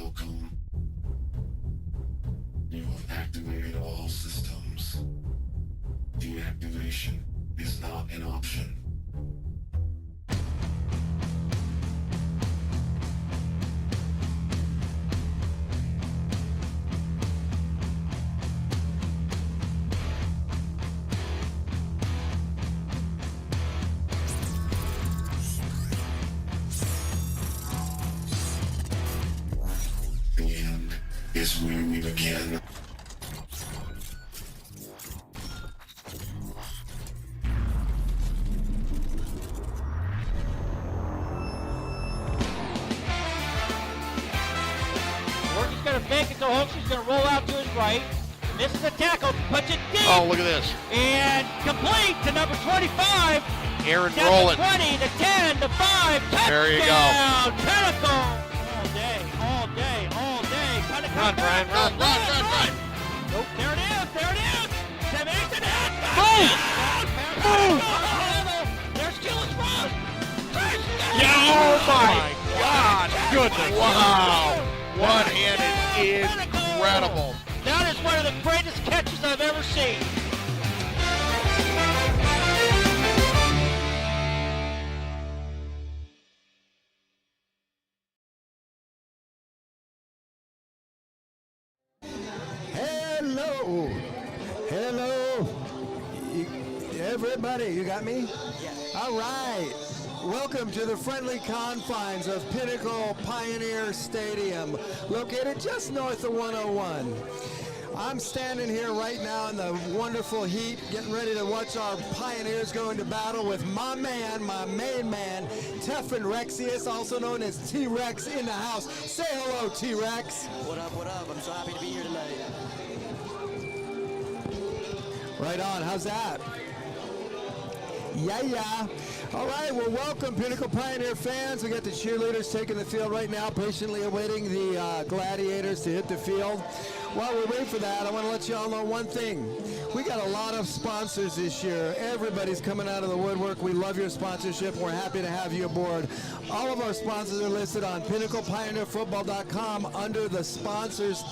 Welcome. You have activated all systems. Deactivation is not an option. The end is where we begin. Fake it to Hooks, he's going to roll out to his right. Misses a tackle, puts it deep. Oh, look at this. And complete to number 25. Aaron Down rolling. to 20, to 10, to 5. Touchdown. There you go. Pinnacle. All day, all day, all day. Run, Brian, run. Nope, there it is, there it is. Sam Easton has Move. Move. There's Gillis Run. Yeah, oh my God. Goodness. Wow. One-handed, incredible. That is one of the greatest catches I've ever seen. Hello. Hello. Everybody, you got me? Yeah. All right. Welcome to the friendly confines of Pinnacle Pioneer Stadium, located just north of 101. I'm standing here right now in the wonderful heat, getting ready to watch our Pioneers go into battle with my man, my main man, Teflon Rexius, also known as T-Rex in the house. Say hello, T-Rex. What up, what up? I'm so happy to be here tonight. Right on, how's that? Yeah. All right, well, welcome, Pinnacle Pioneer fans. We got the cheerleaders taking the field right now, patiently awaiting the gladiators to hit the field. While we wait for that, I want to let you all know one thing. We got a lot of sponsors this year. Everybody's coming out of the woodwork. We love your sponsorship. We're happy to have you aboard. All of our sponsors are listed on PinnaclePioneerFootball.com under the Sponsors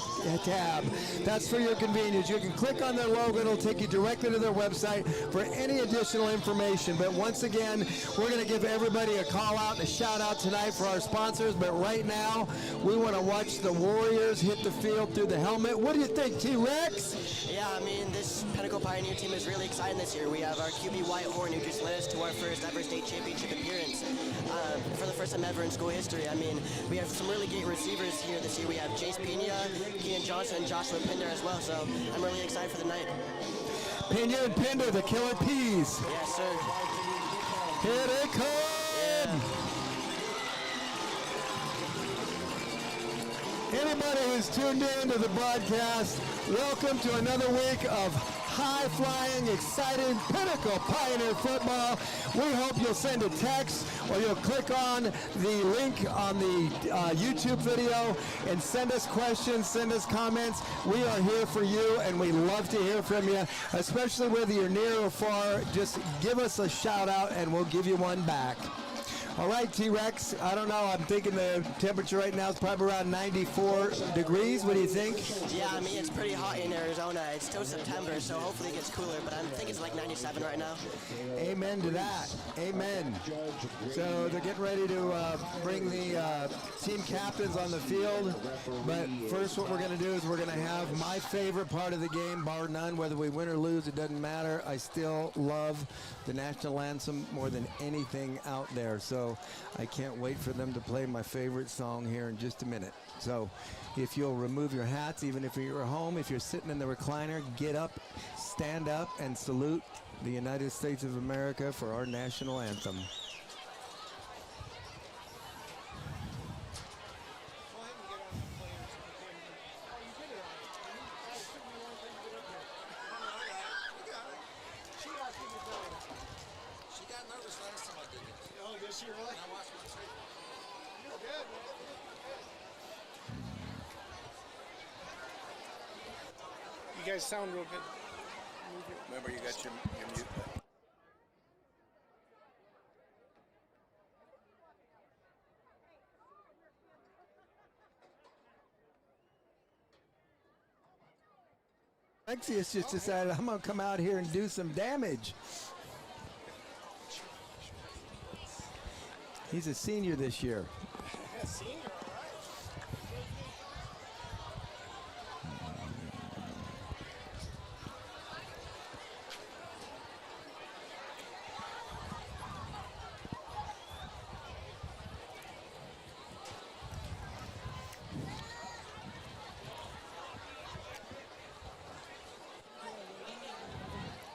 tab. That's for your convenience. You can click on their logo. It'll take you directly to their website for any additional information. But once again, we're going to give everybody a call out and a shout out tonight for our sponsors. But right now, we want to watch the Warriors hit the field through the helmet. What do you think, T-Rex? Yeah, I mean, this Pinnacle Pioneer team is really exciting this year. We have our QB White Horn, who just led us to our first ever state championship appearance. For the first time ever in school history. I mean, we have some really great receivers here this year. We have Jace Pena, Keenan Johnson, and Joshua Pinder as well. So I'm really excited for the night. Pena and Pinder, the killer peas. Yes, sir. Here they come. Yeah. Anybody who's tuned in to the broadcast, welcome to another week of high-flying, exciting Pinnacle Pioneer football. We hope you'll send a text or you'll click on the link on the YouTube video and send us questions, send us comments. We are here for you, and we love to hear from you, especially whether you're near or far. Just give us a shout-out, and we'll give you one back. All right, T-Rex, I don't know. I'm thinking the temperature right now is probably around 94 degrees. What do you think? Yeah, I mean, it's pretty hot in Arizona. It's still September, so hopefully it gets cooler, but I think it's like 97 right now. Amen to that. Amen. So they're getting ready to bring the team captains on the field. But first what we're going to do is we're going to have my favorite part of the game, bar none. Whether we win or lose, it doesn't matter. I still love the national anthem more than anything out there. So I can't wait for them to play my favorite song here in just a minute. So if you'll remove your hats, even if you're at home, if you're sitting in the recliner, get up, stand up, and salute the United States of America for our national anthem. You guys sound real good. Remember, you got your mute. Alexius just decided I'm going to come out here and do some damage. He's a senior this year. Senior,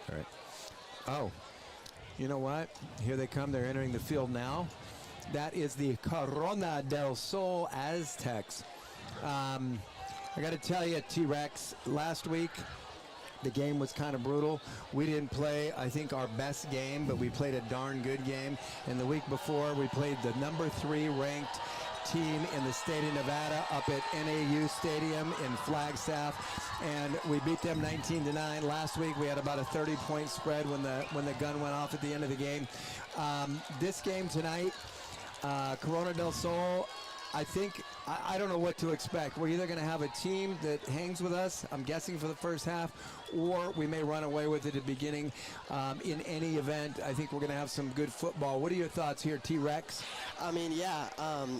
all right. All right. Oh, you know what? Here they come. They're entering the field now. That is the Corona del Sol Aztecs. I got to tell you, T-Rex, last week the game was kind of brutal. We didn't play, I think, our best game, but we played a darn good game. And the week before, we played the number 3 ranked team in the state of Nevada up at NAU Stadium in Flagstaff, and we beat them 19-9. Last week we had about a 30-point spread when the gun went off at the end of the game. This game tonight, Corona del Sol, I think, I don't know what to expect. We're either going to have a team that hangs with us, I'm guessing for the first half, or we may run away with it at the beginning. In any event, I think we're going to have some good football. What are your thoughts here, T-Rex? I mean, yeah.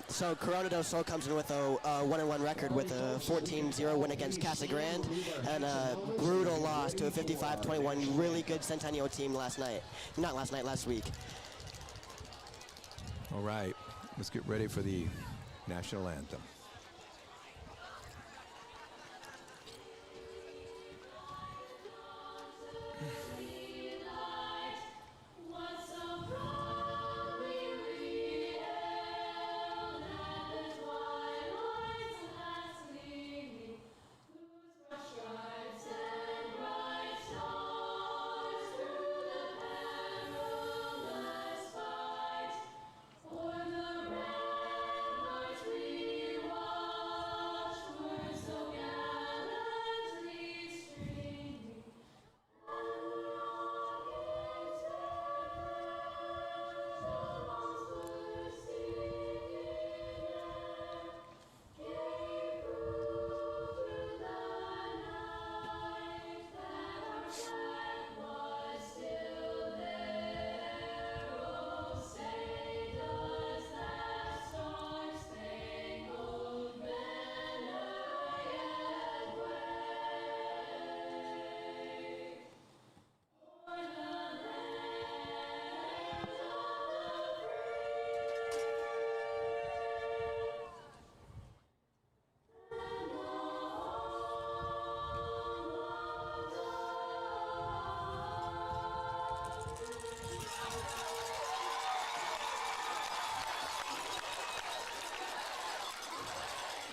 So Corona del Sol comes in with a 1-1 record with a 14-0 win against Casa Grande and a brutal loss to a 55-21 really good Centennial team last week. All right, let's get ready for the national anthem.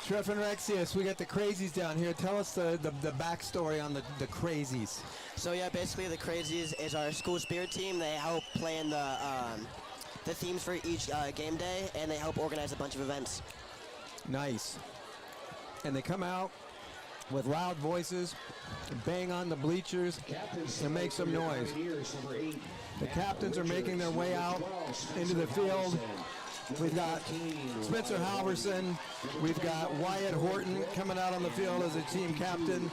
Treff and Rexius, we got the Crazies down here. Tell us the backstory on the Crazies. So yeah, basically the Crazies is our school spirit team. They help plan the themes for each game day, and they help organize a bunch of events. Nice. And they come out with loud voices, bang on the bleachers, and make some noise. The captains are making their way out into the field. We've got Spencer Halverson. We've got Wyatt Horton coming out on the field as a team captain.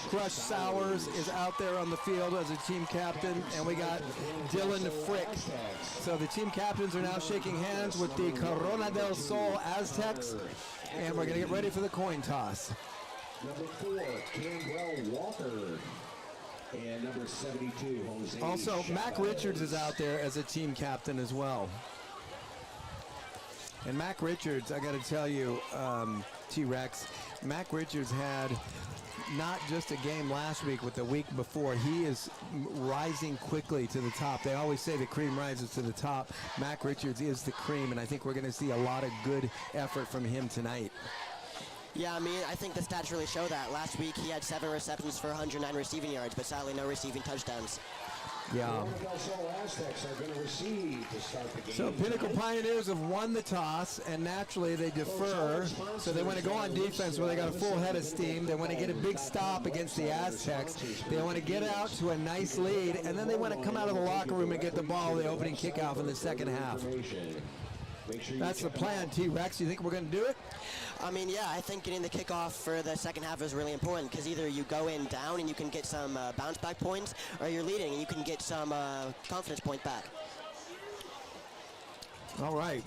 Crush Sowers is out there on the field as a team captain. And we got Dylan Frick. So the team captains are now shaking hands with the Corona del Sol Aztecs. And we're going to get ready for the coin toss. Number 4, Canwell Walker. And number 72, Jose. Also, Mac Richards is out there as a team captain as well. And Mac Richards, I got to tell you, T-Rex, Mac Richards had not just a game last week, but the week before. He is rising quickly to the top. They always say the cream rises to the top. Mac Richards is the cream, and I think we're going to see a lot of good effort from him tonight. Yeah, I mean, I think the stats really show that. Last week he had 7 receptions for 109 receiving yards, but sadly no receiving touchdowns. Yeah. Aztecs are going to receive to start the game. So Pinnacle Pioneers have won the toss, and naturally they defer. So they want to go on defense where they got a full head of steam. They want to get a big stop against the Aztecs. They want to get out to a nice lead, and then they want to come out of the locker room and get the ball the opening kickoff in the second half. Make sure you That's the check 'em plan, out. T-Rex. You think we're going to do it? I mean, yeah, I think getting the kickoff for the second half is really important because either you go in down and you can get some bounce back points, or you're leading and you can get some confidence point back. All right.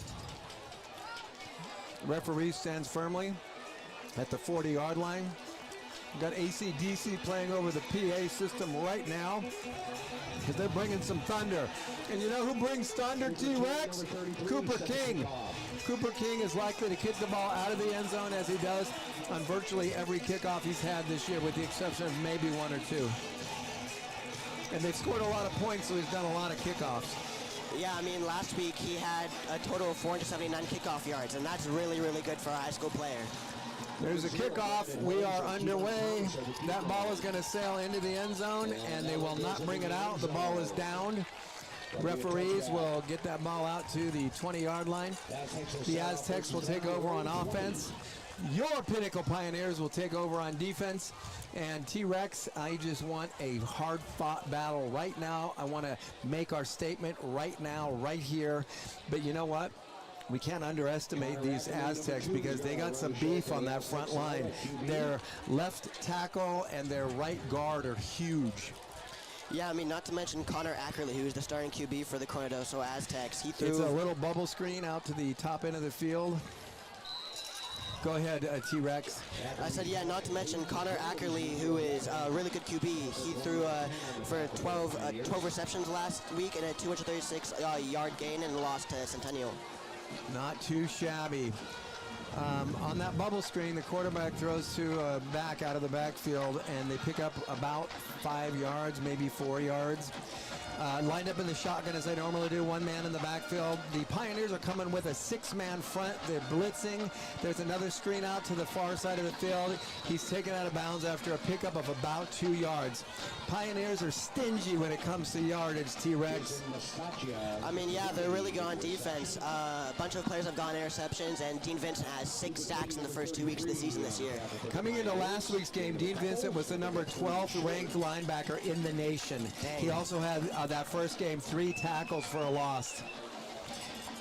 Referee stands firmly at the 40-yard line. We've got AC/DC playing over the PA system right now because they're bringing some thunder. And you know who brings thunder, T-Rex? Cooper King. Cooper King is likely to kick the ball out of the end zone as he does on virtually every kickoff he's had this year with the exception of maybe one or two. And they've scored a lot of points, so he's done a lot of kickoffs. Yeah, I mean, last week he had a total of 479 kickoff yards, and that's really, really good for a high school player. There's a kickoff. We are underway. That ball is going to sail into the end zone, and they will not bring it out. The ball is downed. Referees will get that ball out to the 20-yard line. The Aztecs will take over on offense. Your Pinnacle Pioneers will take over on defense. And T-Rex, I just want a hard-fought battle right now. I want to make our statement right now, right here. But you know what? We can't underestimate these Aztecs because they got some beef on that front line. Their left tackle and their right guard are huge. Yeah, I mean, not to mention Connor Ackerley, who's the starting QB for the Coronado Aztecs. He It's threw a little bubble screen out to the top end of the field. Go ahead, T-Rex. I said, yeah, not to mention Connor Ackerley, who is a really good QB. He threw for 12 receptions last week and a 236-yard gain and lost to Centennial. Not too shabby. On that bubble screen, the quarterback throws to a back out of the backfield, and they pick up about 5 yards, maybe 4 yards. Lined up in the shotgun as they normally do, one man in the backfield. The Pioneers are coming with a 6-man front. They're blitzing. There's another screen out to the far side of the field. He's taken out of bounds after a pickup of about 2 yards. Pioneers are stingy when it comes to yardage, T-Rex. I mean, yeah, they're really good on defense. A bunch of players have gone interceptions, and Dean Vincent has 6 sacks in the first 2 weeks of the season this year. Coming into last week's game, Dean Vincent was the number 12th ranked linebacker in the nation. He also had that first game 3 tackles for a loss.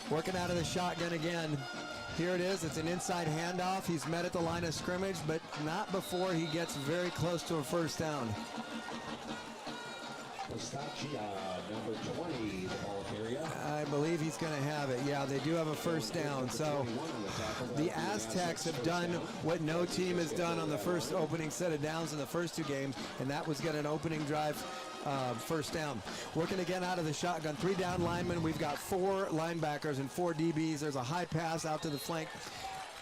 Working out of the shotgun again. Here it is. It's an inside handoff. He's met at the line of scrimmage, but not before he gets very close to a first down. Number 20, the ball carrier. I believe he's going to have it. Yeah, they do have a first down. So the Aztecs have done what no team has done on the first opening set of downs in the first 2 games, and that was get an opening drive first down. Working again out of the shotgun. 3 down linemen. We've got 4 linebackers and 4 DBs. There's a high pass out to the flank.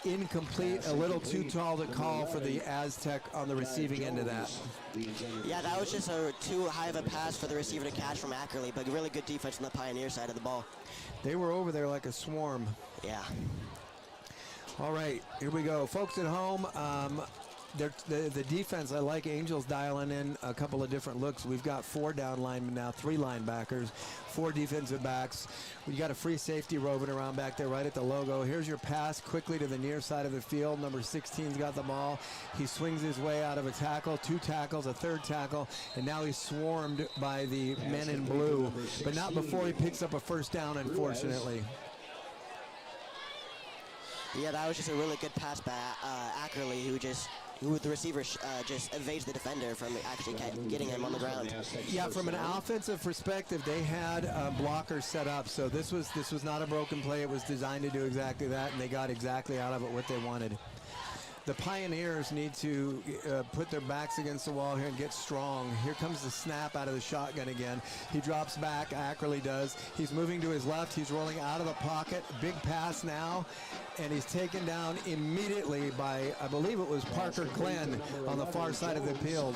Incomplete, a little too tall to call for the Aztec on the receiving end of that. Yeah, that was just too high of a pass for the receiver to catch from Ackerley, but really good defense on the Pioneer side of the ball. They were over there like a swarm. Yeah. All right, here we go. Folks at home, the defense, I like Angels dialing in a couple of different looks. We've got 4 down linemen now, 3 linebackers, 4 defensive backs. We got a free safety roving around back there right at the logo. Here's your pass quickly to the near side of the field. Number 16's got the ball. He swings his way out of a tackle, 2 tackles, a 3rd tackle, and now he's swarmed by the men in blue, but not before he picks up a first down, unfortunately. Yeah, that was just a really good pass by Ackerley, who the receiver just evades the defender from actually getting him on the ground. Yeah, from an offensive perspective, they had blockers set up, so this was not a broken play. It was designed to do exactly that, and they got exactly out of it what they wanted. The Pioneers need to put their backs against the wall here and get strong. Here comes the snap out of the shotgun again. He drops back, Ackerley does. He's moving to his left. He's rolling out of the pocket. Big pass now, and he's taken down immediately by, I believe it was Parker Glenn on the far side of the field.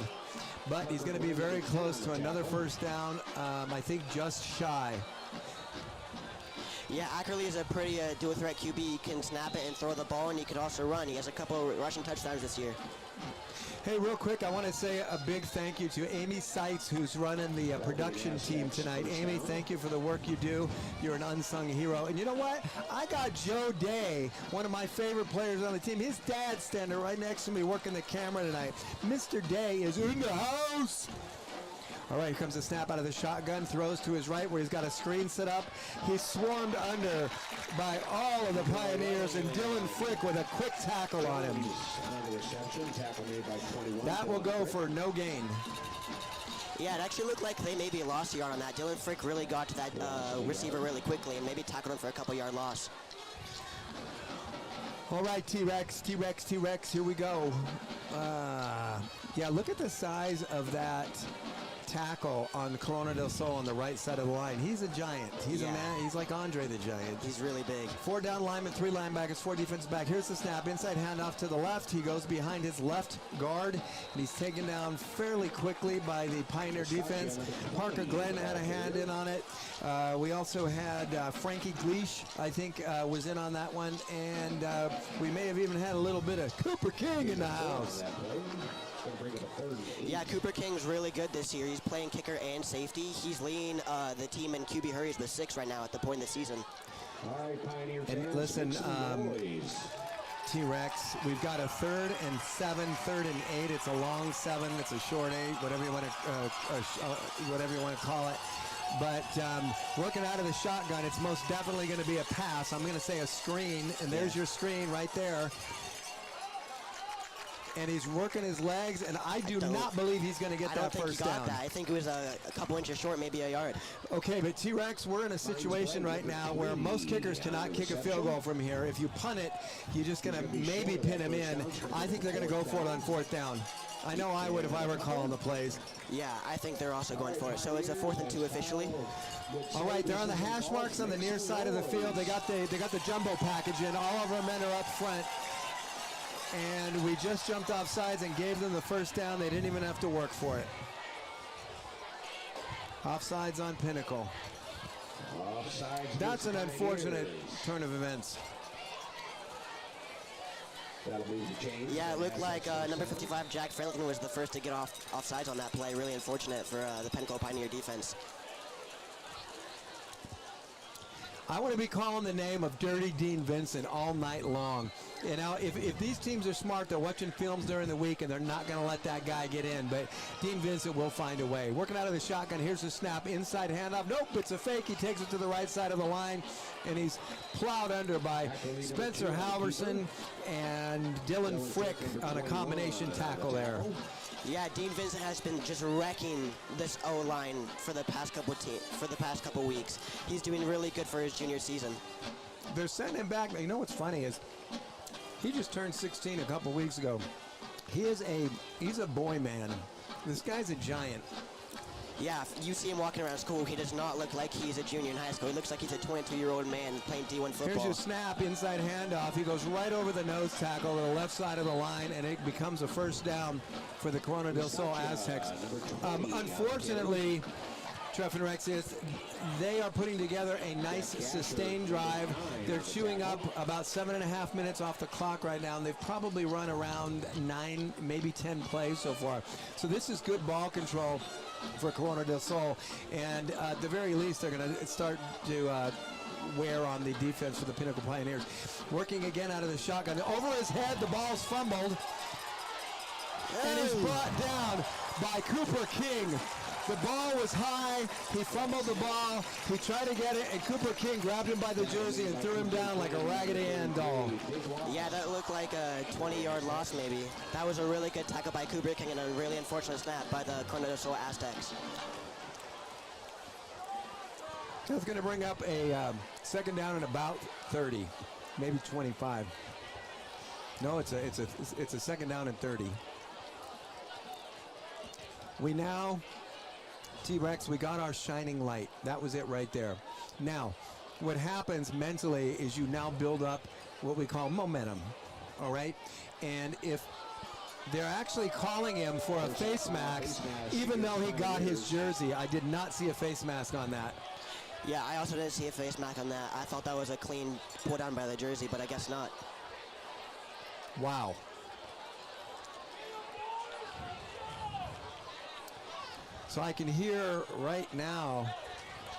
But he's going to be very close to another first down, I think just shy. Yeah, Ackerley is a pretty dual-threat QB. He can snap it and throw the ball, and he can also run. He has a couple of rushing touchdowns this year. Hey, real quick, I want to say a big thank you to Amy Seitz, who's running the production team tonight. Amy, thank you for the work you do. You're an unsung hero. And you know what? I got Joe Day, one of my favorite players on the team. His dad's standing right next to me working the camera tonight. Mr. Day is in the house. All right, here comes the snap out of the shotgun, throws to his right where he's got a screen set up. He's swarmed under by all of the Pioneers, and Dylan Frick with a quick tackle on him. On the reception, tackle made by 21. That will go for no gain. Yeah, it actually looked like they maybe lost a yard on that. Dylan Frick really got to that receiver really quickly and maybe tackled him for a couple yard loss. All right, T-Rex, here we go. Yeah, look at the size of that tackle on Corona del Sol on the right side of the line. He's a giant. He's a man. He's like Andre the Giant. He's really big. 4 down linemen, 3 linebackers, 4 defensive back. Here's the snap. Inside handoff to the left. He goes behind his left guard, and he's taken down fairly quickly by the Pioneer defense. Parker Glenn had a hand in on it. We also had Frankie Gleish, I think, was in on that one, and we may have even had a little bit of Cooper King in the house. Yeah, Cooper King's really good this year. He's playing kicker and safety. He's leading the team in QB hurries with 6 right now at the point in the season. And listen, T-Rex, we've got a 3rd and 7, 3rd and 8. It's a long 7, it's a short 8, whatever you want to call it. But working out of the shotgun, it's most definitely going to be a pass. I'm going to say a screen, and there's your screen right there. And he's working his legs, and I do not believe he's going to get that first down. I think it was a couple inches short, maybe a yard. Okay, but T-Rex, we're in a situation right now where most kickers cannot kick a field goal from here. If you punt it, you're just going to maybe pin him in. I think they're going to go for it on 4th down. I know I would if I were calling the plays. Yeah, I think they're also going for it. So it's a 4th and 2 officially. All right, they're on the hash marks on the near side of the field. They got the jumbo package in. All of our men are up front. And we just jumped off sides and gave them the first down. They didn't even have to work for it. Offsides on Pinnacle. That's an unfortunate turn of events. Yeah, it looked like number 55, Jack Franklin, was the first to get offsides on that play. Really unfortunate for the Pinnacle Pioneer defense. I want to be calling the name of Dirty Dean Vincent all night long. You know, if these teams are smart, they're watching films during the week, and they're not going to let that guy get in. But Dean Vincent will find a way. Working out of the shotgun, here's the snap. Inside handoff. Nope, it's a fake. He takes it to the right side of the line, and he's plowed under by Spencer Halverson and Dylan Frick on a combination tackle there. Yeah, Dean Vincent has been just wrecking this O-line for the past couple weeks. He's doing really good for his junior season. They're sending him back. You know what's funny is he just turned 16 a couple weeks ago. He's a boy man. This guy's a giant. Yeah, you see him walking around school, he does not look like he's a junior in high school. He looks like he's a 22-year-old man playing D1 football. Here's your snap, inside handoff. He goes right over the nose tackle to the left side of the line, and it becomes a first down for the Corona del Sol Aztecs. Unfortunately, Treff and Rex, they are putting together a nice sustained drive. They're chewing up about 7.5 minutes off the clock right now, and they've probably run around 9, maybe 10 plays so far. So this is good ball control for Corona del Sol, and at the very least, they're going to start to wear on the defense for the Pinnacle Pioneers. Working again out of the shotgun. Over his head, the ball's fumbled, and he's brought down by Cooper King. The ball was high. He fumbled the ball. He tried to get it, and Cooper King grabbed him by the jersey and threw him down like a Raggedy Ann doll. Yeah, that looked like a 20-yard loss maybe. That was a really good tackle by Cooper King and a really unfortunate snap by the Corona del Sol Aztecs. That's going to bring up a second down and about 30, maybe 25. No, it's a second down and 30. We now, T-Rex, we got our shining light. That was it right there. Now, what happens mentally is you now build up what we call momentum, all right? And if they're actually calling him for a face mask, even though he got his jersey, I did not see a face mask on that. Yeah, I also didn't see a face mask on that. I thought that was a clean pull down by the jersey, but I guess not. Wow. So I can hear right now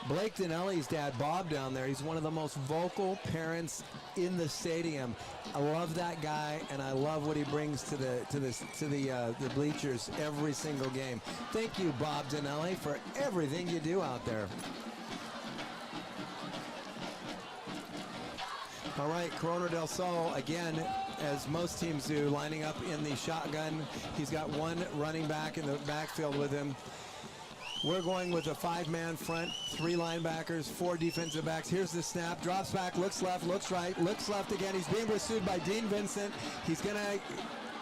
Blake Dinelli's dad, Bob, down there, he's one of the most vocal parents in the stadium. I love that guy, and I love what he brings to the bleachers every single game. Thank you, Bob Dinelli, for everything you do out there. All right, Corona del Sol, again, as most teams do, lining up in the shotgun. He's got one running back in the backfield with him. We're going with a 5-man front, 3 linebackers, 4 defensive backs. Here's the snap, drops back, looks left, looks right, looks left again. He's being pursued by Dean Vincent. He's going to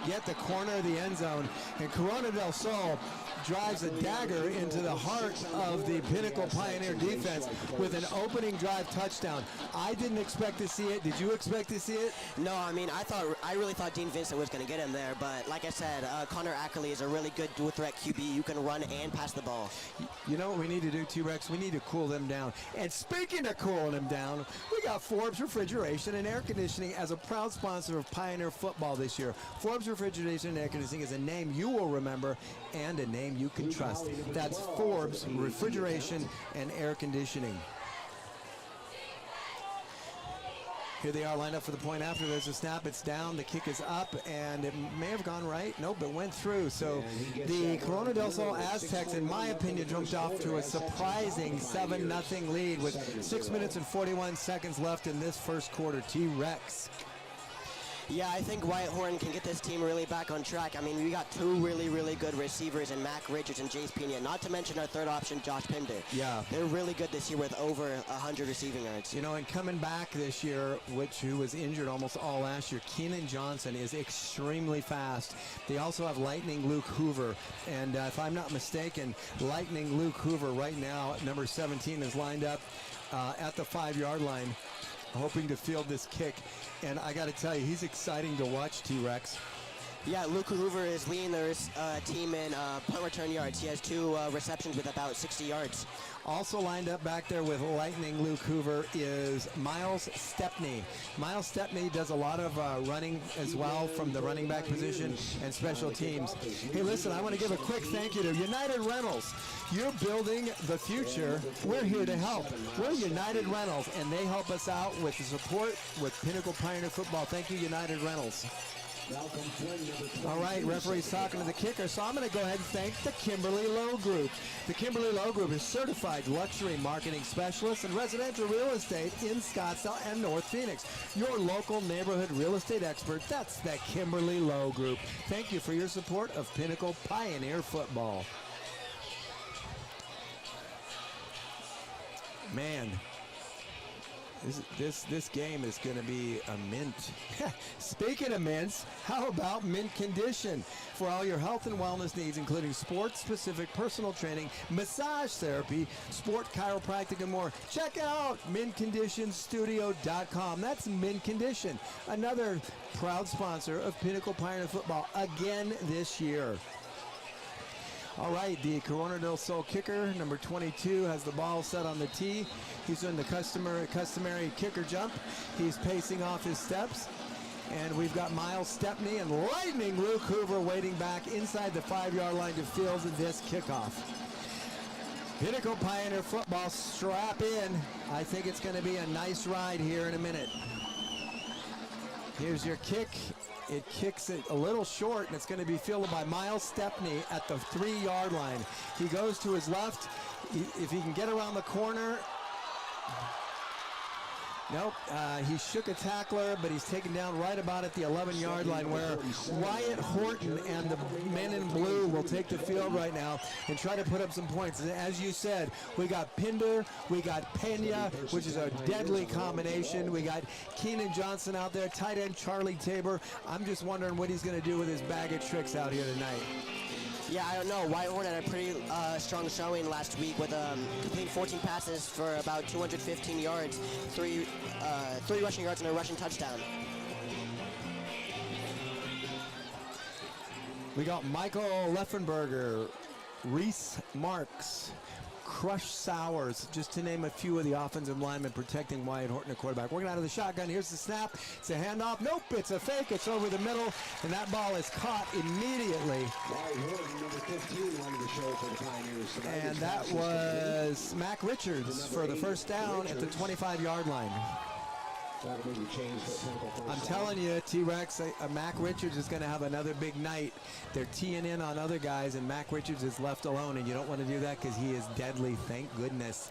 get the corner of the end zone. And Corona del Sol drives a dagger into the heart of the Pinnacle Pioneer defense with an opening drive touchdown. I didn't expect to see it. Did you expect to see it? No, I mean, I really thought Dean Vincent was going to get him there, but like I said, Connor Ackerley is a really good dual threat QB. You can run and pass the ball. You know what we need to do, T-Rex? We need to cool them down. And speaking of cooling them down, we got Forbes Refrigeration and Air Conditioning as a proud sponsor of Pioneer football this year. Forbes Refrigeration and Air Conditioning is a name you will remember and a name you can trust. That's Forbes Refrigeration and Air Conditioning. Here they are lined up for the point after. There's a snap. It's down. The kick is up, and it may have gone right. Nope, it went through. So the Corona del Sol Aztecs, in my opinion, jumped off to a surprising 7-0 lead with 6 minutes and 41 seconds left in this first quarter. T-Rex. Yeah, I think Wyatt Horton can get this team really back on track. I mean, we got 2 really good receivers in Mac Richards and Jace Pena, not to mention our third option, Josh Pinder. Yeah. They're really good this year with over 100 receiving yards. You know, and coming back this year, who was injured almost all last year, Keenan Johnson is extremely fast. They also have Lightning Luke Hoover. And if I'm not mistaken, Lightning Luke Hoover right now at number 17 is lined up at the 5-yard line, hoping to field this kick. And I got to tell you, he's exciting to watch, T-Rex. Yeah, Luke Hoover is leading their team in punt return yards. He has 2 receptions with about 60 yards. Also lined up back there with Lightning Luke Hoover is Miles Stepney. Miles Stepney does a lot of running as well from the running back position and special teams. Hey, listen, I want to give a quick thank you to United Rentals. You're building the future. We're here to help. We're United Rentals, and they help us out with the support with Pinnacle Pioneer Football. Thank you, United Rentals. All right, referee's talking to the kicker, so I'm going to go ahead and thank the Kimberly Lowe Group. The Kimberly Lowe Group is certified luxury marketing specialist in residential real estate in Scottsdale and North Phoenix. Your local neighborhood real estate expert, that's the Kimberly Lowe Group. Thank you for your support of Pinnacle Pioneer Football. Man, this game is going to be a mint. Speaking of mints, how about Mint Condition? For all your health and wellness needs, including sports-specific personal training, massage therapy, sport chiropractic, and more, check out mintconditionstudio.com. That's Mint Condition, another proud sponsor of Pinnacle Pioneer Football again this year. All right, the Corona del Sol kicker, number 22, has the ball set on the tee. He's doing the customary kicker jump. He's pacing off his steps. And we've got Miles Stepney and Lightning Luke Hoover waiting back inside the 5-yard line to field this kickoff. Pinnacle Pioneer Football, strap in. I think it's going to be a nice ride here in a minute. Here's your kick. It kicks it a little short, and it's going to be fielded by Miles Stepney at the 3-yard line. He goes to his left. If he can get around the corner. Nope, he shook a tackler, but he's taken down right about at the 11-yard line, where Wyatt Horton and the men in blue will take the field right now and try to put up some points. And as you said, we got Pinder, we got Pena, which is a deadly combination. We got Keenan Johnson out there, tight end Charlie Tabor. I'm just wondering what he's going to do with his bag of tricks out here tonight. Yeah, I don't know. Wyatt Horton had a pretty strong showing last week with completing 14 passes for about 215 yards, 3 rushing yards, and a rushing touchdown. We got Michael Leffenberger, Reese Marks, Crush Sowers, just to name a few of the offensive linemen protecting Wyatt Horton, the quarterback. Working out of the shotgun. Here's the snap. It's a handoff. Nope, it's a fake. It's over the middle, and that ball is caught immediately. Wyatt Horton, number 15, running the show for the Pioneers tonight. And that was Mac Richards for the first down at the 25-yard line. I'm telling you, T-Rex, Mac Richards is going to have another big night. They're teeing in on other guys, and Mac Richards is left alone, and you don't want to do that because he is deadly, thank goodness.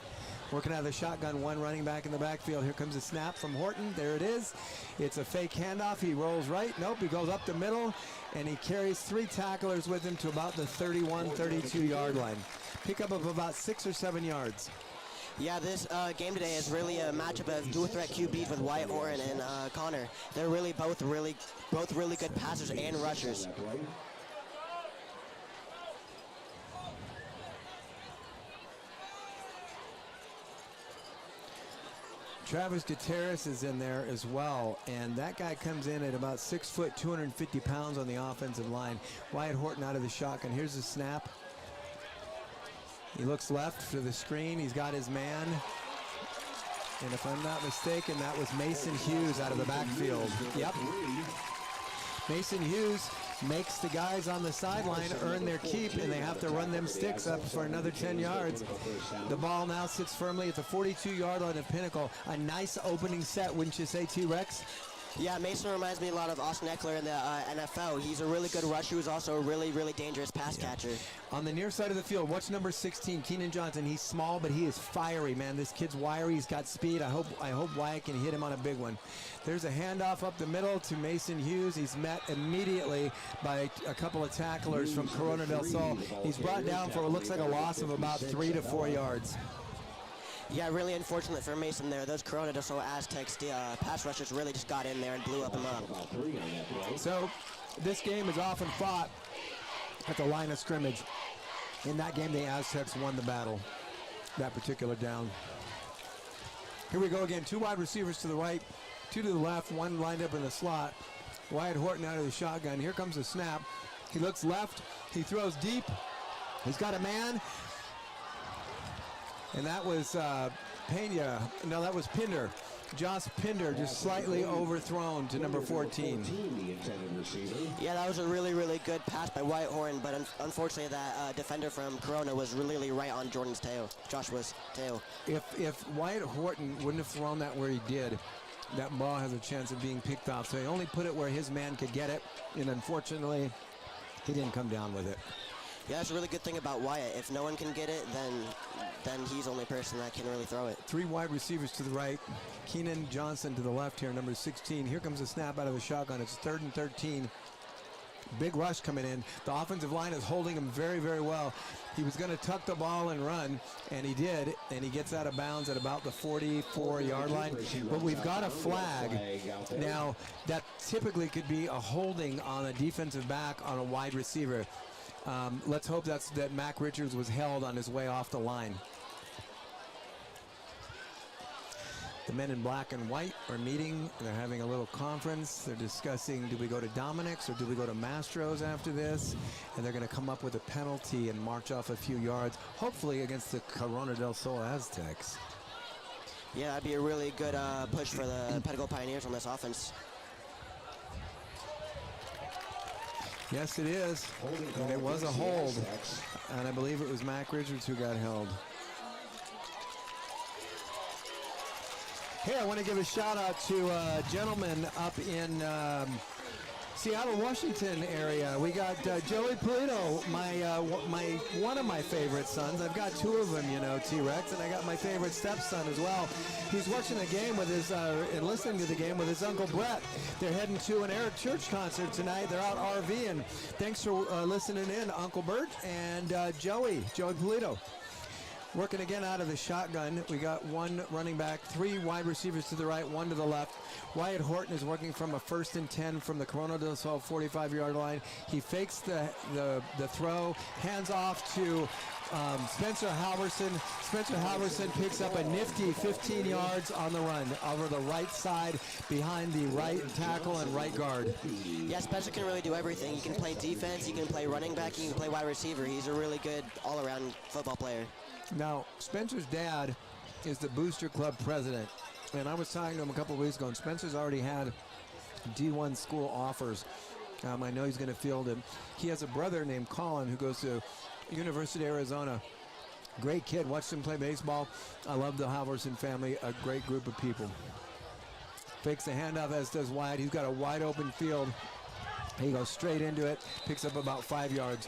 Working out of the shotgun, one running back in the backfield. Here comes a snap from Horton. There it is. It's a fake handoff. He rolls right. Nope, he goes up the middle, and he carries 3 tacklers with him to about the 31, 32-yard line. Pickup of about 6 or 7 yards. Yeah, this game today is really a matchup of dual threat QBs with Wyatt Horton and Connor. They're really both really good passers and rushers. Travis Gutierrez is in there as well, and that guy comes in at about 6 foot, 250 pounds on the offensive line. Wyatt Horton out of the shotgun. Here's the snap. He looks left for the screen. He's got his man. And if I'm not mistaken, that was Mason Hughes out of the backfield. Yep. Mason Hughes makes the guys on the sideline earn their keep, and they have to run them sticks up for another 10 yards. The ball now sits firmly at the 42-yard line of Pinnacle. A nice opening set, wouldn't you say, T-Rex? Yeah, Mason reminds me a lot of Austin Eckler in the NFL. He's a really good rusher who's also a really, really dangerous pass catcher. On the near side of the field, what's number 16, Keenan Johnson? He's small, but he is fiery, man. This kid's wiry. He's got speed. I hope Wyatt can hit him on a big one. There's a handoff up the middle to Mason Hughes. He's met immediately by a couple of tacklers from Corona del Sol. He's brought down for what looks like a loss of about 3 to 4 yards. Yeah, really unfortunate for Mason there. Those Corona del Sol Aztecs pass rushers really just got in there and blew up him up. So this game is often fought at the line of scrimmage. In that game, the Aztecs won the battle, that particular down. Here we go again. 2 wide receivers to the right, 2 to the left, 1 lined up in the slot. Wyatt Horton out of the shotgun. Here comes the snap. He looks left. He throws deep. He's got a man. And that was Pena. No, that was Pinder. Josh Pinder just slightly overthrown to number 14. Yeah, that was a really, really good pass by Wyatt Horton, but unfortunately that defender from Corona was really right on Jordan's tail, Joshua's tail. If Wyatt Horton wouldn't have thrown that where he did, that ball has a chance of being picked off. So he only put it where his man could get it, and unfortunately, he didn't come down with it. Yeah, that's a really good thing about Wyatt. If no one can get it, then he's the only person that can really throw it. 3 wide receivers to the right. Keenan Johnson to the left here, number 16. Here comes the snap out of the shotgun. It's 3rd and 13. Big rush coming in. The offensive line is holding him very, very well. He was going to tuck the ball and run, and he did, and he gets out of bounds at about the 44-yard line. But we've got a flag. Now, that typically could be a holding on a defensive back on a wide receiver. Let's hope that Mac Richards was held on his way off the line. The men in black and white are meeting. They're having a little conference. They're discussing, do we go to Dominic's or do we go to Mastro's after this? And they're going to come up with a penalty and march off a few yards, hopefully against the Corona del Sol Aztecs. Yeah, that'd be a really good push for the Pinnacle Pioneers on this offense. Yes, it is. And it was a hold. And I believe it was Mac Richards who got held. Hey, I want to give a shout out to a gentleman up in Seattle, Washington area. We got Joey Polito, one of my favorite sons. I've got 2 of them, you know, T-Rex, and I got my favorite stepson as well. He's watching the game with his and listening to the game with his Uncle Brett. They're heading to an Eric Church concert tonight. They're out RVing. Thanks for listening in, Uncle Bert and Joey Polito. Working again out of the shotgun. We got 1 running back, 3 wide receivers to the right, 1 to the left. Wyatt Horton is working from a 1st and 10 from the Corona del Sol 45-yard line. He fakes the throw, hands off to Spencer Halverson. Spencer Halverson picks up a nifty 15 yards on the run over the right side behind the right tackle and right guard. Yeah, Spencer can really do everything. He can play defense, he can play running back, he can play wide receiver. He's a really good all-around football player. Now, Spencer's dad is the Booster Club president, and I was talking to him a couple of weeks ago, and Spencer's already had D1 school offers. I know he's going to field him. He has a brother named Colin who goes to University of Arizona. Great kid. Watched him play baseball. I love the Halverson family. A great group of people. Fakes the handoff, as does Wyatt. He's got a wide open field. He goes straight into it. Picks up about 5 yards.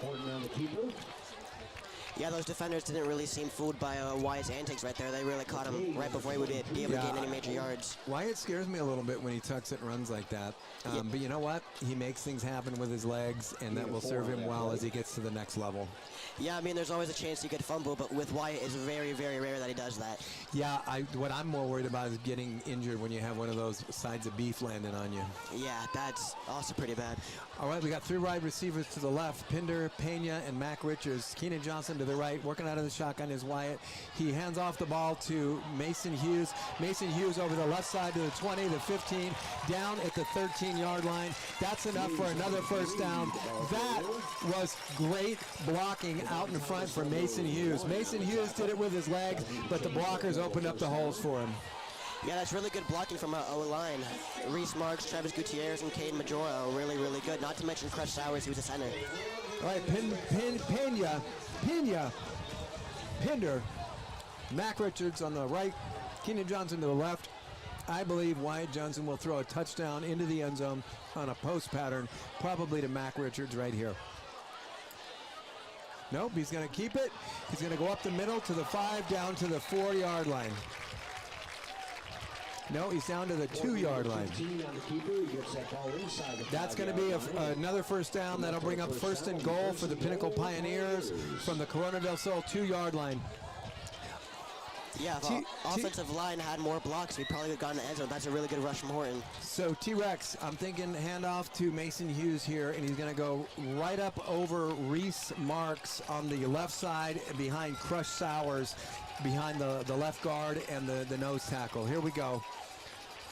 Yeah, those defenders didn't really seem fooled by Wyatt's antics right there. They really caught him right before he would be able to gain any major yards. Wyatt scares me a little bit when he tucks it and runs like that. But you know what? He makes things happen with his legs, and that will serve him well as he gets to the next level. Yeah, I mean, there's always a chance he could fumble, but with Wyatt, it's very, very rare that he does that. Yeah, what I'm more worried about is getting injured when you have one of those sides of beef landing on you. Yeah, that's also pretty bad. All right, we got 3 wide receivers to the left, Pinder, Pena, and Mac Richards. Keenan Johnson to the right, working out of the shotgun is Wyatt. He hands off the ball to Mason Hughes. Mason Hughes over the left side to the 20, the 15, down at the 13-yard line. That's enough for another first down. That was great blocking out in front for Mason Hughes. Mason Hughes did it with his legs, but the blockers opened up the holes for him. Yeah, that's really good blocking from our O-line. Reese Marks, Travis Gutierrez, and Caden Majora, really, really good. Not to mention Crush Sowers, who's a center. All right, Pinder, Mac Richards on the right, Keenan Johnson to the left. I believe Wyatt Johnson will throw a touchdown into the end zone on a post pattern, probably to Mac Richards right here. Nope, he's going to keep it. He's going to go up the middle to the 5, down to the 4-yard line. No, he's down to the 2-yard line. That's going to be another first down. That'll bring up first and goal for the Pinnacle Pioneers from the Corona del Sol 2-yard line. Yeah, if offensive line had more blocks, we probably would have gotten the end zone. That's a really good rush from Horton. So T-Rex, I'm thinking handoff to Mason Hughes here, and he's going to go right up over Reese Marks on the left side behind Crush Sowers, behind the left guard and the nose tackle. Here we go.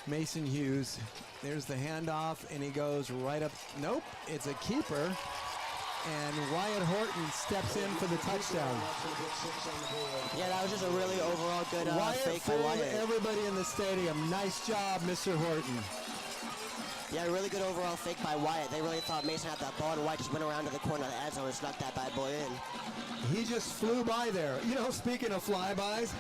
Mason Hughes. There's the handoff, and he goes right up. Nope, it's a keeper. And Wyatt Horton steps in for the touchdown. Yeah, that was just a really overall good fake by Wyatt. Everybody in the stadium. Nice job, Mr. Horton. Yeah, really good overall fake by Wyatt. They really thought Mason had that ball, and Wyatt just went around to the corner of the end zone and snuck that bad boy in. He just flew by there. You know, speaking of flybys,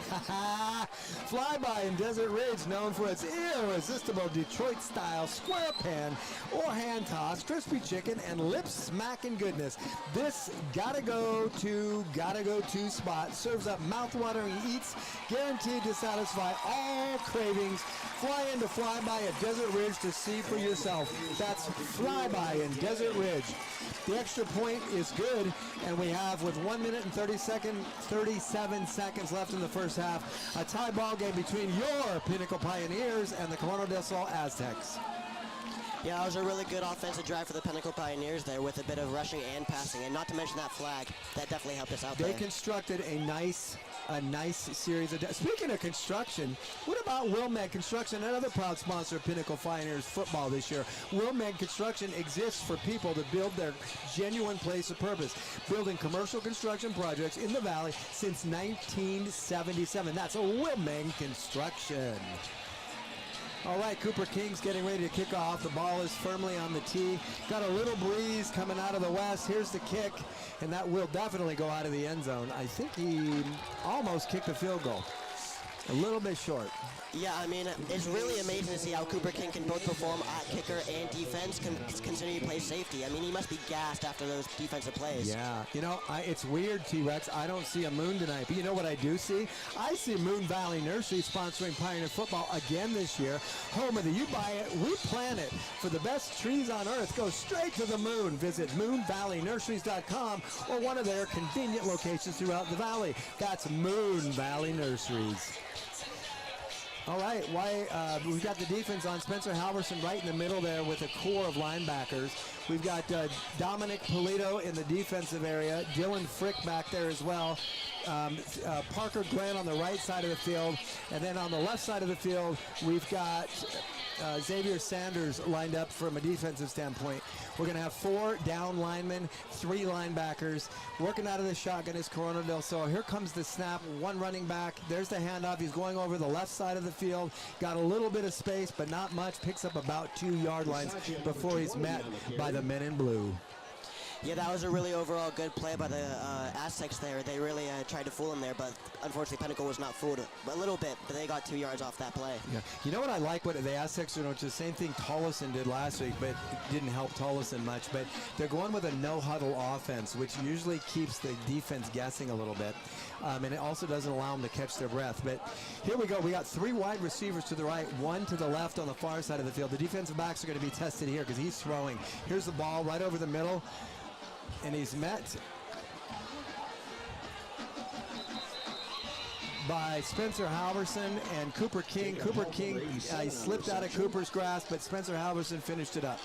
flyby in Desert Ridge, known for its irresistible Detroit-style square pan or hand toss, crispy chicken, and lip smacking goodness. This gotta go to spot serves up mouth-watering eats, guaranteed to satisfy all cravings. Fly into Flyby at Desert Ridge to see for yourself. That's Flyby in Desert Ridge. The extra point is good, and we have, with 1 minute and 37 seconds left in the first half, a tie ball game between your Pinnacle Pioneers and the Corona del Sol Aztecs. Yeah, that was a really good offensive drive for the Pinnacle Pioneers there, with a bit of rushing and passing, and not to mention that flag. That definitely helped us out there. They constructed a nice series of... Speaking of construction, what about Wilmed Construction, another proud sponsor of Pinnacle Pioneers football this year? Wilmed Construction exists for people to build their genuine place of purpose, building commercial construction projects in the Valley since 1977. That's a Wilmed Construction. All right, Cooper King's getting ready to kick off. The ball is firmly on the tee. Got a little breeze coming out of the west. Here's the kick, and that will definitely go out of the end zone. I think he almost kicked a field goal. A little bit short. Yeah, I mean, it's really amazing to see how Cooper King can both perform at kicker and defense, considering he plays safety. I mean, he must be gassed after those defensive plays. Yeah, you know, it's weird, T-Rex. I don't see a moon tonight, but you know what I do see? I see Moon Valley Nursery sponsoring Pioneer Football again this year. Home of the You Buy It, We Plant It. For the best trees on earth, go straight to the moon. Visit moonvalleynurseries.com or one of their convenient locations throughout the valley. That's Moon Valley Nurseries. All right, we've got the defense on. Spencer Halverson right in the middle there with a core of linebackers. We've got Dominic Polito in the defensive area, Dylan Frick back there as well, Parker Grant on the right side of the field, and then on the left side of the field, we've got Xavier Sanders lined up from a defensive standpoint. We're going to have 4 down linemen, 3 linebackers. Working out of the shotgun is Corona del Sol. Here comes the snap, 1 running back. There's the handoff. He's going over the left side of the field. Got a little bit of space, but not much. Picks up about 2 yard lines before he's met by the men in blue. Yeah, that was a really overall good play by the Aztecs there. They really tried to fool him there, but unfortunately Pinnacle was not fooled a little bit, but they got 2 yards off that play. Yeah. You know what I like what the Aztecs are doing, which is the same thing Tolleson did last week, but it didn't help Tolleson much, but they're going with a no-huddle offense, which usually keeps the defense guessing a little bit, and it also doesn't allow them to catch their breath. But here we go. We got 3 wide receivers to the right, 1 to the left on the far side of the field. The defensive backs are going to be tested here because he's throwing. Here's the ball right over the middle. And he's met by Spencer Halverson and Cooper King. Cooper King, he slipped out of Cooper's grasp, but Spencer Halverson finished it up.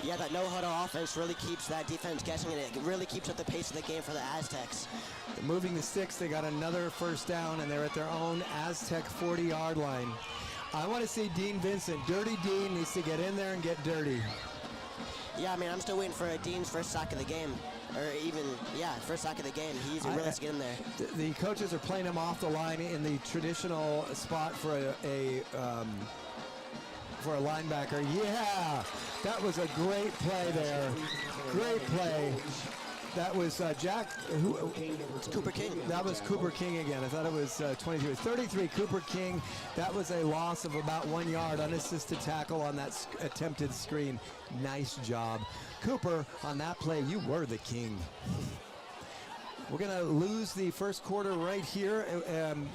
Yeah, that no-huddle offense really keeps that defense guessing, and it really keeps up the pace of the game for the Aztecs. Moving the sticks, they got another first down, and they're at their own Aztec 40-yard line. I want to see Dean Vincent. Dirty Dean needs to get in there and get dirty. Yeah, I mean, I'm still waiting for Dean's first sack of the game. Or even, yeah, first sack of the game. He really has to get in there. The coaches are playing him off the line in the traditional spot for a linebacker. Yeah, that was a great play there. Great play. That was Jack. It's Cooper King. That was Cooper King again. I thought it was 23. 33, Cooper King. That was a loss of about 1 yard, unassisted tackle on that attempted screen. Nice job. Cooper, on that play, you were the king. We're going to lose the first quarter right here.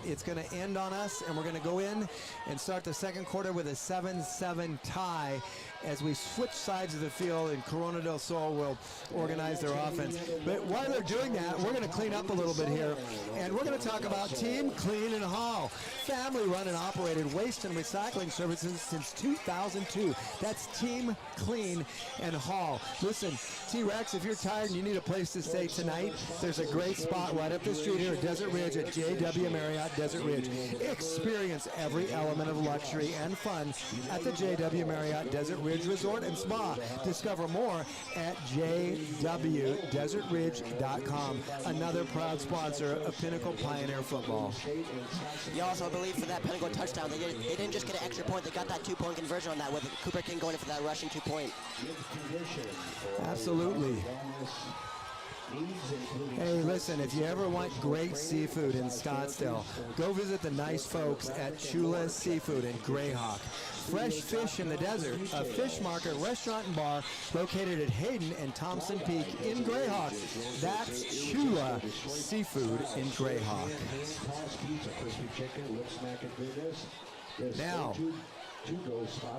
It's going to end on us, and we're going to go in and start the second quarter with a 7-7 tie as we switch sides of the field, and Corona del Sol will organize their offense. But while they're doing that, we're going to clean up a little bit here, and we're going to talk about Team Clean and Haul. Family-run and operated waste and recycling services since 2002. That's Team Clean and Haul. Listen, T-Rex, if you're tired and you need a place to stay tonight, there's a great spot right up the street here at Desert Ridge at JW Marriott Desert Ridge. Experience every element of luxury and fun at the JW Marriott Desert Ridge Resort and Spa. Discover more at jwdesertridge.com. Another proud sponsor of Pinnacle Pioneer Football. You also believe for that Pinnacle touchdown, they didn't just get an extra point, they got that 2-point conversion on that with Cooper King going in for that rushing 2-point. Absolutely. Hey, listen, if you ever want great seafood in Scottsdale, go visit the nice folks at Chula Seafood in Greyhawk. Fresh fish in the desert, a fish market, restaurant, and bar located at Hayden and Thompson Peak in Greyhawk. That's Chula Seafood in Greyhawk. Now,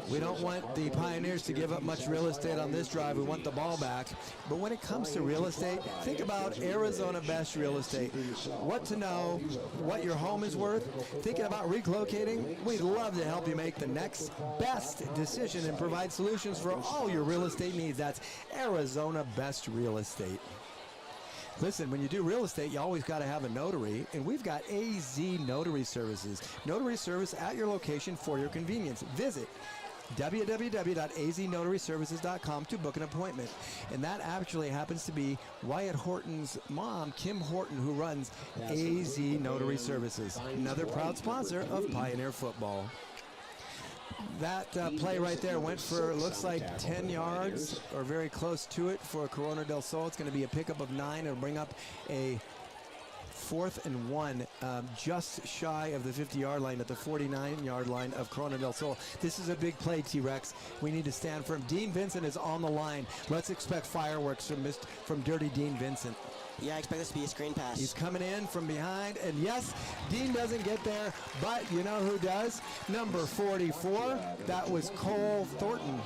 we don't want the Pioneers to give up much real estate on this drive. We want the ball back. But when it comes to real estate, think about Arizona Best Real Estate. What to know, what your home is worth. Thinking about relocating? We'd love to help you make the next best decision and provide solutions for all your real estate needs. That's Arizona Best Real Estate. Listen, when you do real estate, you always got to have a notary, and we've got AZ Notary Services. Notary service at your location for your convenience. Visit www.aznotaryservices.com to book an appointment. And that actually happens to be Wyatt Horton's mom, Kim Horton, who runs AZ Notary Services, another proud sponsor of Pioneer Football. That play right there went for, looks like 10 yards or very close to it for Corona del Sol. It's going to be a pickup of 9. It'll bring up a 4th and 1, just shy of the 50-yard line at the 49-yard line of Corona del Sol. This is a big play, T-Rex. We need to stand firm. Dean Vincent is on the line. Let's expect fireworks from Dirty Dean Vincent. Yeah, I expect this to be a screen pass. He's coming in from behind, and yes, Dean doesn't get there, but you know who does? Number 44, that was Cole Thornton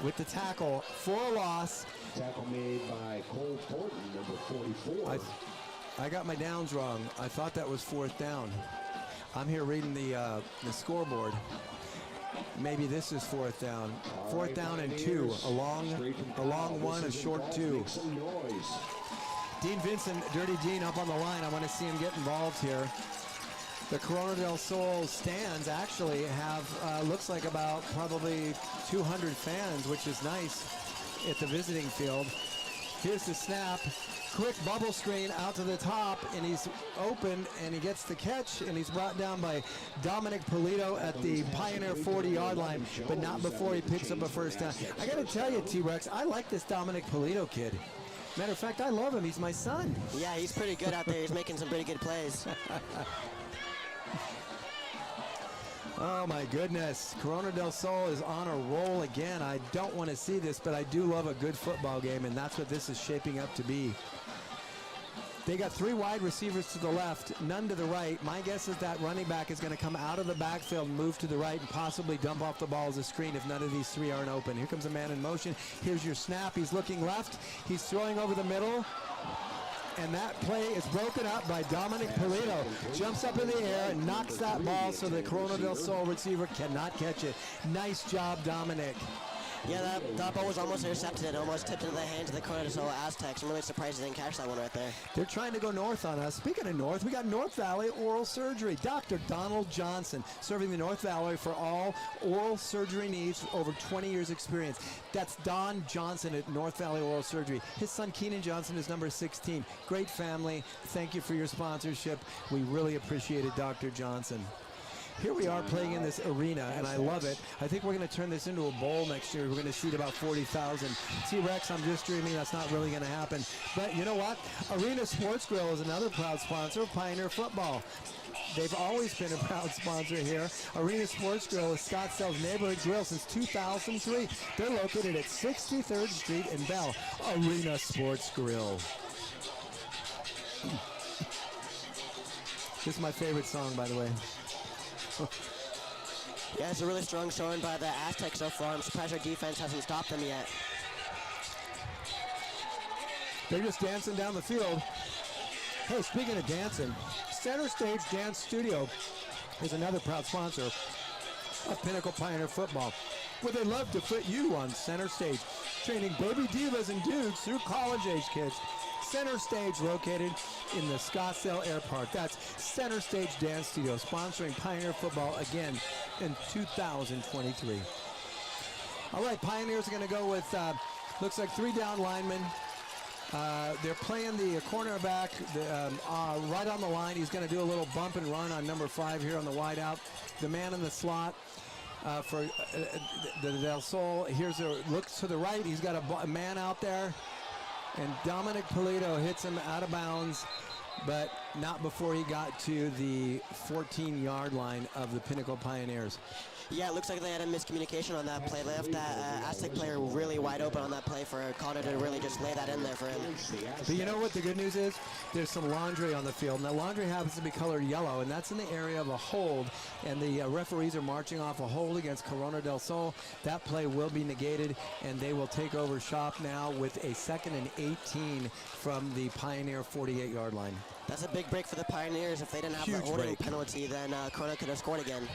with the tackle for a loss. Tackle made by Cole Thornton, number 44. I got my downs wrong. I thought that was 4th down. I'm here reading the scoreboard. Maybe this is fourth down. Fourth down and 2. A long one, a short 2. Dean Vincent, Dirty Dean up on the line. I want to see him get involved here. The Corona del Sol stands actually have, looks like about probably 200 fans, which is nice at the visiting field. Here's the snap. Quick bubble screen out to the top, and he's open, and he gets the catch, and he's brought down by Dominic Polito at the Pioneer 40-yard line, but not before he picks up a first down. I got to tell you, T-Rex, I like this Dominic Polito kid. Matter of fact, I love him. He's my son. Yeah, he's pretty good out there. He's making some pretty good plays. Oh my goodness, Corona del Sol is on a roll again. I don't want to see this, but I do love a good football game, and that's what this is shaping up to be. They got 3 wide receivers to the left, none to the right. My guess is that running back is going to come out of the backfield and move to the right and possibly dump off the ball as a screen if none of these 3 aren't open. Here comes a man in motion. Here's your snap. He's looking left. He's throwing over the middle. And that play is broken up by Dominic Polito. Jumps up in the air and knocks that ball so the Corona del Sol receiver cannot catch it. Nice job, Dominic. Yeah, that ball was almost intercepted. It almost tipped into the hands of the Corona del Sol Aztecs. I'm really surprised they didn't catch that one right there. They're trying to go north on us. Speaking of north, we got North Valley Oral Surgery. Dr. Donald Johnson, serving the North Valley for all oral surgery needs, over 20 years experience. That's Don Johnson at North Valley Oral Surgery. His son Keenan Johnson is number 16. Great family. Thank you for your sponsorship. We really appreciate it, Dr. Johnson. Here we are playing in this arena, and I love it. I think we're going to turn this into a bowl next year. We're going to seat about 40,000. T-Rex, I'm just dreaming. That's not really going to happen. But you know what? Arena Sports Grill is another proud sponsor of Pioneer Football. They've always been a proud sponsor here. Arena Sports Grill is Scottsdale's neighborhood grill since 2003. They're located at 63rd Street in Bell. Arena Sports Grill. This is my favorite song, by the way. Yeah, it's a really strong showing by the Aztecs so far. I'm surprised our defense hasn't stopped them yet. They're just dancing down the field. Hey, speaking of dancing, Center Stage Dance Studio is another proud sponsor of Pinnacle Pioneer Football, where they love to put you on center stage, training baby divas and dudes through college-age kids. Center Stage, located in the Scottsdale Air Park. That's Center Stage Dance Studio, sponsoring Pioneer Football again in 2023. All right, Pioneers are going to go with, looks like 3 down linemen. They're playing the cornerback right on the line. He's going to do a little bump and run on number 5 here on the wide out. The man in the slot for the Del Sol. Here's a look to the right. He's got a man out there. And Dominic Polito hits him out of bounds, but not before he got to the 14-yard line of the Pinnacle Pioneers. Yeah, it looks like they had a miscommunication on that play. They left that Aztec player really wide open on that play for Connor to really just lay that in there for him. But you know what the good news is? There's some laundry on the field, and the laundry happens to be colored yellow, and that's in the area of a hold, and the referees are marching off a hold against Corona del Sol. That play will be negated, and they will take over shop now with a 2nd and 18 from the Pioneer 48-yard line. That's a big break for the Pioneers. If they didn't have the holding penalty, then Corona could have scored again.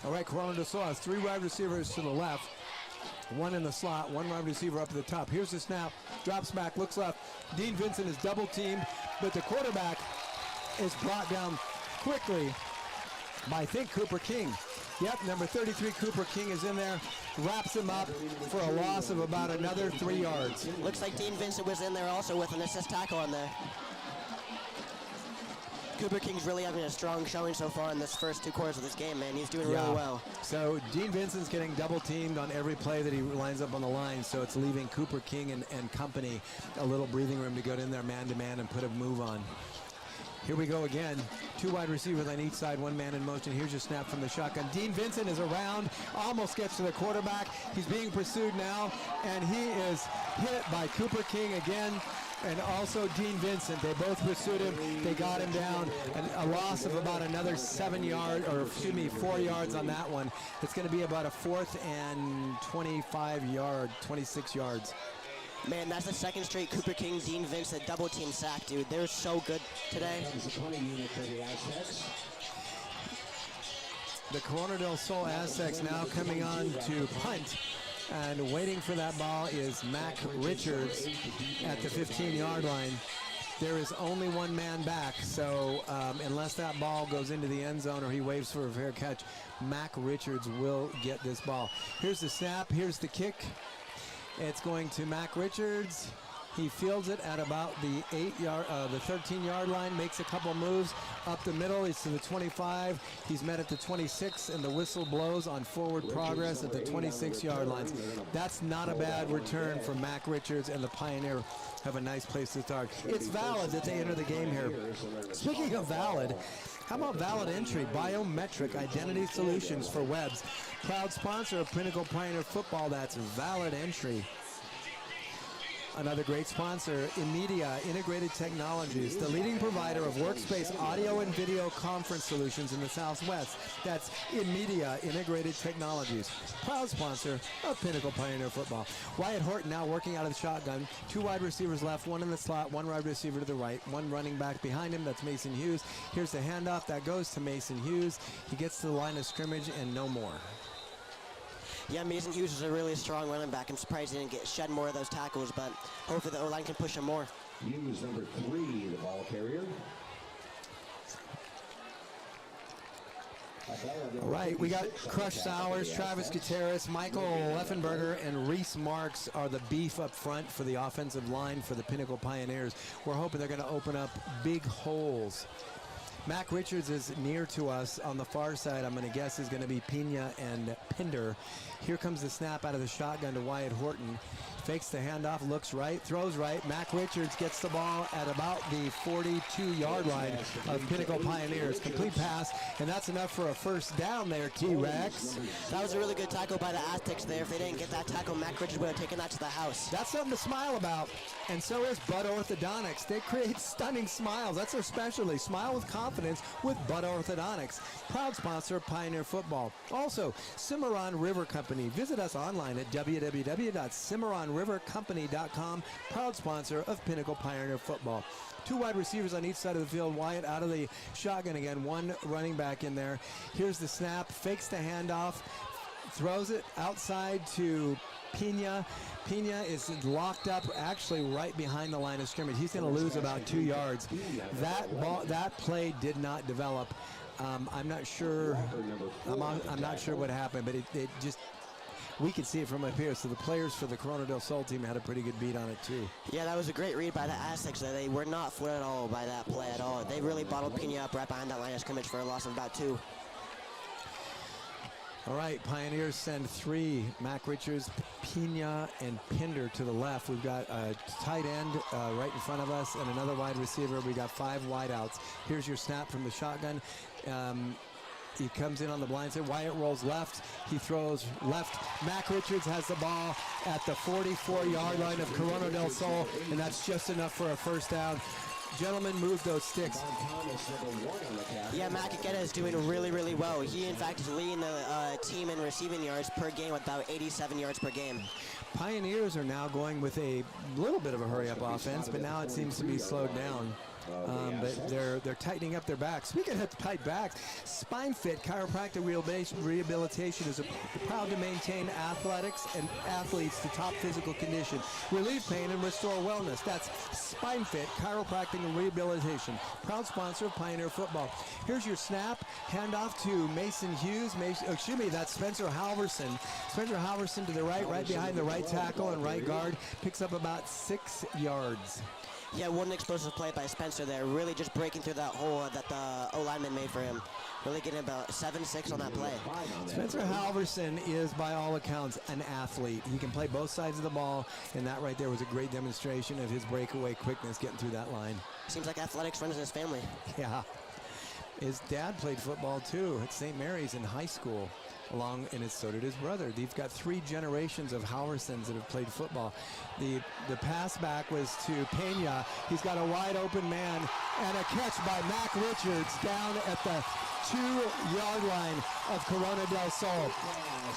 All right, Corona del Sol has 3 wide receivers to the left, 1 in the slot, 1 wide receiver up at the top. Here's the snap, drops back, looks left. Dean Vincent is double teamed, but the quarterback is brought down quickly by, I think, Cooper King. Yep, number 33, Cooper King is in there, wraps him up for a loss of about another 3 yards. Looks like Dean Vincent was in there also with an assist tackle on there. Cooper King's really having a strong showing so far in this first 2 quarters of this game, man. He's doing really well. So Dean Vincent's getting double teamed on every play that he lines up on the line, so it's leaving Cooper King and company a little breathing room to go in there man-to-man and put a move on. Here we go again. 2 wide receivers on each side, 1 man in motion. Here's your snap from the shotgun. Dean Vincent is around, almost gets to the quarterback. He's being pursued now, and he is hit by Cooper King again, and also Dean Vincent. They both pursued him. They got him down, and a loss of about another 4 yards on that one. It's going to be about a 4th and 26 yards. Man, that's the 2nd straight Cooper King, Dean Vincent double team sack, dude. They're so good today. The Corona del Sol Aztecs now coming on to punt. And waiting for that ball is Mac Richards at the 15-yard line. There is only one man back, so unless that ball goes into the end zone or he waves for a fair catch, Mac Richards will get this ball. Here's the snap, here's the kick. It's going to Mac Richards. He fields it at about the 13-yard line, makes a couple moves up the middle. He's to the 25. He's met at the 26, and the whistle blows on forward progress at the 26-yard lines. That's not a bad return for Mac Richards, and the Pioneer have a nice place to start. It's valid that they enter the game here. Speaking of valid, how about valid entry? Biometric Identity Solutions for Webs. Proud sponsor of Pinnacle Pioneer Football. That's valid entry. Another great sponsor, E Media Integrated Technologies, the leading provider of workspace audio and video conference solutions in the Southwest. That's E Media Integrated Technologies. Proud sponsor of Pinnacle Pioneer Football. Wyatt Horton now working out of the shotgun. 2 wide receivers left, 1 in the slot, 1 wide receiver to the right, 1 running back behind him. That's Mason Hughes. Here's the handoff that goes to Mason Hughes. He gets to the line of scrimmage and no more. Yeah, Mason Hughes is a really strong running back. I'm surprised he didn't shed more of those tackles, but hopefully the O-line can push him more. Hughes, number 3, the ball carrier. All right, we got Crush Sowers, Travis Gutierrez, Michael Leffenberger, and Reese Marks are the beef up front for the offensive line for the Pinnacle Pioneers. We're hoping they're going to open up big holes. Mac Richards is near to us on the far side. I'm going to guess is going to be Pena and Pinder. Here comes the snap out of the shotgun to Wyatt Horton. Fakes the handoff, looks right, throws right. Mac Richards gets the ball at about the 42-yard line of Pinnacle Pioneers. Complete pass, and that's enough for a first down there, T-Rex. That was a really good tackle by the Aztecs there. If they didn't get that tackle, Mac Richards would have taken that to the house. That's something to smile about, and so is Bud Orthodontics. They create stunning smiles. That's their specialty. Smile with confidence with Bud Orthodontics. Proud sponsor of Pioneer Football. Also, Cimarron River Company. Visit us online at www.cimarronrivercompany.com. Proud sponsor of Pinnacle Pioneer Football. 2 wide receivers on each side of the field. Wyatt out of the shotgun again. 1 running back in there. Here's the snap. Fakes the handoff. Throws it outside to Pena. Pena is locked up actually right behind the line of scrimmage. He's going to lose about 2 yards. That play did not develop. I'm not sure. I'm not sure what happened, but it just, we could see it from up here. So the players for the Corona del Sol team had a pretty good beat on it too. Yeah, that was a great read by the Aztecs. They were not fooled at all by that play at all. They really bottled Pena up right behind that line of scrimmage for a loss of about 2. All right, Pioneers send 3, Mac Richards, Pena, and Pinder to the left. We've got a tight end right in front of us and another wide receiver. We got 5 wideouts. Here's your snap from the shotgun. He comes in on the blind side. Wyatt rolls left. He throws left. Mac Richards has the ball at the 44-yard line of Corona del Sol, and that's just enough for a first down. Gentlemen, move those sticks. Yeah, Mac again is doing really, really well. He, in fact, is leading the team in receiving yards per game with about 87 yards per game. Pioneers are now going with a little bit of a hurry-up offense, but now it seems to be slowed down. But they're tightening up their backs. Speaking of tight backs, Spine Fit Chiropractic Rehabilitation is proud to maintain athletics and athletes to top physical condition, relieve pain, and restore wellness. That's Spine Fit Chiropractic and Rehabilitation, proud sponsor of Pioneer Football. Here's your snap, handoff to Mason Hughes. That's Spencer Halverson. Spencer Halverson to the right behind the right tackle and right guard, picks up about 6 yards. Yeah, one explosive play by Spencer there, really just breaking through that hole that the O-lineman made for him. Really getting about 7-6 on that play. Spencer Halverson is, by all accounts, an athlete. He can play both sides of the ball, and that right there was a great demonstration of his breakaway quickness getting through that line. Seems like athletics runs in his family. Yeah. His dad played football, too, at St. Mary's in high school. and so did his brother. They've got 3 generations of Halversons that have played football. The pass back was to Pena. He's got a wide open man and a catch by Mac Richards down at the 2-yard line of Corona del Sol.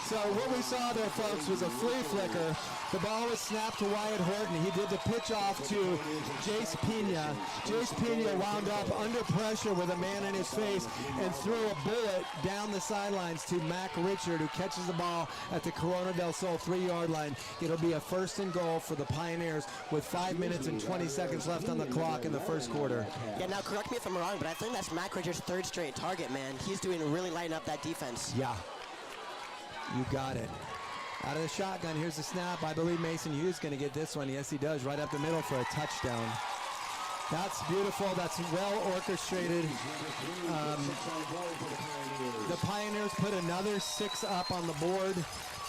So what we saw there, folks, was a flea flicker. The ball was snapped to Wyatt Horton. He did the pitch off to Jace Pena. Jace Pena wound up under pressure with a man in his face and threw a bullet down the sidelines to Mac Richard, who catches the ball at the Corona del Sol 3-yard line. It'll be a 1st and goal for the Pioneers with 5 minutes and 20 seconds left on the clock in the first quarter. Yeah, now correct me if I'm wrong, but I think that's Mac Richard's 3rd straight target, man. He's doing really lighting up that defense. Yeah, you got it. Out of the shotgun, here's the snap. I believe Mason Hughes is going to get this one. Yes, he does, right up the middle for a touchdown. That's beautiful. That's well orchestrated. The Pioneers put another 6 up on the board,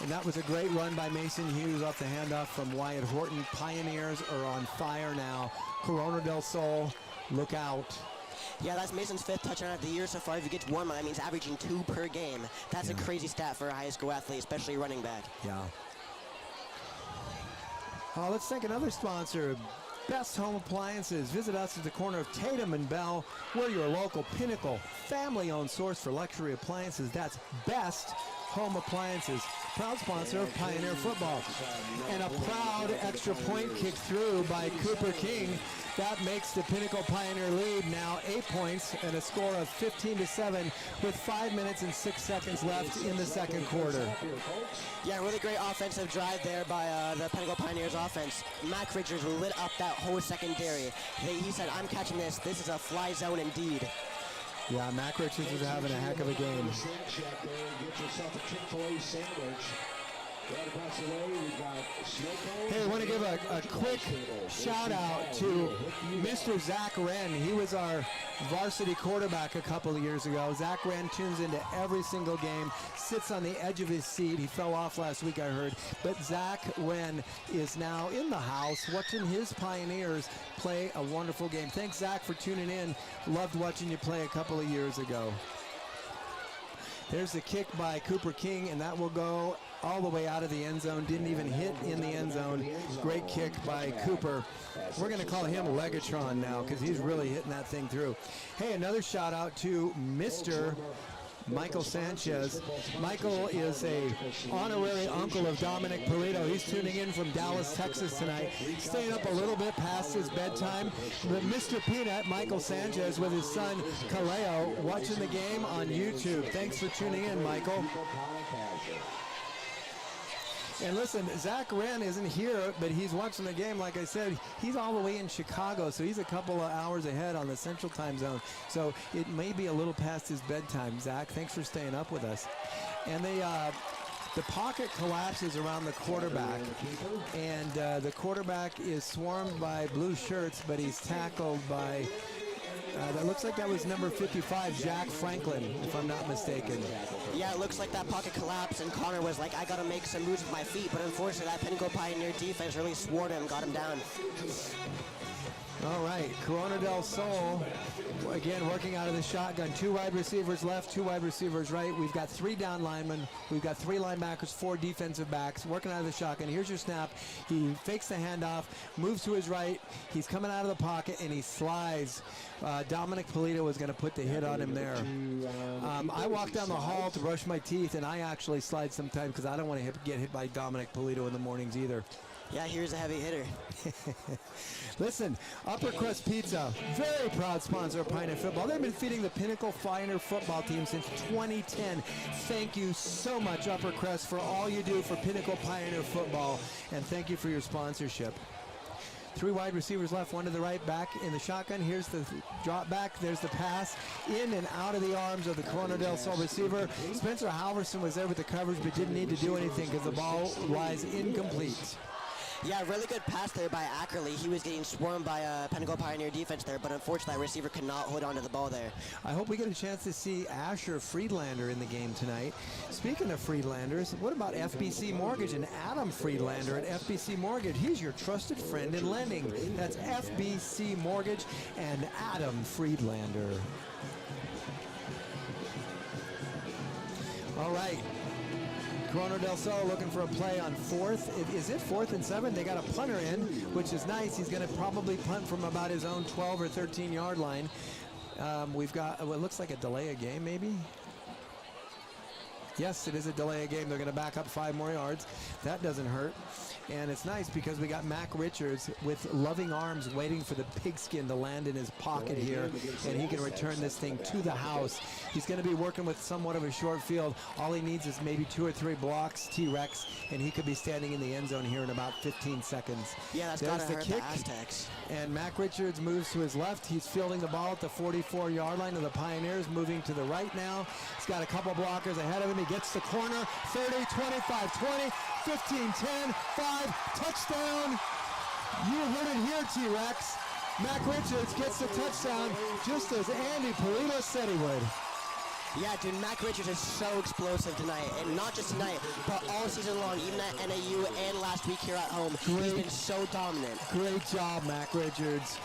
and that was a great run by Mason Hughes off the handoff from Wyatt Horton. Pioneers are on fire now. Corona del Sol, look out. Yeah, that's Mason's 5th touchdown of the year so far. If he gets one, that means averaging 2 per game. That's a crazy stat for a high school athlete, especially running back. Yeah. Let's thank another sponsor, Best Home Appliances. Visit us at the corner of Tatum and Bell. We're your local Pinnacle family-owned source for luxury appliances. That's Best Home Appliances, proud sponsor of Pioneer football. And a proud extra point kick through by Cooper King. That makes the Pinnacle Pioneer lead now 8 points and a score of 15-7 with 5 minutes and 6 seconds left in the second quarter. Yeah, really great offensive drive there by the Pinnacle Pioneers offense. Mac Richards lit up that whole secondary. He said, I'm catching this. This is a fly zone indeed. Yeah, Mac Richards is having a heck of a game. Get yourself a Chick-fil-A sandwich. Right across the way, we've got Hey, I want to give a quick shout out to Mr. Zach Wren. He was our varsity quarterback a couple of years ago. Zach Wren tunes into every single game, sits on the edge of his seat. He fell off last week, I heard. But Zach Wren is now in the house watching his Pioneers play a wonderful game. Thanks, Zach, for tuning in. Loved watching you play a couple of years ago. There's the kick by Cooper King, and that will go all the way out of the end zone. Didn't even hit in the end zone. Great kick by Cooper. We're going to call him Legatron now because he's really hitting that thing through. Hey, another shout out to Mr. Michael Sanchez. Michael is a honorary uncle of Dominic Polito. He's tuning in from Dallas, Texas tonight, staying up a little bit past his bedtime. But Mr. Peanut, Michael Sanchez, with his son Kaleo, watching the game on YouTube. Thanks for tuning in, Michael. And listen, Zach Wren isn't here, but he's watching the game. Like I said, he's all the way in Chicago, so he's a couple of hours ahead on the Central Time Zone. So it may be a little past his bedtime. Zach, thanks for staying up with us. And the pocket collapses around the quarterback, and the quarterback is swarmed by blue shirts, but he's tackled by that looks like that was number 55, Jack Franklin, if I'm not mistaken. Yeah, it looks like that pocket collapsed, and Connor was like, I got to make some moves with my feet, but unfortunately that Pinnacle Pioneer defense really swore him, got him down. All right, Corona del Sol, again, working out of the shotgun. 2 wide receivers left, 2 wide receivers right. We've got 3 down linemen. We've got 3 linebackers, 4 defensive backs, working out of the shotgun. Here's your snap. He fakes the handoff, moves to his right. He's coming out of the pocket, and he slides. Dominic Polito was going to put the hit on him there. I walk down the hall to brush my teeth, and I actually slide sometimes because I don't want to get hit by Dominic Polito in the mornings either. Yeah, here's a heavy hitter. Listen, Upper Crust Pizza, very proud sponsor of Pioneer Football. They've been feeding the Pinnacle Pioneer football team since 2010. Thank you so much, Upper Crust, for all you do for Pinnacle Pioneer Football, and thank you for your sponsorship. 3 wide receivers left, 1 to the right, back in the shotgun. Here's the drop back. There's the pass in and out of the arms of the Corona del Sol receiver. Spencer Halverson was there with the coverage, but didn't need to do anything because the ball lies incomplete. Yeah, really good pass there by Ackerley. He was getting swarmed by a Pinnacle Pioneer defense there, but unfortunately that receiver could not hold on to the ball there. I hope we get a chance to see Asher Friedlander in the game tonight. Speaking of Friedlanders, what about FBC Mortgage and Adam Friedlander at FBC Mortgage? He's your trusted friend in lending. That's FBC Mortgage and Adam Friedlander. All right. Corona del Sol looking for a play on 4th. Is it 4th and 7? They got a punter in, which is nice. He's going to probably punt from about his own 12 or 13 yard line. We've got what looks like a delay of game, maybe. Yes, it is a delay of game. They're going to back up 5 more yards. That doesn't hurt. And it's nice because we got Mac Richards with loving arms waiting for the pigskin to land in his pocket here, and he can return this thing to the house. He's going to be working with somewhat of a short field. All he needs is maybe 2 or 3 blocks, T-Rex, and he could be standing in the end zone here in about 15 seconds. Yeah, that's There's gotta the hurt kick. the Aztecs. And Mac Richards moves to his left. He's fielding the ball at the 44-yard line of the Pioneers, moving to the right now. He's got a couple blockers ahead of him. He gets the corner, 30, 25, 20, 15, 10, 5, touchdown. You heard it here, T-Rex. Mac Richards gets the touchdown just as Andy Polito said he would. Yeah, dude, Mac Richards is so explosive tonight, and not just tonight, but all season long, even at NAU and last week here at home. He's been so dominant. Great job, Mac Richards.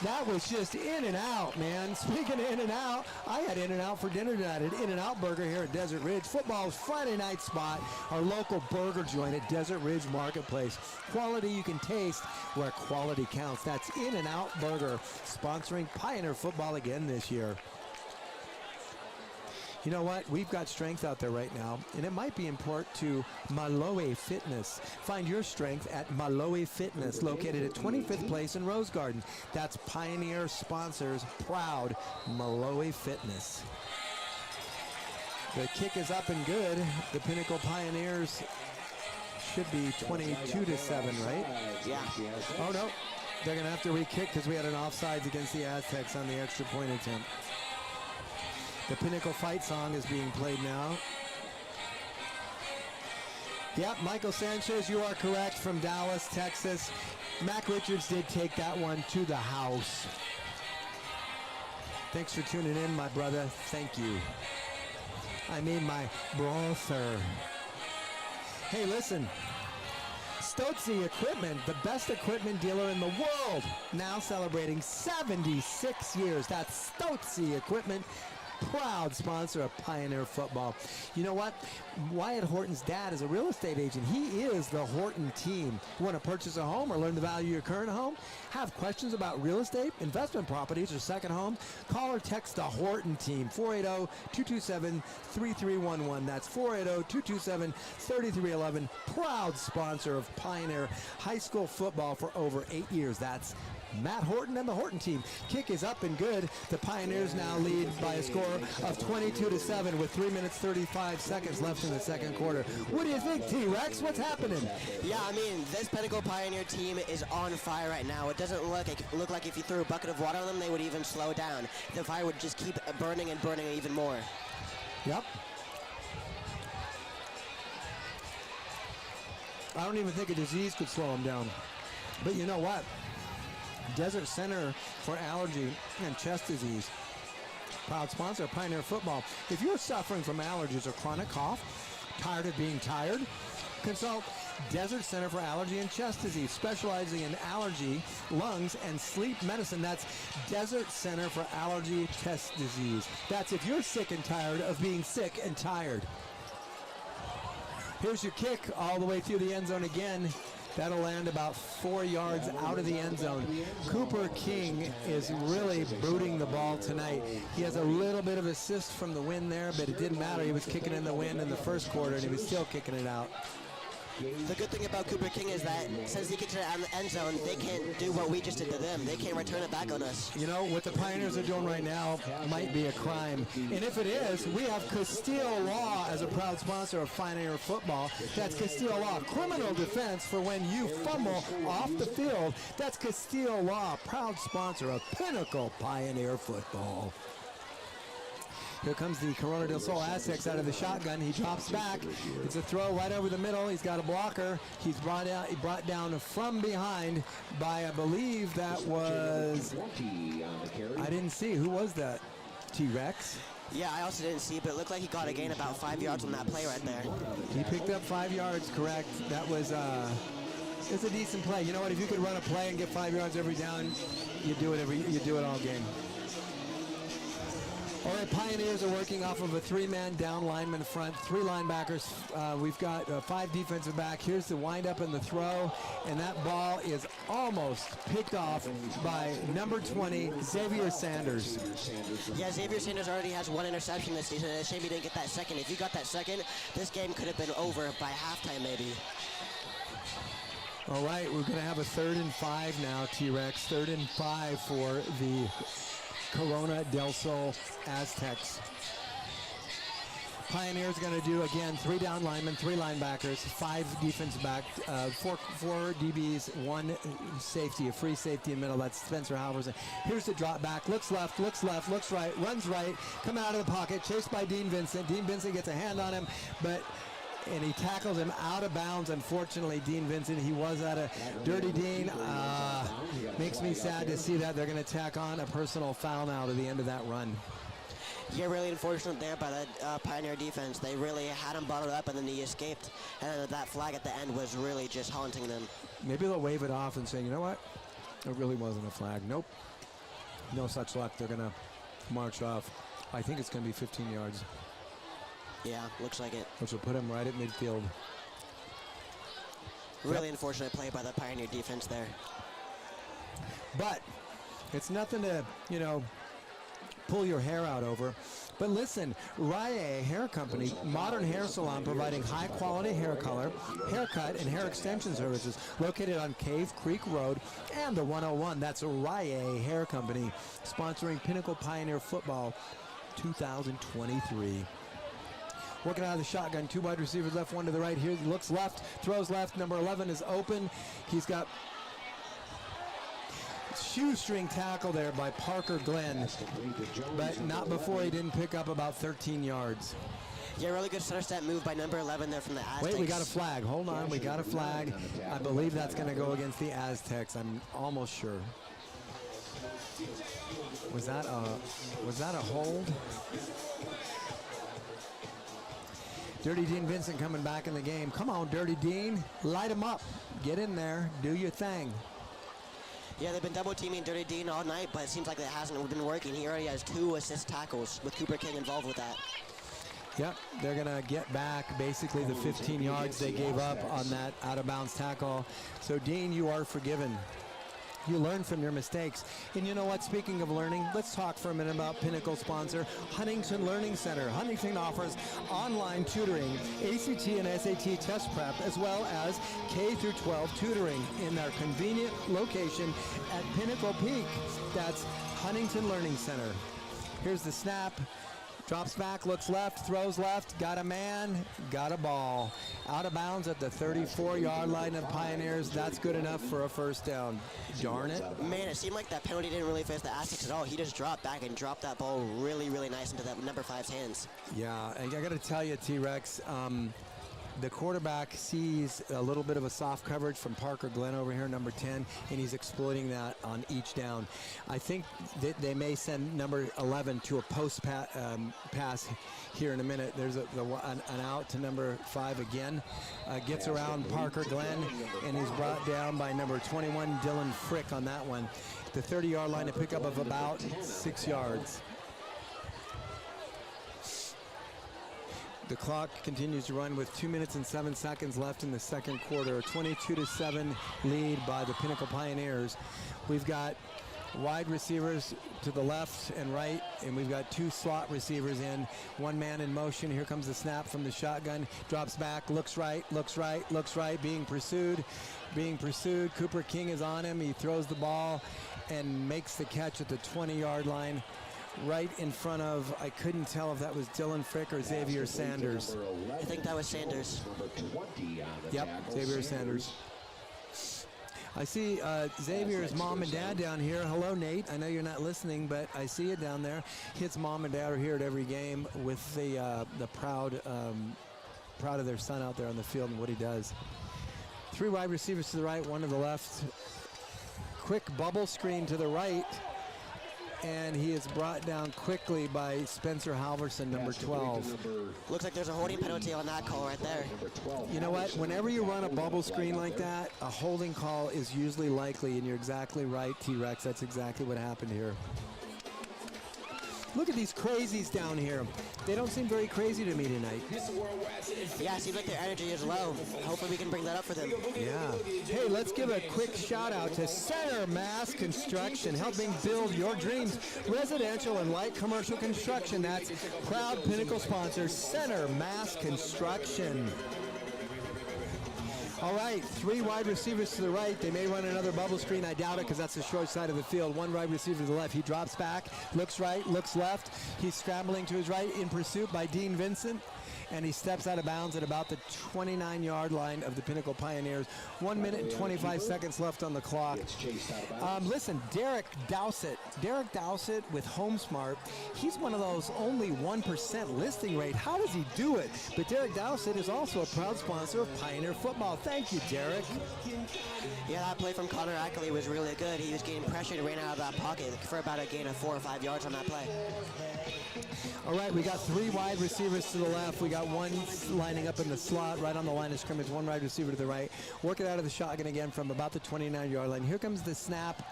That was just in and out, man. Speaking of in and out, I had in and out for dinner tonight at In-N-Out Burger here at Desert Ridge. Football's Friday night spot, our local burger joint at Desert Ridge Marketplace. Quality you can taste where quality counts. That's In-N-Out Burger, sponsoring Pioneer football again this year. You know what? We've got strength out there right now, and it might be important to Maloe Fitness. Find your strength at Maloe Fitness, located at 25th Place in Rose Garden. That's Pioneer sponsors, proud Maloe Fitness. The kick is up and good. The Pinnacle Pioneers should be 22-7, right? Yeah. Oh, no. They're going to have to re-kick because we had an offsides against the Aztecs on the extra point attempt. The Pinnacle fight song is being played now. Yep, Michael Sanchez, you are correct, from Dallas, Texas. Mac Richards did take that one to the house. Thanks for tuning in, my brother. Thank you. I mean my brother. Hey, listen. Stotzi Equipment, the best equipment dealer in the world, now celebrating 76 years. That's Stotzi Equipment, proud sponsor of Pioneer football. You know what? Wyatt Horton's dad is a real estate agent. He is the Horton team. You want to purchase a home or learn the value of your current home? Have questions about real estate, investment properties, or second homes? Call or text the Horton team, 480-227-3311. That's 480-227-3311. Proud sponsor of Pioneer high school football for over 8 years. That's Matt Horton and the Horton team. Kick is up and good. The Pioneers now lead by a score of 22-7 with 3 minutes 35 seconds left in the second quarter. What do you think, T-Rex? What's happening? Yeah, I mean, this Pinnacle Pioneer team is on fire right now. It doesn't look like if you threw a bucket of water on them, they would even slow down. The fire would just keep burning and burning even more. Yep. I don't even think a disease could slow them down. But you know what? Desert Center for Allergy and Chest Disease, proud sponsor of Pioneer football. If you're suffering from allergies or chronic cough, tired of being tired, consult Desert Center for Allergy and Chest Disease, specializing in allergy, lungs, and sleep medicine. That's Desert Center for Allergy Chest Disease. That's if you're sick and tired of being sick and tired. Here's your kick all the way through the end zone again. That'll land about 4 yards out of the end zone. Cooper King is really booting the ball tonight. He has a little bit of assist from the wind there, but it didn't matter. He was kicking in the wind in the first quarter, and he was still kicking it out. The good thing about Cooper King is that since he gets it out of the end zone, they can't do what we just did to them. They can't return it back on us. You know, what the Pioneers are doing right now might be a crime. And if it is, we have Castile Law as a proud sponsor of Pioneer football. That's Castile Law, criminal defense for when you fumble off the field. That's Castile Law, proud sponsor of Pinnacle Pioneer football. Here comes the Corona del Sol Aztecs out of the shotgun. He drops back. It's a throw right over the middle. He's got a blocker. He's brought down from behind by, I believe that was, I didn't see. Who was that? T-Rex? Yeah, I also didn't see, but it looked like he got a gain about 5 yards on that play right there. He picked up 5 yards, correct. That was, it's a decent play. You know what? If you could run a play and get 5 yards every down, you do it all game. All right, Pioneers are working off of a 3-man down lineman front, 3 linebackers. We've got 5 defensive back. Here's the windup and the throw, and that ball is almost picked off by number 20, Xavier Sanders. Yeah, Xavier Sanders already has 1 interception this season. It's a shame he didn't get that second. If you got that second, this game could have been over by halftime maybe. All right, we're going to have a 3rd and 5 now, T-Rex. 3rd and 5 for the Corona del Sol Aztecs. Pioneers are going to do, again, 3 down linemen, 3 linebackers, 5 defense back, 4 DBs, 1 safety, a free safety in the middle. That's Spencer Halverson. Here's the drop back. Looks left, looks right, runs right, come out of the pocket, chased by Dean Vincent. Dean Vincent gets a hand on him, and he tackles him out of bounds. Unfortunately, Dean Vincent, he was at a Dirty Dean. Makes me sad to see that. They're going to tack on a personal foul now to the end of that run. Yeah, really unfortunate there by the Pioneer defense. They really had him bottled up, and then he escaped. And that flag at the end was really just haunting them. Maybe they'll wave it off and say, you know what? It really wasn't a flag. Nope. No such luck. They're going to march off. I think it's going to be 15 yards. Yeah, looks like it. Which will put him right at midfield. Really unfortunate play by the Pioneer defense there. But it's nothing to, pull your hair out over. But listen, Rye Hair Company, modern hair salon providing high-quality hair color, haircut, and hair extension services located on Cave Creek Road and the 101. That's Rye Hair Company, sponsoring Pinnacle Pioneer Football 2023. Working out of the shotgun, 2 wide receivers left, 1 to the right. Here he looks left, throws left. Number 11 is open. He's got shoestring tackle there by Parker Glenn, but not before he didn't pick up about 13 yards. Yeah, really good center step move by number 11 there from the Aztecs. Wait, we got a flag. Hold on, we got a flag. I believe that's going to go against the Aztecs. I'm almost sure. Was that a hold? Dirty Dean Vincent coming back in the game. Come on, Dirty Dean. Light him up. Get in there. Do your thing. Yeah, they've been double teaming Dirty Dean all night, but it seems like it hasn't been working. He already has 2 assist tackles with Cooper King involved with that. Yep, they're going to get back basically the 15 yards they gave up on that out-of-bounds tackle. So, Dean, you are forgiven. You learn from your mistakes. And you know what? Speaking of learning, let's talk for a minute about Pinnacle sponsor, Huntington Learning Center. Huntington offers online tutoring, ACT and SAT test prep, as well as K through 12 tutoring in their convenient location at Pinnacle Peak. That's Huntington Learning Center. Here's the snap. Drops back, looks left, throws left, got a man, got a ball. Out of bounds at the 34-yard line of Pioneers. That's good enough for a first down. Darn it. Man, it seemed like that penalty didn't really face the Aztecs at all. He just dropped back and dropped that ball really, really nice into that number 5's hands. Yeah, and I got to tell you, T-Rex, the quarterback sees a little bit of a soft coverage from Parker Glenn over here, number 10, and he's exploiting that on each down. I think that they may send number 11 to a post pass here in a minute. There's an out to number 5 again. Gets around Parker Glenn, and he's brought down by number 21, Dylan Frick on that one. The 30-yard line, a pickup of about 6 yards. The clock continues to run with 2 minutes and 7 seconds left in the second quarter. A 22-7 lead by the Pinnacle Pioneers. We've got wide receivers to the left and right, and we've got 2 slot receivers in. 1 man in motion. Here comes the snap from the shotgun. Drops back, looks right, being pursued. Cooper King is on him. He throws the ball and makes the catch at the 20-yard line. Right in front of, I couldn't tell if that was Dylan Frick or Xavier Sanders. I think that was Sanders. Yep, Xavier Sanders. I see Xavier's mom and dad down here. Hello, Nate. I know you're not listening, but I see you down there. His mom and dad are here at every game with the proud of their son out there on the field and what he does. 3 wide receivers to the right, 1 to the left. Quick bubble screen to the right. And he is brought down quickly by Spencer Halverson, number 12. Looks like there's a holding penalty on that call right there. You know what? Whenever you run a bubble screen like that, a holding call is usually likely, and you're exactly right, T-Rex. That's exactly what happened here. Look at these crazies down here. They don't seem very crazy to me tonight. Yeah, seems like their energy is low. Hopefully we can bring that up for them. Yeah. Hey, let's give a quick shout out to Center Mass Construction, helping build your dreams. Residential and light commercial construction. That's proud Pinnacle sponsor, Center Mass Construction. All right, 3 wide receivers to the right. They may run another bubble screen. I doubt it because that's the short side of the field. 1 wide receiver to the left. He drops back, looks right, looks left. He's scrambling to his right in pursuit by Dean Vincent. And he steps out of bounds at about the 29-yard line of the Pinnacle Pioneers. 1 minute and 25 seconds left on the clock. Listen, Derek Dowsett with HomeSmart, he's one of those only 1% listing rate. How does he do it? But Derek Dowsett is also a proud sponsor of Pioneer Football. Thank you, Derek. Yeah, that play from Connor Ackley was really good. He was getting pressured and ran out of that pocket for about a gain of 4 or 5 yards on that play. All right, we got 3 wide receivers to the left. We got 1 lining up in the slot right on the line of scrimmage, 1 wide receiver to the right. Work it out of the shotgun again from about the 29-yard line. Here comes the snap.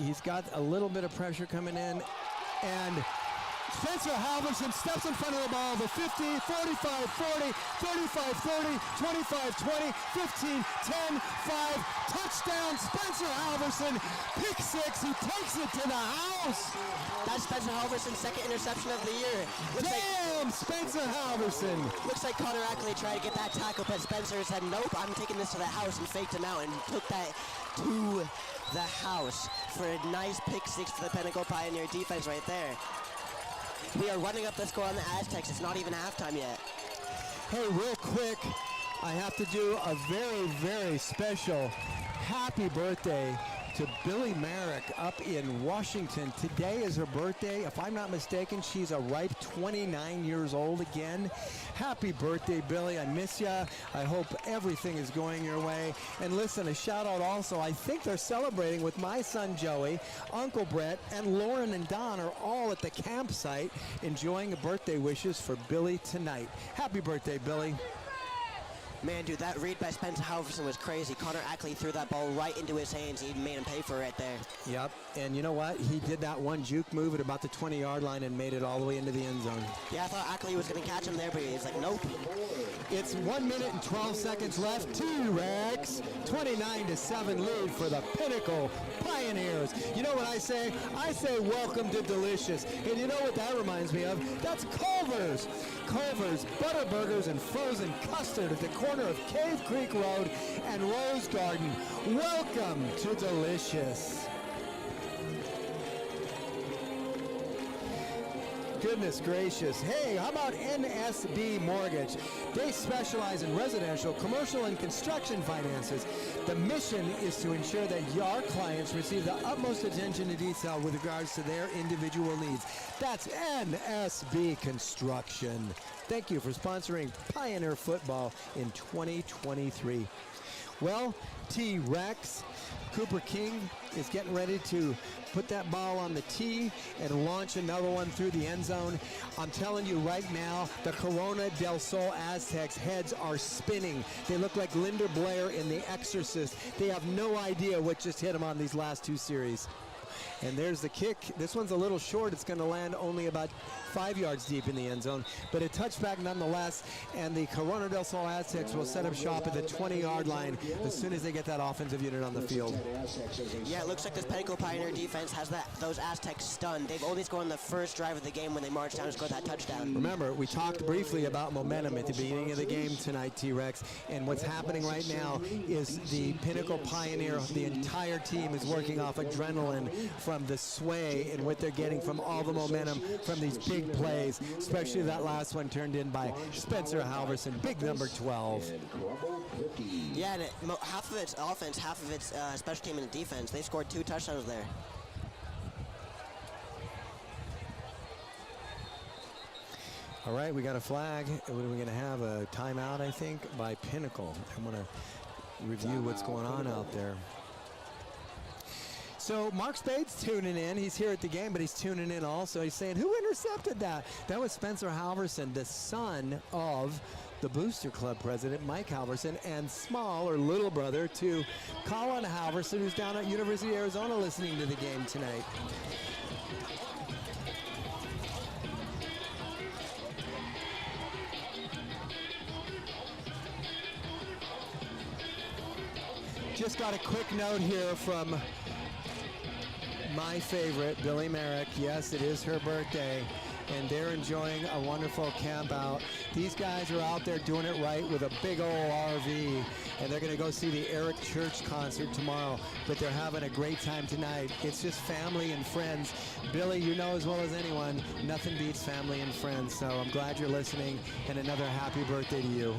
He's got a little bit of pressure coming in. And Spencer Halverson steps in front of the ball. The 50, 45, 40, 35, 30, 25, 20, 15, 10, 5. Touchdown, Spencer Halverson. Pick 6. He takes it to the house. That's Spencer Halverson's 2nd interception of the year. Damn, Spencer Halverson. Looks like Connor Ackley tried to get that tackle, but Spencer said, nope, I'm taking this to the house, and faked him out and took that to the house for a nice pick 6 for the Pinnacle Pioneer defense right there. We are running up the score on the Aztecs. It's not even halftime yet. Hey, real quick, I have to do a very, very special happy birthday to Billy Merrick up in Washington. Today is her birthday. If I'm not mistaken, she's a ripe 29 years old again. Happy birthday, Billy. I miss ya. I hope everything is going your way. And listen, a shout out also, I think they're celebrating with my son Joey, Uncle Brett, and Lauren and Don are all at the campsite enjoying birthday wishes for Billy tonight. Happy birthday, Billy. Man, dude, that read by Spencer Halverson was crazy. Connor Ackley threw that ball right into his hands. He made him pay for it right there. Yep, and you know what? He did that one juke move at about the 20-yard line and made it all the way into the end zone. Yeah, I thought Ackley was going to catch him there, but he was like, nope. It's 1 minute and 12 seconds left. T-Rex, 29-7 lead for the Pinnacle Pioneers. You know what I say? I say welcome to Delicious. And you know what that reminds me of? That's Culver's. Culver's Butter Burgers and Frozen Custard at the corner of Cave Creek Road and Rose Garden. Welcome to Delicious. Goodness gracious. Hey, how about NSB Mortgage? They specialize in residential, commercial, and construction finances. The mission is to ensure that our clients receive the utmost attention to detail with regards to their individual needs. That's NSB Construction. Thank you for sponsoring Pioneer Football in 2023. Well, T-Rex, Cooper King is getting ready to put that ball on the tee and launch another one through the end zone. I'm telling you right now, the Corona del Sol Aztecs heads are spinning. They look like Linda Blair in The Exorcist. They have no idea what just hit them on these last 2 series. And there's the kick. This one's a little short. It's going to land only about 5 yards deep in the end zone, but a touchback nonetheless. And the Corona del Sol Aztecs will set up shop at the 20-yard line as soon as they get that offensive unit on the field. Yeah, it looks like this Pinnacle Pioneer defense has those Aztecs stunned. They've only scored on the first drive of the game when they marched down and scored that touchdown. Remember, we talked briefly about momentum at the beginning of the game tonight, T-Rex, and what's happening right now is the Pinnacle Pioneer, the entire team is working off adrenaline from the sway and what they're getting from all the momentum from these big plays, especially that last one turned in by Spencer Halverson, big number 12. Yeah, and half of it's offense, half of it's special team and defense. They scored 2 touchdowns there. All right, we got a flag. What are we going to have? A timeout, I think, by Pinnacle. I want to review what's going on out there. So Mark Spade's tuning in. He's here at the game, but he's tuning in also. He's saying, who intercepted that? That was Spencer Halverson, the son of the Booster Club president, Mike Halverson, and small or little brother to Colin Halverson, who's down at University of Arizona listening to the game tonight. Just got a quick note here from my favorite, Billy Merrick. Yes, it is her birthday, and they're enjoying a wonderful camp out. These guys are out there doing it right with a big old RV, and they're going to go see the Eric Church concert tomorrow, but they're having a great time tonight. It's just family and friends. Billy, you know as well as anyone, nothing beats family and friends, so I'm glad you're listening, and another happy birthday to you.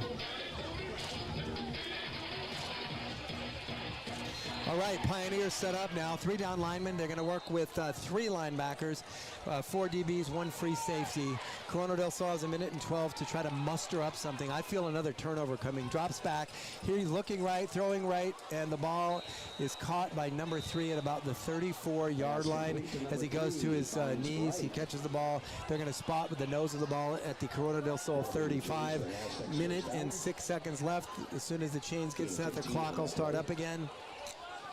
All right, Pioneers set up now. 3 down linemen. They're going to work with 3 linebackers, 4 DBs, 1 free safety. Corona del Sol has 1:12 to try to muster up something. I feel another turnover coming. Drops back. Here he's looking right, throwing right, and the ball is caught by number 3 at about the 34-yard line. As he goes to his knees, he catches the ball. They're going to spot with the nose of the ball at the Corona del Sol 35. 1:06 left. As soon as the chains get set, the clock will start up again.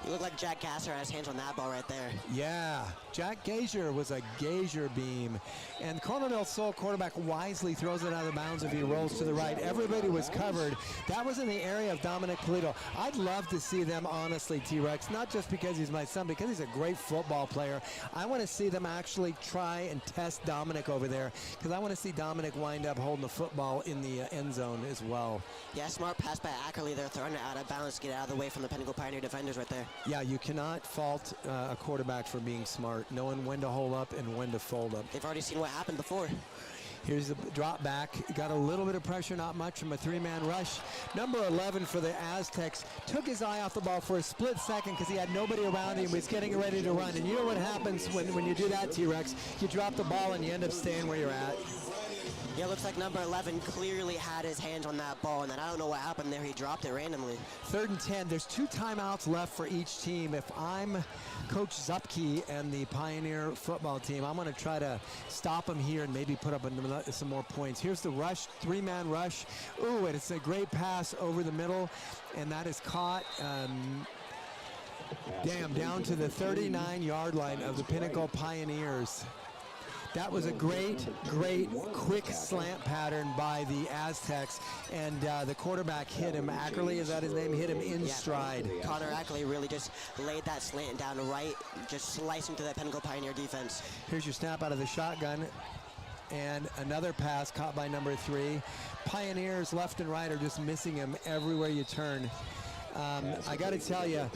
You look like Jack Gasser has hands on that ball right there. Yeah, Jack Gazier was a Gazier beam. And Corona del Sol quarterback wisely throws it out of bounds if he rolls to the right. Everybody was covered. That was in the area of Dominic Polito. I'd love to see them, honestly, T-Rex, not just because he's my son, because he's a great football player. I want to see them actually try and test Dominic over there, because I want to see Dominic wind up holding the football in the end zone as well. Yeah, smart pass by Ackerley. They're throwing it out of bounds to get out of the way from the Pinnacle Pioneer defenders right there. Yeah, you cannot fault a quarterback for being smart, knowing when to hold up and when to fold up. They've already seen what happened before. Here's the drop back. Got a little bit of pressure, not much, from a 3-man rush. Number 11 for the Aztecs took his eye off the ball for a split second because he had nobody around him. He was getting ready to run. And you know what happens when you do that, T-Rex? You drop the ball and you end up staying where you're at. Yeah, it looks like number 11 clearly had his hands on that ball, and then I don't know what happened there. He dropped it randomly. 3rd and 10. There's 2 timeouts left for each team. If I'm Coach Zupke and the Pioneer football team, I'm going to try to stop him here and maybe put up some more points. Here's the rush, 3-man rush. Ooh, and it's a great pass over the middle, and that is caught. Down to the 39-yard line of the Pinnacle Pioneers. That was a great, quick slant pattern by the Aztecs, and the quarterback hit him. Ackerley, is that his name? Hit him in stride. Connor Ackerley really just laid that slant down right, just slicing through that Pinnacle Pioneer defense. Here's your snap out of the shotgun, and another pass caught by number 3. Pioneers left and right are just missing him everywhere you turn. I got to tell you,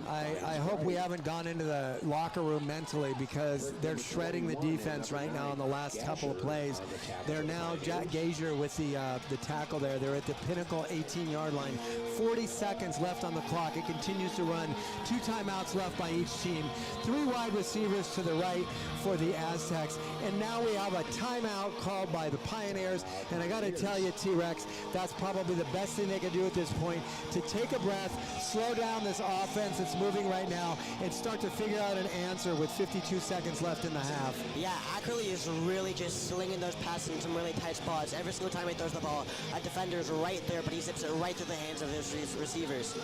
I hope we haven't gone into the locker room mentally, because they're shredding the defense right now in the last couple of plays. They're now Jack Gazier with the tackle there. They're at the Pinnacle 18-yard line. 40 seconds left on the clock. It continues to run. 2 timeouts left by each team. 3 wide receivers to the right for the Aztecs. And now we have a timeout called by the Pioneers. And I got to tell you, T-Rex, that's probably the best thing they can do at this point, to take a breath, slow down this offense that's moving right now, and start to figure out an answer with 52 seconds left in the half. Yeah, Ackerley is really just slinging those passes in some really tight spots. Every single time he throws the ball, a defender's right there, but he zips it right through the hands of his receivers.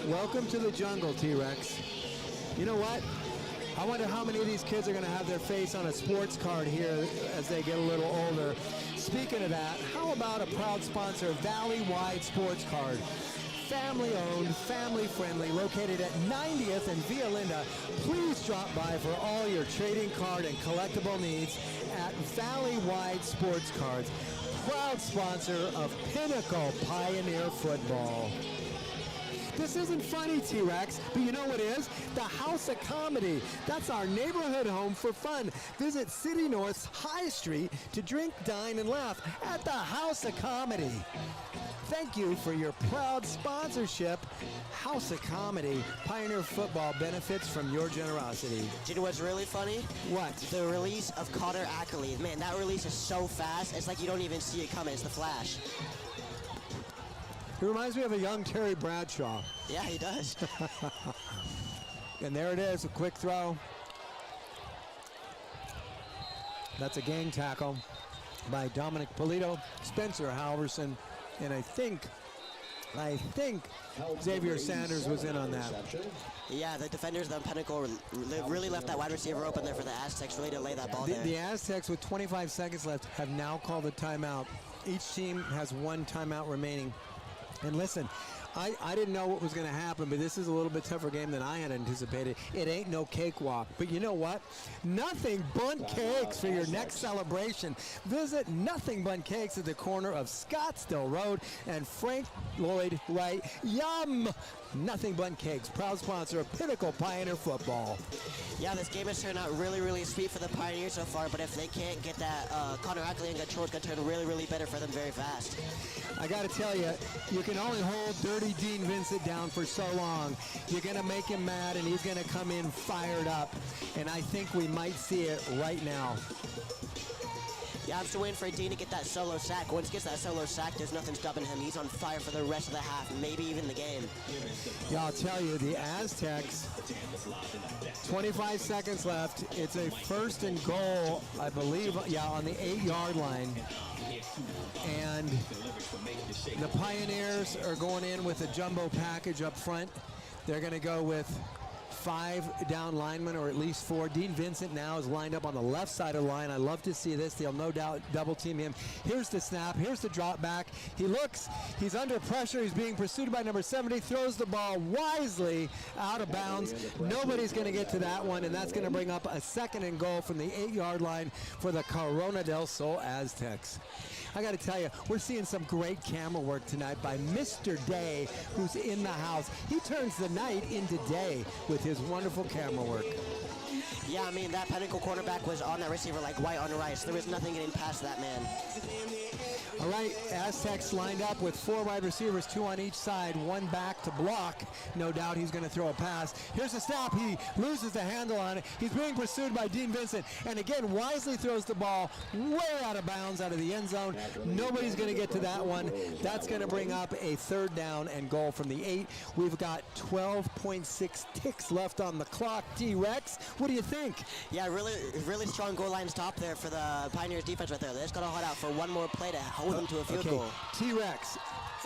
Welcome to the jungle, T-Rex. You know what? I wonder how many of these kids are going to have their face on a sports card here as they get a little older. Speaking of that, how about a proud sponsor of Valley-Wide Sports Card? Family-owned, family-friendly, located at 90th and Via Linda. Please drop by for all your trading card and collectible needs at Valley-Wide Sports Cards, proud sponsor of Pinnacle Pioneer Football. This isn't funny, T-Rex, but you know what is? The House of Comedy. That's our neighborhood home for fun. Visit City North's High Street to drink, dine, and laugh at the House of Comedy. Thank you for your proud sponsorship. House of Comedy. Pioneer football benefits from your generosity. Do you know what's really funny? What? The release of Connor Ackerley. Man, that release is so fast, it's like you don't even see it coming. It's the flash. He reminds me of a young Terry Bradshaw. Yeah, he does. And there it is, a quick throw. That's a gang tackle by Dominic Polito, Spencer Halverson, and I think Xavier Sanders was in on that. Yeah, the defenders of the Pinnacle really left that wide receiver open there for the Aztecs, really to lay that ball there. The Aztecs, with 25 seconds left, have now called a timeout. Each team has 1 timeout remaining. And listen, I didn't know what was going to happen, but this is a little bit tougher game than I had anticipated. It ain't no cakewalk. But you know what? Nothing Bun Cakes for your next celebration. Visit Nothing Bun Cakes at the corner of Scottsdale Road and Frank Lloyd Wright. Yum! Nothing Bun Cakes, proud sponsor of Pinnacle Pioneer Football. Yeah, this game has turned out really, really sweet for the Pioneers so far, but if they can't get that Connor Ackley in control, it's going to turn really, really better for them very fast. I got to tell you, you can only hold Dirty Dean Vincent down for so long. You're going to make him mad, and he's going to come in fired up, and I think we might see it right now. Yeah, I'm still waiting for Dean to get that solo sack. Once he gets that solo sack, there's nothing stopping him. He's on fire for the rest of the half, maybe even the game. Yeah, I'll tell you, the Aztecs, 25 seconds left. It's a 1st and goal, I believe, yeah, on the 8-yard line. And the Pioneers are going in with a jumbo package up front. They're going to go with 5 down linemen, or at least 4. Dean Vincent now is lined up on the left side of the line. I love to see this. They'll no doubt double team him. Here's the snap. Here's the drop back. He looks. He's under pressure. He's being pursued by number 70. Throws the ball wisely out of bounds. Nobody's going to get to that one, and that's going to bring up a 2nd and goal from the 8-yard line for the Corona del Sol Aztecs. I got to tell you, we're seeing some great camera work tonight by Mr. Day, who's in the house. He turns the night into day with his wonderful camera work. Yeah, I mean, that Pinnacle cornerback was on that receiver like white on rice. There was nothing getting past that man. All right, Aztecs lined up with 4 wide receivers, 2 on each side, 1 back to block. No doubt he's going to throw a pass. Here's a snap. He loses the handle on it. He's being pursued by Dean Vincent, and again, wisely throws the ball way out of bounds out of the end zone. Nobody's going to get to that one. That's going to bring up a 3rd down and goal from the 8. We've got 12.6 ticks left on the clock. T-Rex, what do you think? Yeah, really strong goal line stop there for the Pioneers defense right there. They just got to hold out for one more play to hold them to a field goal. T-Rex,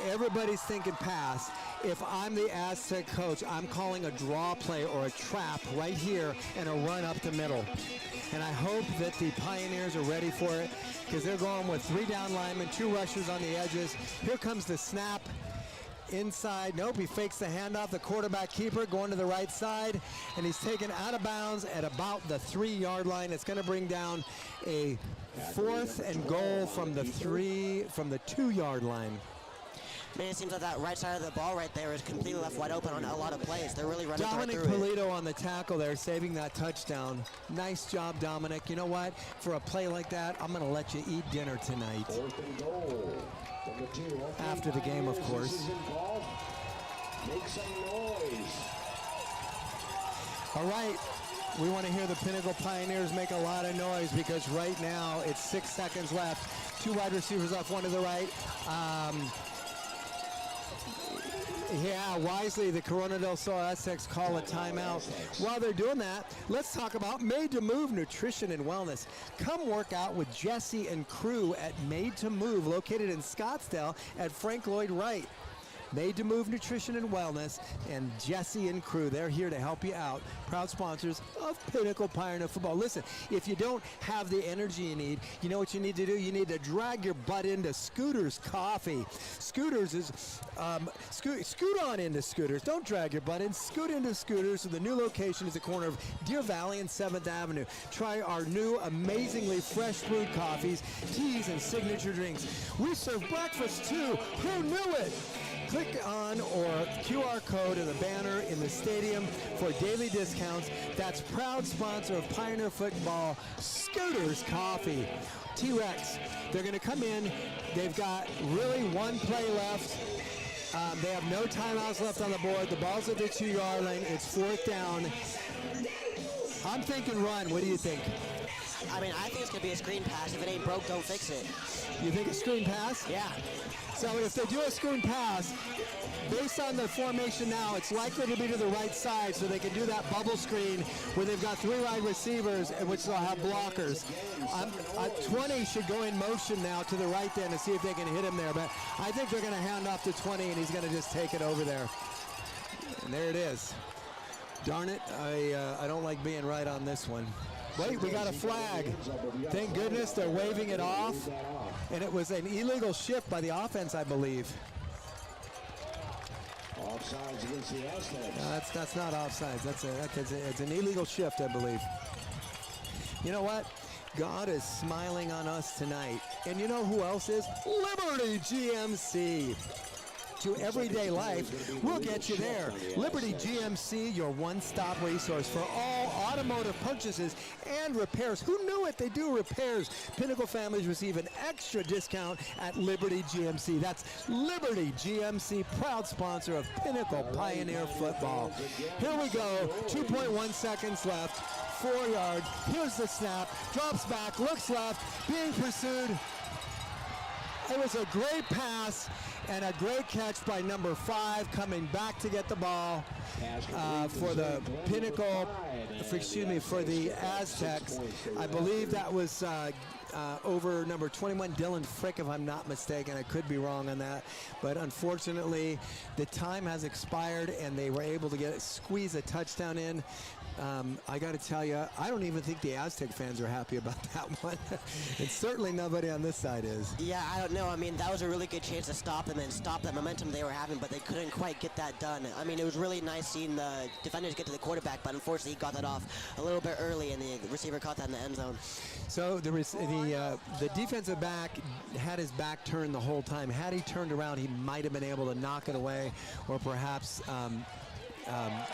everybody's thinking pass. If I'm the Aztec coach, I'm calling a draw play or a trap right here and a run up the middle. And I hope that the Pioneers are ready for it, because they're going with 3 down linemen, 2 rushers on the edges. Here comes the snap. Inside, nope, he fakes the handoff. The quarterback keeper going to the right side, and he's taken out of bounds at about the 3-yard line. It's going to bring down a 4th and goal from the 2-yard line. Man, it seems like that right side of the ball right there is completely left wide open on a lot of plays. They're really running Dominic right through Polito on the tackle there, saving that touchdown. Nice job, Dominic. You know what? For a play like that, I'm going to let you eat dinner tonight. After the game, of course. Make some noise. All right. We want to hear the Pinnacle Pioneers make a lot of noise, because right now it's 6 seconds left. 2 wide receivers off, 1 to the right. Yeah, wisely, the Corona del Sol Aztecs call a timeout. While they're doing that, let's talk about Made to Move Nutrition and Wellness. Come work out with Jesse and crew at Made to Move, located in Scottsdale at Frank Lloyd Wright. Made to Move Nutrition and Wellness and Jesse and crew, they're here to help you out. Proud sponsors of Pinnacle Pioneer Football. Listen, if you don't have the energy you need, you know what you need to do? You need to drag your butt into Scooter's Coffee. Scooter's is, scoot on into Scooter's. Don't drag your butt in. Scoot into Scooter's. So the new location is the corner of Deer Valley and 7th Avenue. Try our new amazingly fresh brewed coffees, teas, and signature drinks. We serve breakfast too. Who knew it? Click on or QR code in the banner in the stadium for daily discounts. That's proud sponsor of Pioneer Football, Scooter's Coffee. T-Rex, they're going to come in. They've got really 1 play left. They have no timeouts left on the board. The ball's at the 2-yard line. It's 4th down. I'm thinking run. What do you think? I mean, I think it's going to be a screen pass. If it ain't broke, don't fix it. You think a screen pass? Yeah. So if they do a screen pass, based on the formation now, it's likely to be to the right side, so they can do that bubble screen where they've got 3 wide receivers, which they'll have blockers. 20 should go in motion now to the right then to see if they can hit him there, but I think they're going to hand off to 20, and he's going to just take it over there. And there it is. Darn it, I don't like being right on this one. Wait, we got a flag. Thank goodness they're waving it off. And it was an illegal shift by the offense, I believe. Offsides against the Aztecs. That's not offsides. It's an illegal shift, I believe. You know what? God is smiling on us tonight. And you know who else is? Liberty GMC. To everyday life, we'll get you there. Liberty GMC, your one-stop resource for all automotive purchases and repairs. Who knew it? They do repairs. Pinnacle families receive an extra discount at Liberty GMC. That's Liberty GMC, proud sponsor of Pinnacle Pioneer Football. Here we go. 2.1 seconds left. 4 yards. Here's the snap. Drops back. Looks left. Being pursued. It was a great pass and a great catch by number 5, coming back to get the ball for the Pinnacle, for the Aztecs. I believe that was over number 21, Dylan Frick, if I'm not mistaken. I could be wrong on that. But unfortunately, the time has expired, and they were able to squeeze a touchdown in. I got to tell you, I don't even think the Aztec fans are happy about that one. And certainly nobody on this side is. Yeah, I don't know. I mean, that was a really good chance to stop them and stop that momentum they were having, but they couldn't quite get that done. I mean, it was really nice seeing the defenders get to the quarterback, but unfortunately he got that off a little bit early, and the receiver caught that in the end zone. So the defensive back had his back turned the whole time. Had he turned around, he might have been able to knock it away, or perhaps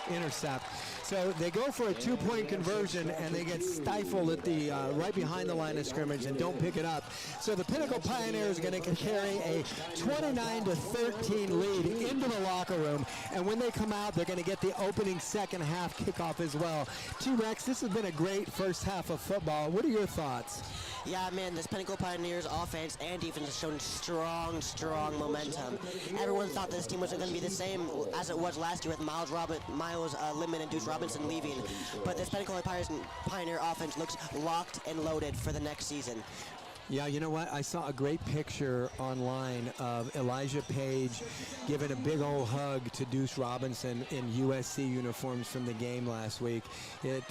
intercept. So they go for a 2-point conversion, and they get stifled at the right behind the line of scrimmage and don't pick it up. So the Pinnacle Pioneers are going to carry a 29-13 lead into the locker room, and when they come out, they're going to get the opening second half kickoff as well. T-Rex, this has been a great first half of football. What are your thoughts? Yeah, man, this Pinnacle Pioneers offense and defense has shown strong momentum. Everyone thought this team wasn't going to be the same as it was last year with Miles Littman and Deuce Robinson leaving. But this Pinnacle Pioneer offense looks locked and loaded for the next season. Yeah, you know what? I saw a great picture online of Elijah Page giving a big old hug to Deuce Robinson in USC uniforms from the game last week. It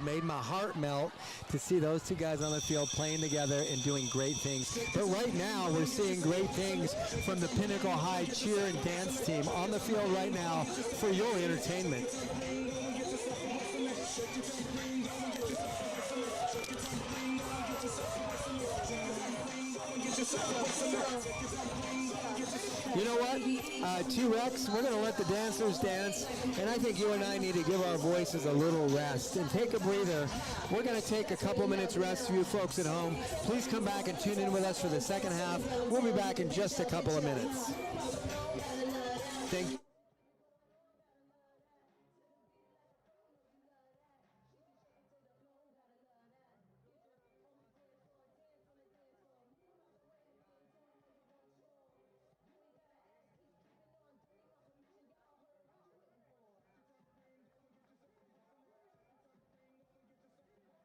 made my heart melt to see those two guys on the field playing together and doing great things. But right now, we're seeing great things from the Pinnacle High cheer and dance team on the field right now for your entertainment. You know what, T-Rex, we're going to let the dancers dance, and I think you and I need to give our voices a little rest and take a breather. We're going to take a couple minutes rest for you folks at home. Please come back and tune in with us for the second half. We'll be back in just a couple of minutes. Thank you.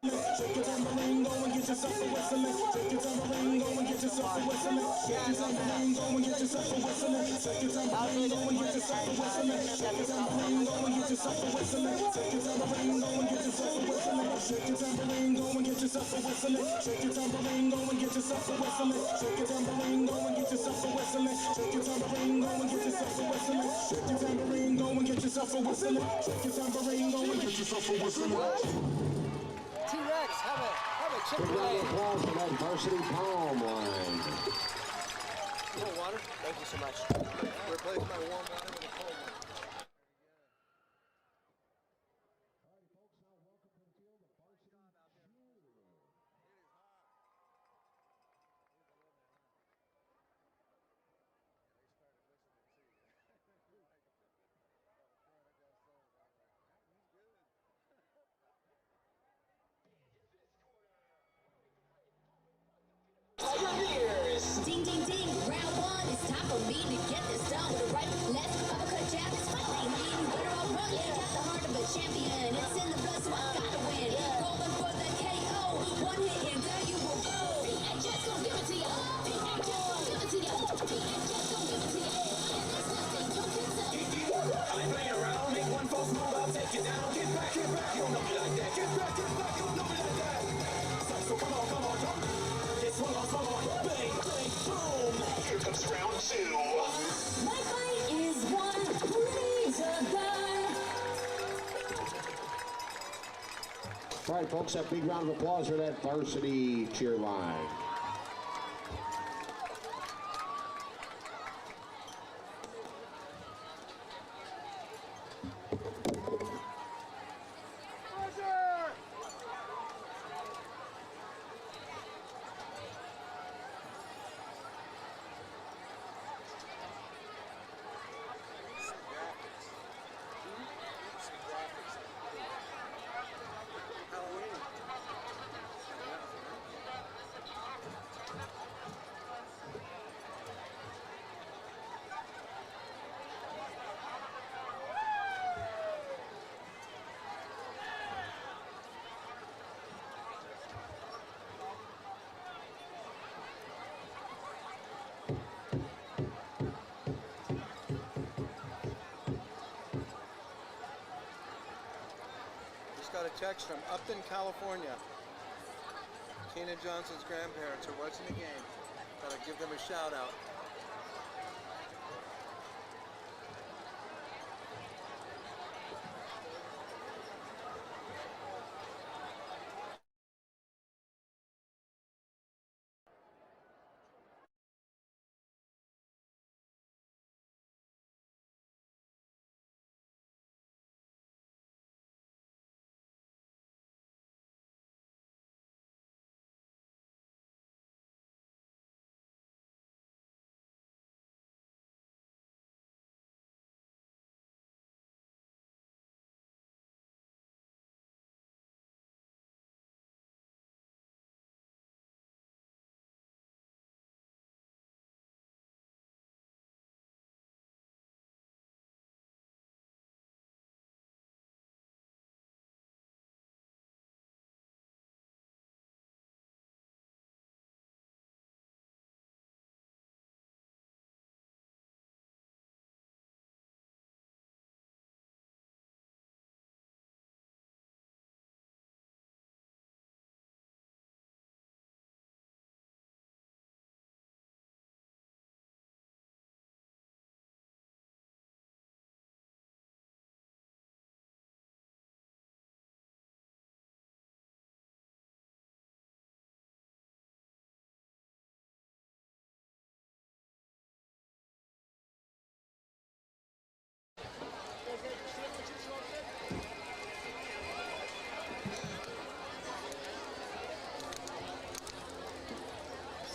Shake it tambourine, go and get yourself a whistling. Shake it tambourine, go and get yourself a whistling. Shake it tambourine, go and get yourself a whistling. Shake it tambourine, go and get yourself a whistling. Shake it tambourine, go and get yourself a whistling. Shake it tambourine, go and get yourself a whistling. Shake it tambourine, go and get yourself a whistling. Shake it tambourine, go and get yourself a whistling. Shake it tambourine, go and get yourself a whistling. Shake it tambourine, go and get yourself a whistling. Shake it tambourine, go and get yourself a whistling. Shake it tambourine, go and get yourself a whistling. T-Rex, have a Big Chick-fil-A. round of applause for that Varsity palm line. Cold water? Thank you so much. Replaced by warm water with a cold one. Ding, ding, ding, round one, it's time for me to get this done with the right, left, uppercut, jab, it's my lane, leading, winner or run, yeah, got the heart of a champion, it's in the blood, so I gotta win, going for the KO, one hit and there you will go, PHS gon' give it to ya, PHS gon' give it to ya, PHS gon' give it to ya, and there's nothing you can say. I ain't playing around, make one false move, I'll take you down, get back, you don't know me like that, get back, you don't know me like that, so come on, jump. Swung on, bang, bang, boom. Here comes round two. My fight is one. folks, that big round of applause for that varsity cheer line. Got a text from Upton, California. Tina Johnson's grandparents are watching the game. Gotta give them a shout out.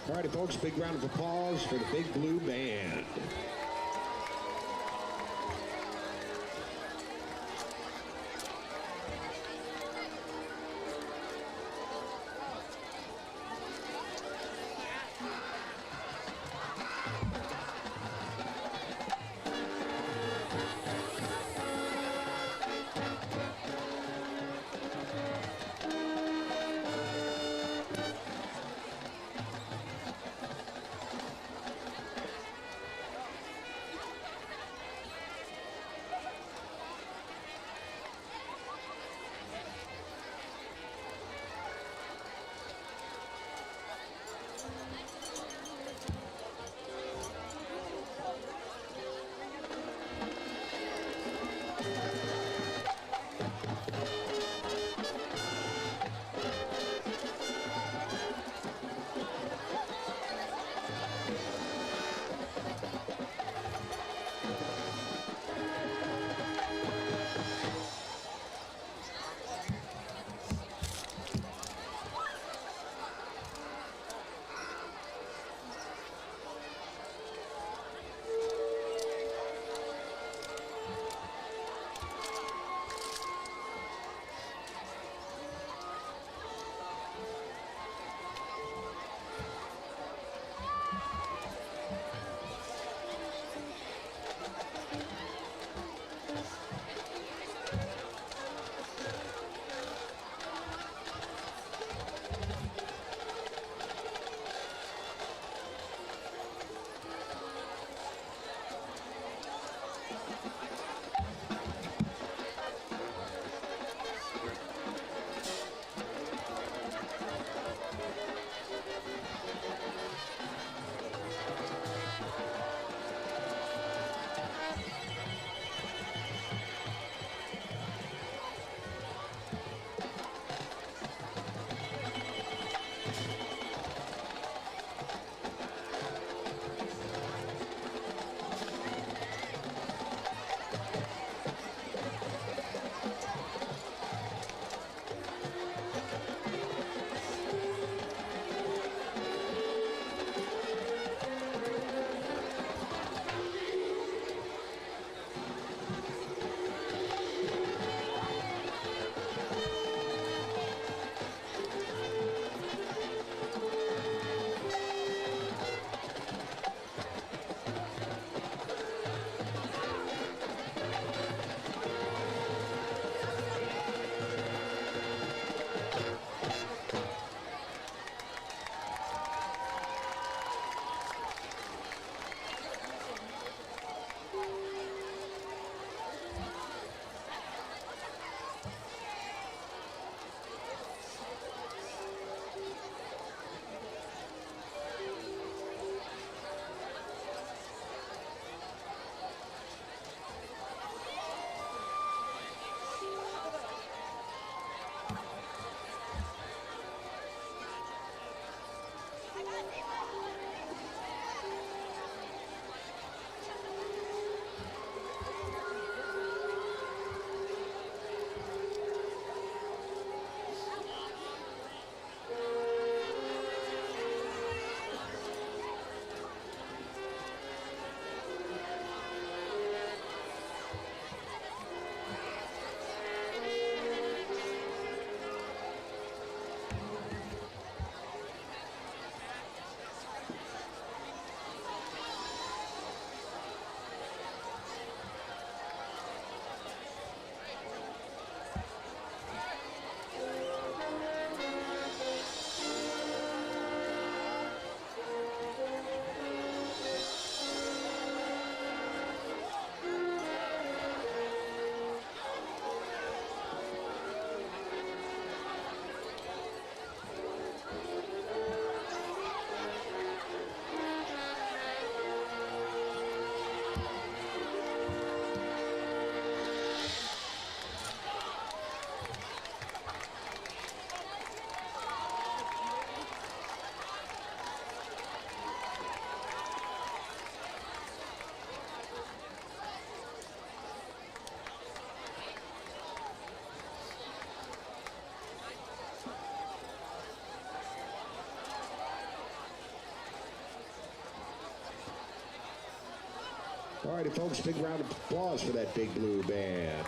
All righty, folks, big round of applause for the Big Blue Band. All righty, folks, big round of applause for that Big Blue Band.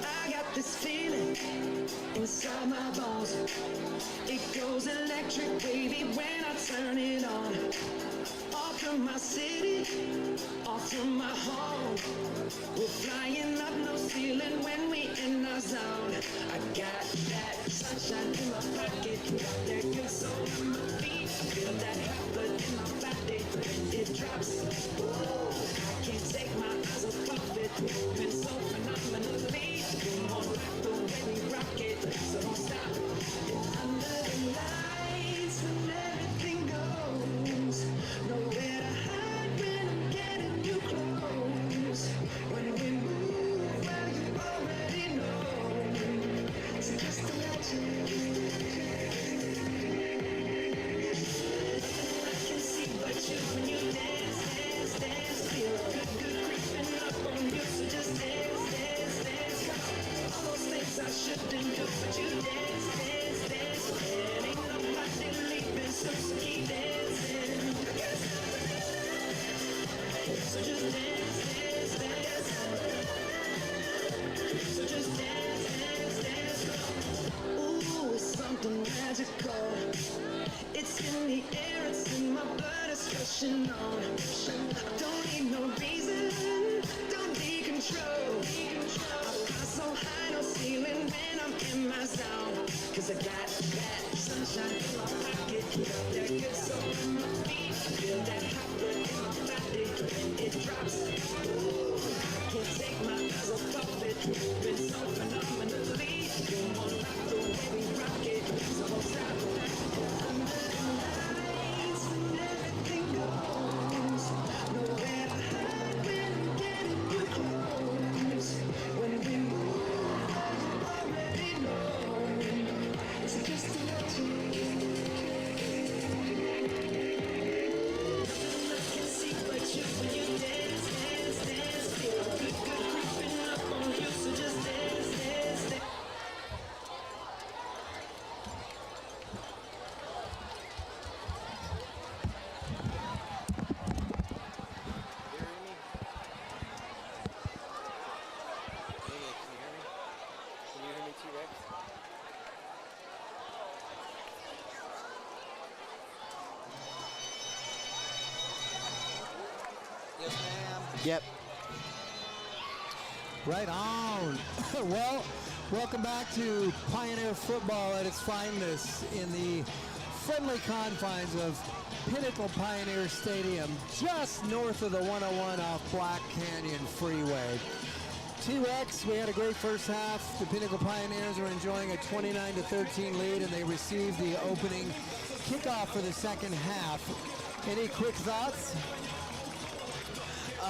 I got this feeling inside my bones. It goes electric wavy when I turn it on. Off from my city, off from my home. We're flying up no ceiling when we in our zone. I got that sunshine in my pocket, got that good soul in my feet. Feel that hot blood in my body when it drops. Ooh, I can't take my eyes off of it. Been so phenomenally. Come on, rock the way we rock it, so don't stop. Under the lights when everything goes, nowhere to hide when I'm getting you close. When we move, well, you already know. So just imagine. I can see but you when you dance, dance, dance. Feel good, good creeping up on you. So just dance, dance, dance. All those things I shouldn't do, but you dance, dance, dance. And ain't nobody leaving, so keep dancing. So just dance, dance, dance. So just dance, dance, dance. Ooh, it's something magical. It's in the air, it's in my blood, it's rushing on. I don't need no reason, don't need control. I fly so high, no ceiling when I'm in my zone. Cause I got that sunshine in my pocket, got that good soul in my feet. Feel that hot blood in my body when it drops. Ooh, I can't take my eyes off of it. Been so phenomenally. Come on, rock the way we rock it, so don't stop. Under the lights when everything goes, nowhere to hide when I'm getting you close. When we move, you already know. So just imagine. I can see but you when you dance, dance, dance. Feel good, good creeping up on you. So just dance, dance, dance. Yep. Right on. Well, welcome back to Pioneer football at its finest in the friendly confines of Pinnacle Pioneer Stadium, just north of the 101 off Black Canyon Freeway. T-Rex, we had a great first half. The Pinnacle Pioneers are enjoying a 29-13 lead, and they received the opening kickoff for the second half. Any quick thoughts?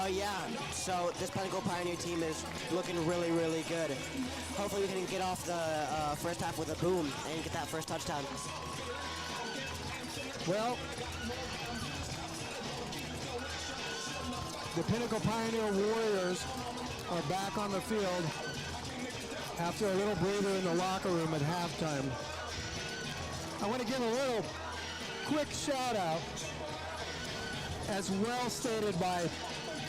Yeah, so this Pinnacle Pioneer team is looking really, really good. Hopefully we can get off the first half with a boom and get that first touchdown. Well, the Pinnacle Pioneer Warriors are back on the field after a little breather in the locker room at halftime. I want to give a little quick shout out, as well stated by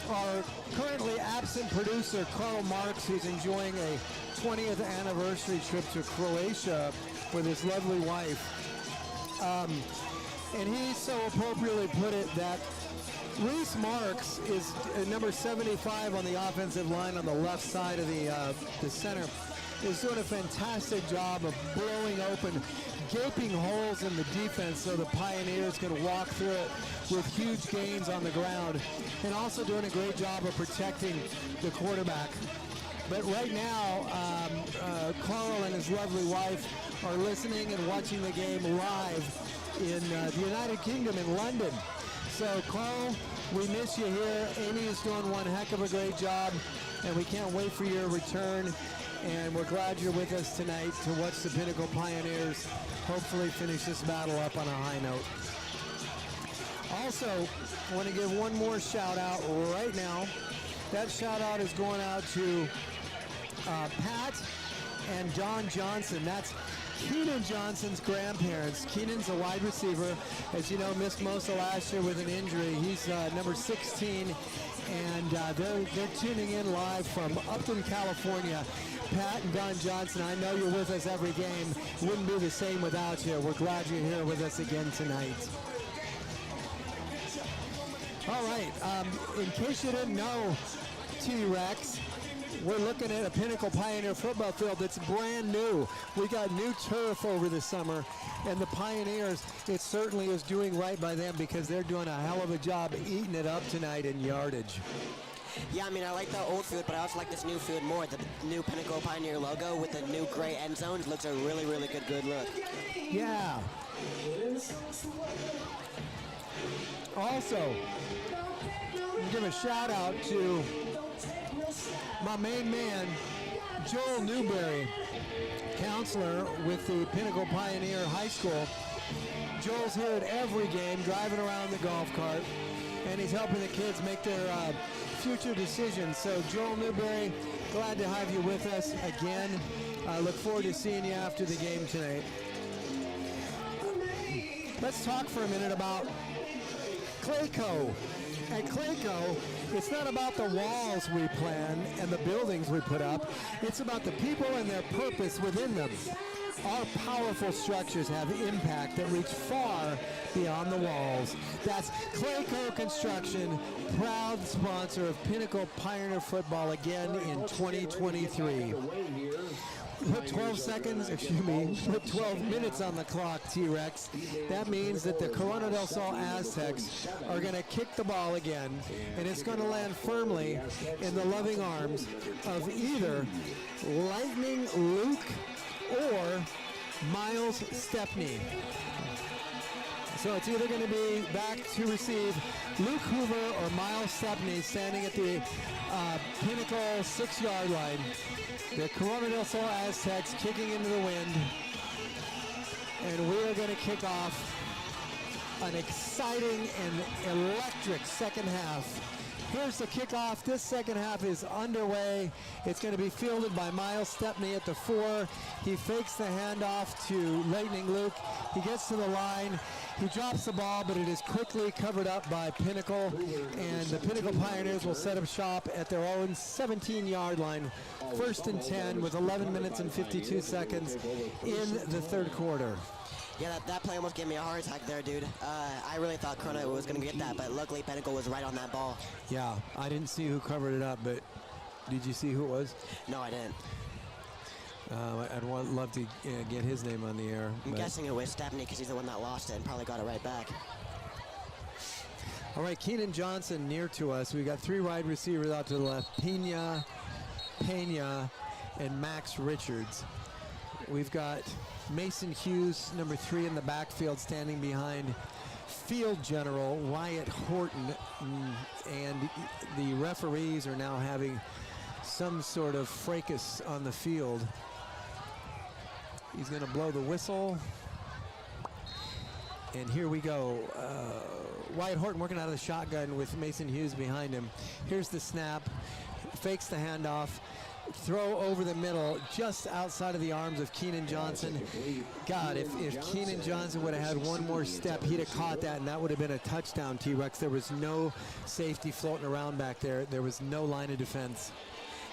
our currently absent producer, Carl Marks, who's enjoying a 20th anniversary trip to Croatia with his lovely wife. And he so appropriately put it that Reese Marks is number 75 on the offensive line on the left side of the center, is doing a fantastic job of blowing open gaping holes in the defense so the Pioneers can walk through it with huge gains on the ground, and also doing a great job of protecting the quarterback. But right now, Carl and his lovely wife are listening and watching the game live in the United Kingdom in London. So Carl, we miss you here. Amy is doing one heck of a great job, and we can't wait for your return. And we're glad you're with us tonight to watch the Pinnacle Pioneers hopefully finish this battle up on a high note. Also, I want to give one more shout out right now. That shout out is going out to Pat and Don Johnson. That's Keenan Johnson's grandparents. Keenan's a wide receiver. As you know, missed most of last year with an injury. He's number 16, and they're tuning in live from Upton, California. Pat and Don Johnson, I know you're with us every game. Wouldn't be the same without you. We're glad you're here with us again tonight. All right, in case you didn't know, T-Rex, we're looking at a Pinnacle Pioneer football field that's brand new. We got new turf over the summer, and the Pioneers, it certainly is doing right by them because they're doing a hell of a job eating it up tonight in yardage. Yeah, I mean, I like the old field, but I also like this new field more. The new Pinnacle Pioneer logo with the new gray end zones looks a really, really good look. Yeah. Also, give a shout out to my main man, Joel Newberry, counselor with the Pinnacle Pioneer High School. Joel's here at every game, driving around the golf cart, and he's helping the kids make their future decisions. So Joel Newberry, glad to have you with us again. I look forward to seeing you after the game tonight. Let's talk for a minute about Clayco. At Clayco, it's not about the walls we plan and the buildings we put up. It's about the people and their purpose within them. Our powerful structures have impact that reach far beyond the walls. That's Clayco Construction, proud sponsor of Pinnacle Pioneer Football again in 2023. Put 12 minutes on the clock, T-Rex. That means that the Corona del Sol Aztecs are going to kick the ball again, and it's going to land firmly in the loving arms of either Lightning Luke or Miles Stepney. So it's either going to be back to receive Luke Hoover or Miles Stepney standing at the Pinnacle 6-yard line. The Corona del Sol Aztecs kicking into the wind. And we are going to kick off an exciting and electric second half. Here's the kickoff. This second half is underway. It's going to be fielded by Miles Stepney at the 4. He fakes the handoff to Lightning Luke. He gets to the line. He drops the ball, but it is quickly covered up by Pinnacle, and the Pinnacle Pioneers will set up shop at their own 17-yard line, 1st and 10 with 11 minutes and 52 seconds in the third quarter. Yeah, that play almost gave me a heart attack there, dude. I really thought Corona was going to get that, but luckily Pinnacle was right on that ball. Yeah, I didn't see who covered it up, but did you see who it was? No, I didn't. I'd love to get his name on the air. I'm but- guessing it was Stepney because he's the one that lost it and probably got it right back. All right, Keenan Johnson near to us. We got 3 wide receivers out to the left, Pena, and Max Richards. We've got Mason Hughes, number 3 in the backfield, standing behind field general Wyatt Horton, and the referees are now having some sort of fracas on the field. He's going to blow the whistle. And here we go. Wyatt Horton working out of the shotgun with Mason Hughes behind him. Here's the snap. Fakes the handoff. Throw over the middle, just outside of the arms of Keenan Johnson. God, if Keenan Johnson would have had one more step, he'd have caught that, and that would have been a touchdown, T-Rex. There was no safety floating around back there. There was no line of defense.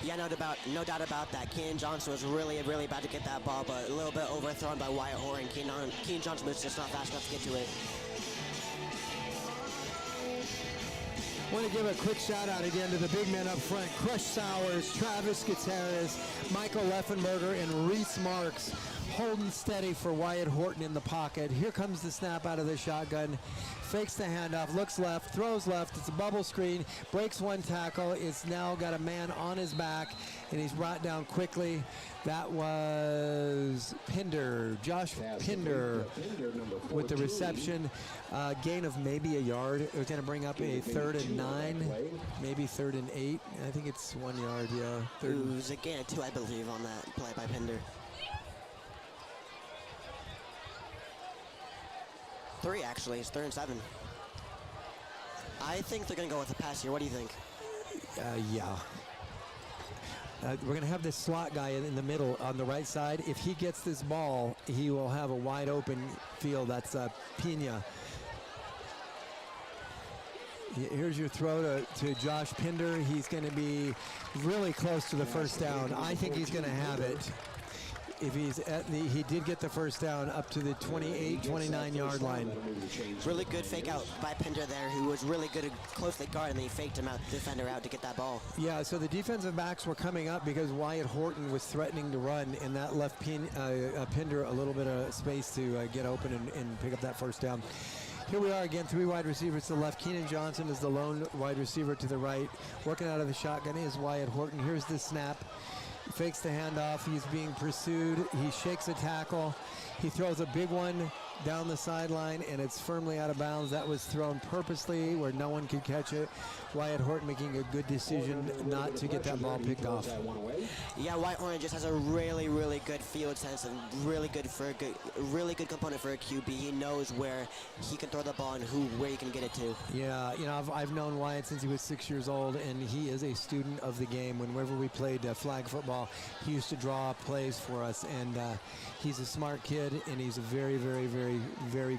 Yeah, no doubt about that. Keenan Johnson was really about to get that ball, but a little bit overthrown by Wyatt Horton. Keenan Johnson was just not fast enough to get to it. Want to give a quick shout out again to the big men up front: Crush Sowers, Travis Gutierrez, Michael Leffenberger, and Reese Marks, holding steady for Wyatt Horton in the pocket. Here comes the snap out of the shotgun. Fakes the handoff, looks left, throws left. It's a bubble screen, breaks one tackle. It's now got a man on his back, and he's brought down quickly. That was Pinder, Josh Pinder, with the reception. Gain of maybe a yard. It was going to bring up a 3rd and 9, maybe 3rd and 8. I think it's 1 yard, yeah. It was a gain of 2, I believe, on that play by Pinder. 3, actually. It's 3rd and 7. I think they're going to go with a pass here. What do you think? Yeah. We're going to have this slot guy in the middle on the right side. If he gets this ball, he will have a wide open field. That's Pena. Here's your throw to Josh Pinder. He's going to be really close to the first down. I think he's going to have it. If he's he did get the first down up to the 28, 29 yard line. Really good fake out by Pinder there, who was really good at closely guard, and then he faked him out, defender out to get that ball. Yeah, so the defensive backs were coming up because Wyatt Horton was threatening to run, and that left Pinder a little bit of space to get open and pick up that first down. Here we are again, 3 wide receivers to the left. Keenan Johnson is the lone wide receiver to the right. Working out of the shotgun is Wyatt Horton. Here's the snap. Fakes the handoff. He's being pursued. He shakes a tackle. He throws a big one down the sideline, and it's firmly out of bounds. That was thrown purposely where no one could catch it. Wyatt Horton making a good decision not to get that ball picked off. Yeah, Wyatt Horton just has a really good field sense and really good component for a QB. He knows where he can throw the ball and where he can get it to. Yeah, you know, I've known Wyatt since he was 6 years old, and he is a student of the game. Whenever we played flag football, he used to draw plays for us, and he's a smart kid, and he's a very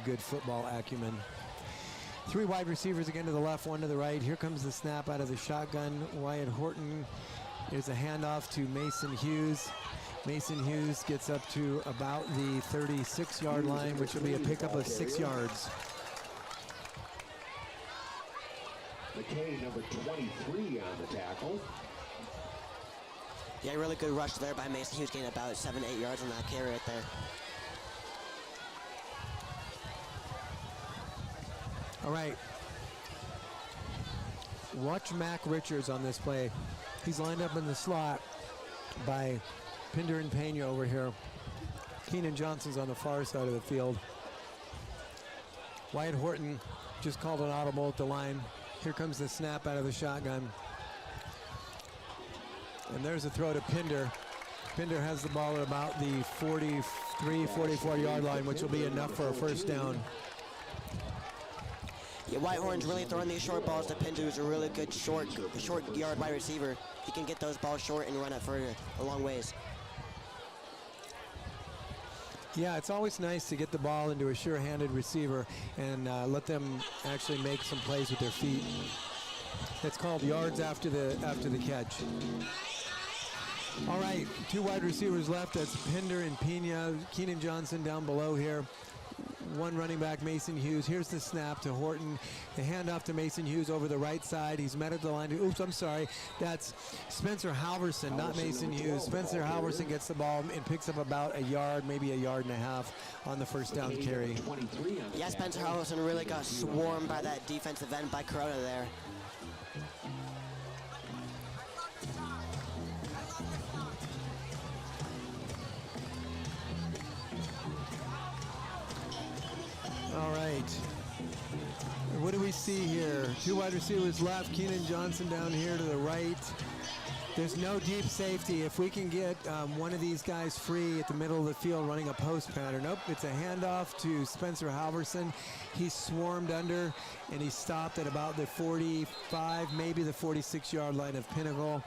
good football acumen. 3 wide receivers again to the left, 1 to the right. Here comes the snap out of the shotgun. Wyatt Horton. There's a handoff to Mason Hughes. Mason Hughes gets up to about the 36-yard line, which will be a pickup of 6 yards. McKay, number 23 on the tackle. Yeah, really good rush there by Mason Hughes, getting about 7 to 8 yards on that carry right there. All right. Watch Mac Richards on this play. He's lined up in the slot by Pinder and Pena over here. Keenan Johnson's on the far side of the field. Wyatt Horton just called an audible at the line. Here comes the snap out of the shotgun. And there's a throw to Pinder. Pinder has the ball at about the 43, 44-yard line, which will be enough for a first down. Yeah, Wyatt Horton's really throwing these short balls to Pinder, who's a really good short yard wide receiver. He can get those balls short and run it for a long ways. Yeah, it's always nice to get the ball into a sure-handed receiver and let them actually make some plays with their feet. It's called yards after the catch. All right, 2 wide receivers left. That's Pinder and Pena. Keenan Johnson down below here. one running back, Mason Hughes. Here's the snap to Horton. The handoff to Mason Hughes over the right side. He's met at the line. Oops, I'm sorry. That's Spencer Halverson, not Mason Hughes. Spencer Halverson gets the ball and picks up about a yard, maybe a yard and a half on the first down carry. Yeah, Spencer Halverson really got swarmed by that defensive end by Corona there. All right. What do we see here? Two wide receivers left. Keenan Johnson down here to the right. There's no deep safety. If we can get one of these guys free at the middle of the field running a post pattern. Nope, it's a handoff to Spencer Halverson. He's swarmed under, and he stopped at about the 45, maybe the 46-yard line of Pinnacle.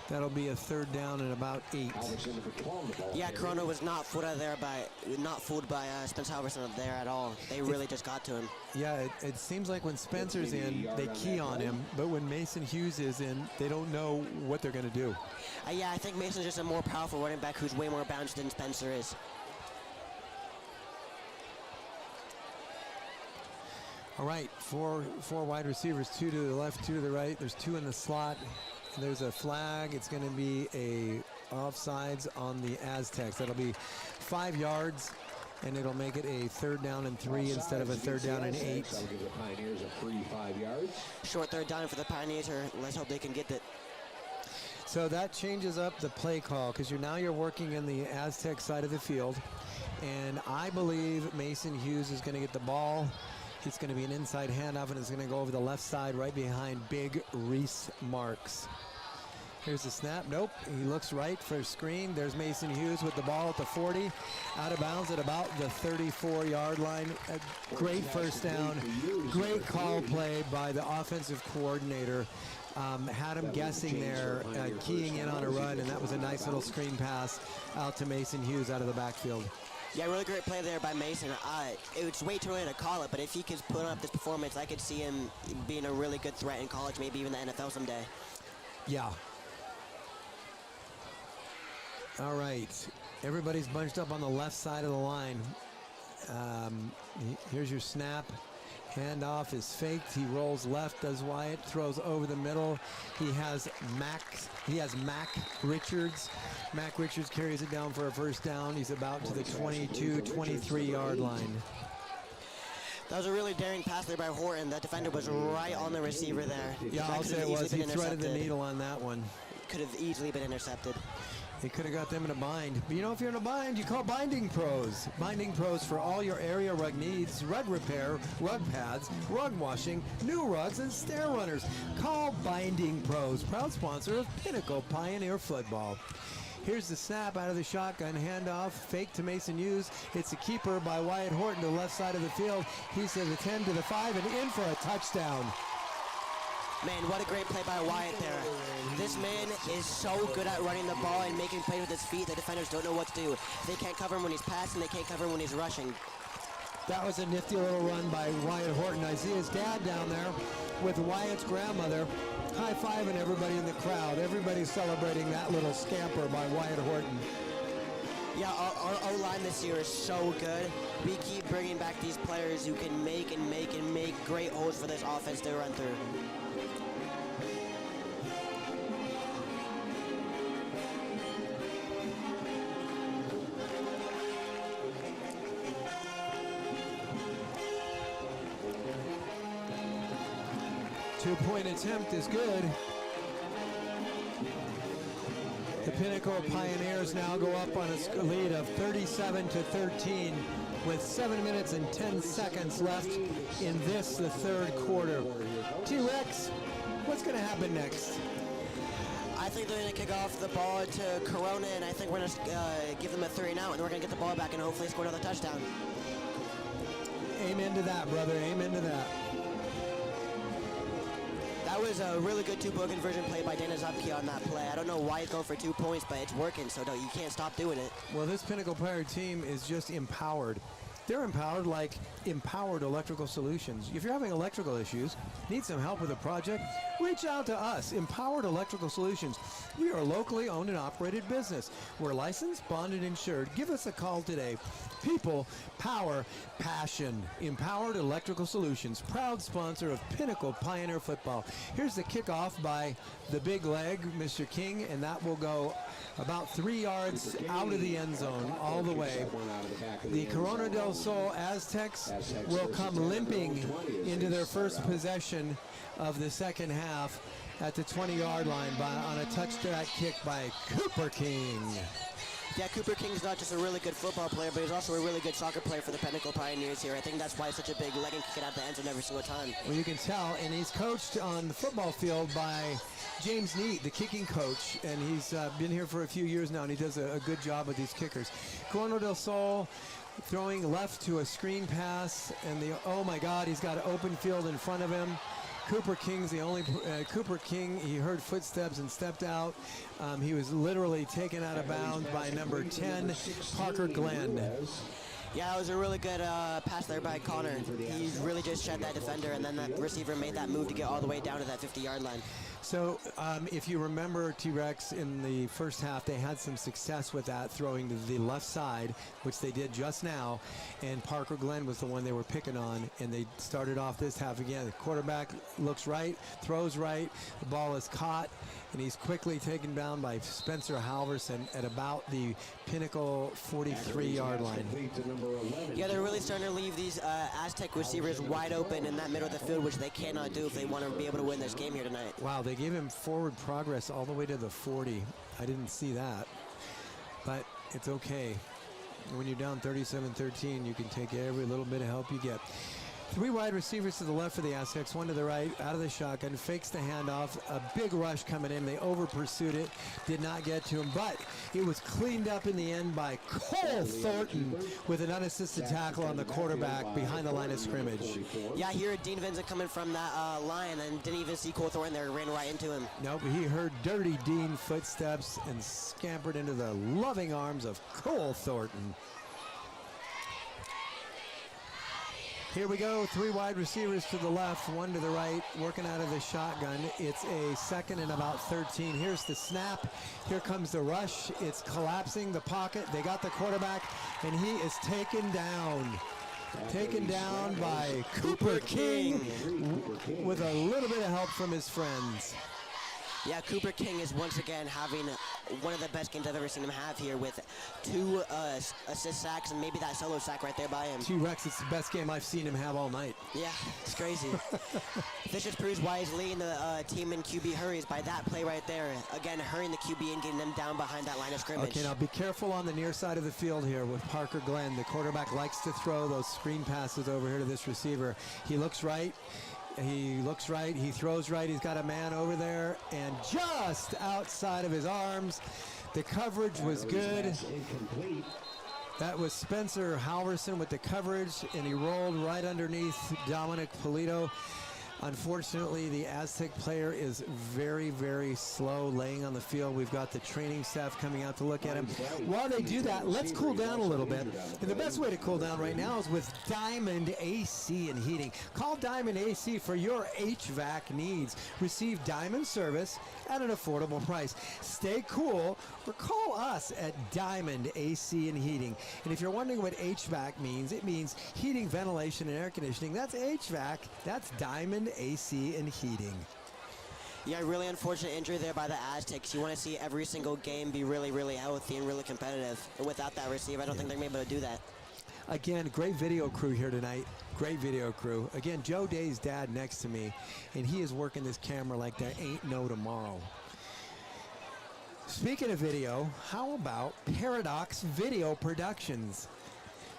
That'll be a third down and about 8. Yeah, Corona was not fooled by Spencer Halverson up there at all. They really just got to him. Yeah, it seems like when Spencer's in, they key on him, but when Mason Hughes is in, they don't know what they're going to do. Yeah, I think Mason's just a more powerful running back who's way more balanced than Spencer is. All right, four wide receivers, 2 to the left, 2 to the right. There's 2 in the slot. There's a flag. It's going to be a offsides on the Aztecs. That'll be 5 yards, and it'll make it a third down and 3 instead of a third down and 8. That'll give the Pioneers a free 5 yards. Short third down for the Pioneers, or let's hope they can get it. So that changes up the play call because now you're working in the Aztec side of the field, and I believe Mason Hughes is going to get the ball. It's going to be an inside handoff, and it's going to go over the left side right behind big Reese Marks. Here's the snap. Nope. He looks right for a screen. There's Mason Hughes with the ball at the 40. Out of bounds at about the 34-yard line. A great first down. Great call play by the offensive coordinator. Had him guessing there, keying in on a run, and that was a nice little screen pass out to Mason Hughes out of the backfield. Yeah, really great play there by Mason. It was way too early to call it, but if he could put up this performance, I could see him being a really good threat in college, maybe even the NFL someday. Yeah. All right. Everybody's bunched up on the left side of the line. Here's your snap. Handoff is faked. He rolls left, does Wyatt, throws over the middle. He has Mac Richards. Mac Richards carries it down for a first down. He's about to the 22, 23-yard line. That was a really daring pass there by Horton. That defender was right on the receiver there. Yeah, I'll say it was. He threaded the needle on that one. Could have easily been intercepted. He could have got them in a bind. But you know, if you're in a bind, you call Binding Pros. Binding Pros for all your area rug needs, rug repair, rug pads, rug washing, new rugs, and stair runners. Call Binding Pros, proud sponsor of Pinnacle Pioneer Football. Here's the snap out of the shotgun, handoff, fake to Mason Hughes. It's a keeper by Wyatt Horton to the left side of the field. He's to the 10 to the 5 and in for a touchdown. Man, what a great play by Wyatt there. This man is so good at running the ball and making plays with his feet. The defenders don't know what to do. They can't cover him when he's passing. They can't cover him when he's rushing. That was a nifty little run by Wyatt Horton. I see his dad down there with Wyatt's grandmother high-fiving everybody in the crowd. Everybody's celebrating that little scamper by Wyatt Horton. Yeah, our O-line this year is so good. We keep bringing back these players who can make great holes for this offense to run through. Two-point attempt is good. The Pinnacle Pioneers now go up on a lead of 37-13 with 7 minutes and 10 seconds left in this, the third quarter. T-Rex, what's going to happen next? I think they're going to kick off the ball to Corona, and I think we're going to give them a 3 and out, and we're going to get the ball back and hopefully score another touchdown. Amen to that, brother. Amen to that. That was a really good two-point conversion play by Dana Zupke on that play. I don't know why he's going for 2 points, but it's working, so you can't stop doing it. Well, this Pinnacle Pirate team is just empowered. They're empowered like Empowered Electrical Solutions. If you're having electrical issues, need some help with a project, reach out to us, Empowered Electrical Solutions. We are a locally owned and operated business. We're licensed, bonded, insured. Give us a call today. People, power, passion. Empowered Electrical Solutions, proud sponsor of Pinnacle Pioneer Football. Here's the kickoff by the big leg, Mr. King, and that will go about 3 yards out of the end zone all the way. The Corona del Sol Aztecs will come limping into their first possession of the second half at the 20-yard line on a touchdown kick by Cooper King. Yeah, Cooper King's not just a really good football player, but he's also a really good soccer player for the Pinnacle Pioneers here. I think that's why he's such a big leg and kick it out the end zone every single time. Well, you can tell, and he's coached on the football field by James Neat, the kicking coach, and he's been here for a few years now, and he does a good job with these kickers. Corona del Sol throwing left to a screen pass, and oh my God, he's got an open field in front of him. Cooper King's the only Cooper King. He heard footsteps and stepped out. He was literally taken out of bounds by number 10, Parker Glenn. Yeah, it was a really good pass there by Connor. He really just shed that defender, and then that receiver made that move to get all the way down to that 50-yard line. So if you remember T-Rex in the first half, they had some success with that, throwing to the left side, which they did just now, and Parker Glenn was the one they were picking on, and they started off this half again. The quarterback looks right, throws right, the ball is caught, and he's quickly taken down by Spencer Halverson at about the Pinnacle 43-yard line. Yeah, they're really starting to leave these Aztec receivers wide open in that middle of the field, which they cannot do if they want to be able to win this game here tonight. Wow, they gave him forward progress all the way to the 40. I didn't see that, but it's okay. When you're down 37-13, you can take every little bit of help you get. 3 wide receivers to the left for the Aztecs, 1 to the right, out of the shotgun, fakes the handoff, a big rush coming in. They over-pursued it, did not get to him, but it was cleaned up in the end by Cole Thornton with an unassisted tackle on the quarterback behind the line of scrimmage. Yeah, here Dean Vincent coming from that line and didn't even see Cole Thornton there, ran right into him. Nope, he heard Dirty Dean footsteps and scampered into the loving arms of Cole Thornton. Here we go, 3 wide receivers to the left, 1 to the right, working out of the shotgun. It's a 2nd and about 13. Here's the snap. Here comes the rush. It's collapsing the pocket. They got the quarterback, and he is taken down. Taken down by Cooper King with a little bit of help from his friends. Yeah, Cooper King is once again having one of the best games I've ever seen him have here with 2 assist sacks and maybe that solo sack right there by him. T-Rex, it's the best game I've seen him have all night. Yeah, it's crazy. This just proves why he's leading the team in QB hurries by that play right there. Again, hurrying the QB and getting them down behind that line of scrimmage. Okay, now be careful on the near side of the field here with Parker Glenn. The quarterback likes to throw those screen passes over here to this receiver. He looks right. He looks right, he throws right, he's got a man over there, and just outside of his arms, the coverage was good. That was Spencer Halverson with the coverage, and he rolled right underneath Dominic Polito. Unfortunately, the Aztec player is very, very slow laying on the field. We've got the training staff coming out to look at him. While they do that, let's cool down a little bit. And the best way to cool down right now is with Diamond AC and Heating. Call Diamond AC for your HVAC needs. Receive Diamond service at an affordable price. Stay cool or call us at Diamond AC and Heating. And if you're wondering what HVAC means, it means heating, ventilation, and air conditioning. That's HVAC. That's Diamond AC and Heating. Yeah, really unfortunate injury there by the Aztecs. You want to see every single game be really, really healthy and really competitive. And without that receiver, I don't think they're going to be able to do that. Again, great video crew here tonight. Great video crew. Again, Joe Day's dad next to me, and he is working this camera like there ain't no tomorrow. Speaking of video, how about Paradox Video Productions?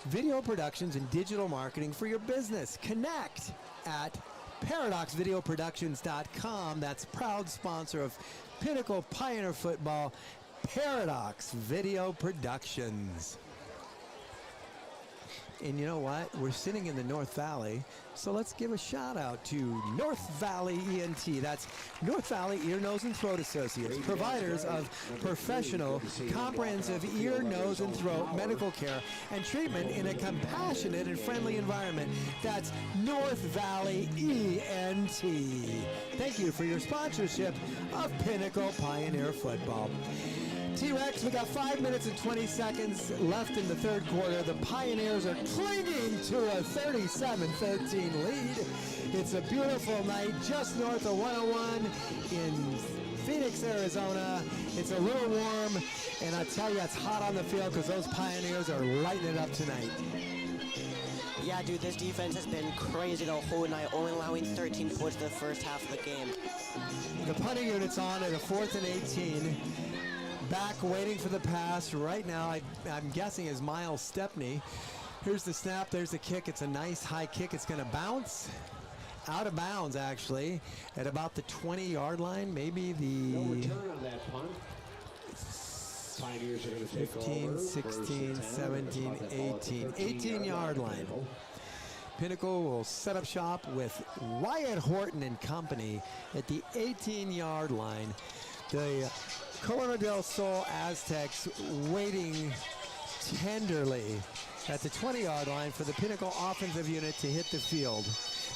Video productions and digital marketing for your business. Connect at ParadoxVideoProductions.com. That's proud sponsor of Pinnacle Pioneer Football, Paradox Video Productions. And you know what? We're sitting in the North Valley, so let's give a shout out to North Valley ENT. That's North Valley Ear, Nose, and Throat Associates, providers of professional, comprehensive ear, nose, and throat medical care and treatment in a compassionate and friendly environment. That's North Valley ENT. Thank you for your sponsorship of Pinnacle Pioneer Football. T-Rex, we got 5 minutes and 20 seconds left in the third quarter. The Pioneers are clinging to a 37-13 lead. It's a beautiful night just north of 101 in Phoenix, Arizona. It's a little warm, and I tell you, it's hot on the field because those Pioneers are lighting it up tonight. Yeah, dude, this defense has been crazy the whole night, only allowing 13 points in the first half of the game. The punting unit's on at a 4th and 18. Back waiting for the pass right now, I'm guessing is Miles Stepney. Here's the snap, there's the kick. It's a nice high kick. It's going to bounce out of bounds, actually, at about the 20-yard line, maybe the... No return on that punt. Pioneers are going to take 15, over. 16, 17, 18. 18-yard line. Pinnacle will set up shop with Wyatt Horton and company at the 18-yard line. The Corona del Sol Aztecs waiting tenderly at the 20-yard line for the Pinnacle offensive unit to hit the field.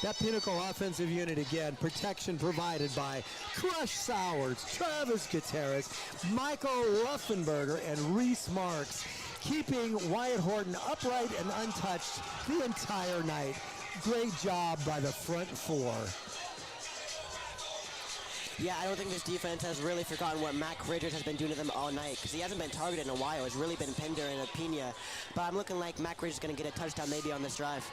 That Pinnacle offensive unit again, protection provided by Crush Sowers, Travis Gutierrez, Michael Ruffenberger, and Reese Marks, keeping Wyatt Horton upright and untouched the entire night. Great job by the front four. Yeah, I don't think this defense has really forgotten what Mac Richards has been doing to them all night, because he hasn't been targeted in a while. It's really been Pinder and Pena. But I'm looking like Mac Richards is going to get a touchdown maybe on this drive.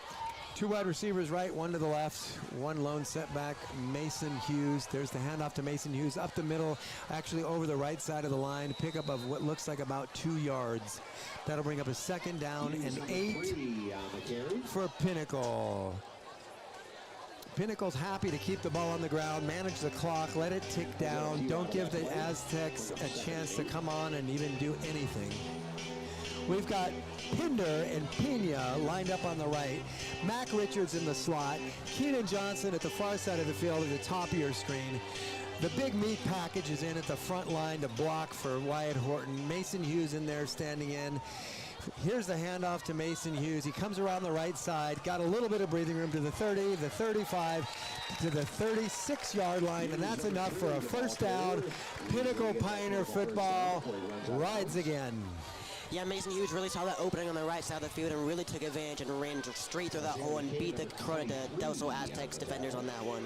Two wide receivers right, one to the left, one lone setback, Mason Hughes. There's the handoff to Mason Hughes up the middle, actually over the right side of the line. Pickup of what looks like about 2 yards. That'll bring up a 2nd down and 8 for Pinnacle. Pinnacle's happy to keep the ball on the ground, manage the clock, let it tick down. Don't give the Aztecs a chance to come on and even do anything. We've got Pinder and Pena lined up on the right. Mac Richards in the slot. Keenan Johnson at the far side of the field at the top of your screen. The big meat package is in at the front line to block for Wyatt Horton. Mason Hughes in there standing in. Here's the handoff to Mason Hughes. He comes around the right side, got a little bit of breathing room to the 30, the 35, to the 36-yard line, and that's enough for a 1st down. Pinnacle Pioneer football rides again. Yeah, Mason Hughes really saw that opening on the right side of the field and really took advantage and ran straight through that hole and beat the Corona del Sol Aztecs defenders on that one.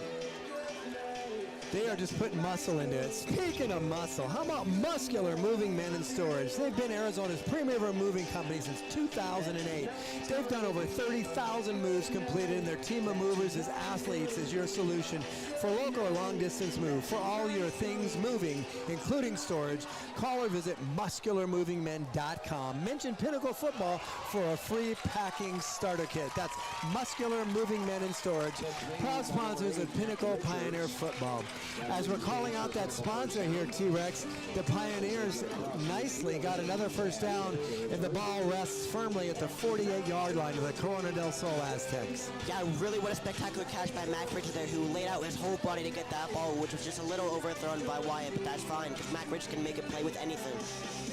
They are just putting muscle into it. Speaking of muscle, how about Muscular Moving Men in Storage? They've been Arizona's premier moving company since 2008. They've done over 30,000 moves completed, and their team of movers as athletes is your solution for local or long-distance move. For all your things moving, including storage, call or visit muscularmovingmen.com. Mention Pinnacle Football for a free packing starter kit. That's Muscular Moving Men in Storage, proud sponsors of Pinnacle Pioneer Football. As we're calling out that sponsor here, T-Rex, the Pioneers nicely got another 1st down, and the ball rests firmly at the 48-yard line of the Corona del Sol Aztecs. Yeah, really what a spectacular catch by Mac Richards there, who laid out his whole body to get that ball, which was just a little overthrown by Wyatt, but that's fine, because Mac Richards can make it play with anything.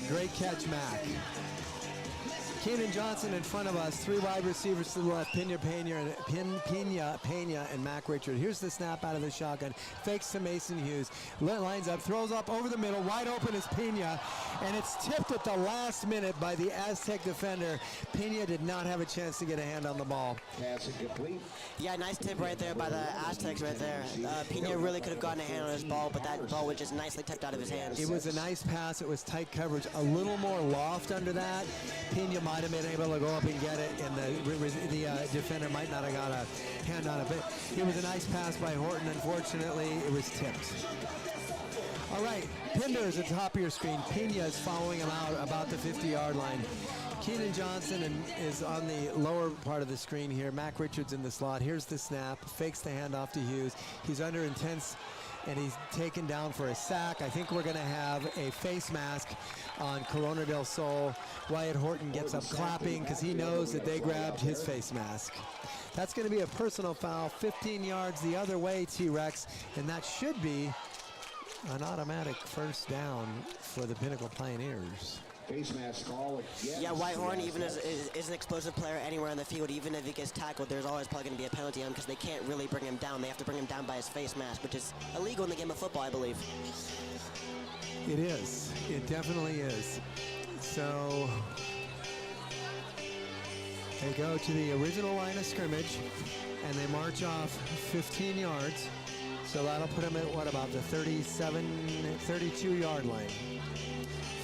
Great catch, Mac. Keenan Johnson in front of us, 3 wide receivers to the left, Pena, and Mac Richard. Here's the snap out of the shotgun, fakes to Mason Hughes, lines up, throws up over the middle, wide open is Pena, and it's tipped at the last minute by the Aztec defender. Pena did not have a chance to get a hand on the ball. Pass incomplete. Yeah, nice tip right there by the Aztecs right there. Pena really could have gotten a hand on his ball, but that ball was just nicely tipped out of his hands. It was a nice pass. It was tight coverage, a little more loft under that. Pena might have been able to go up and get it, and the defender might not have got a hand on it, but it was a nice pass by Horton. Unfortunately, it was tipped. All right, Pinder is at the top of your screen. Pena is following him out about the 50-yard line. Keenan Johnson is on the lower part of the screen here. Mac Richards in the slot. Here's the snap. Fakes the handoff to Hughes. He's under intense and he's taken down for a sack. I think we're going to have a face mask on Corona del Sol. Wyatt Horton gets up clapping because he knows that they grabbed his face mask. That's going to be a personal foul, 15 yards the other way, T-Rex, and that should be an automatic first down for the Pinnacle Pioneers. Face mask call again. Yeah, Wyatt Horton even is an explosive player anywhere on the field. Even if he gets tackled, there's always probably going to be a penalty on him because they can't really bring him down. They have to bring him down by his face mask, which is illegal in the game of football, I believe. It is. It definitely is. So they go to the original line of scrimmage, and they march off 15 yards. So that'll put them at, what, about the 32-yard line.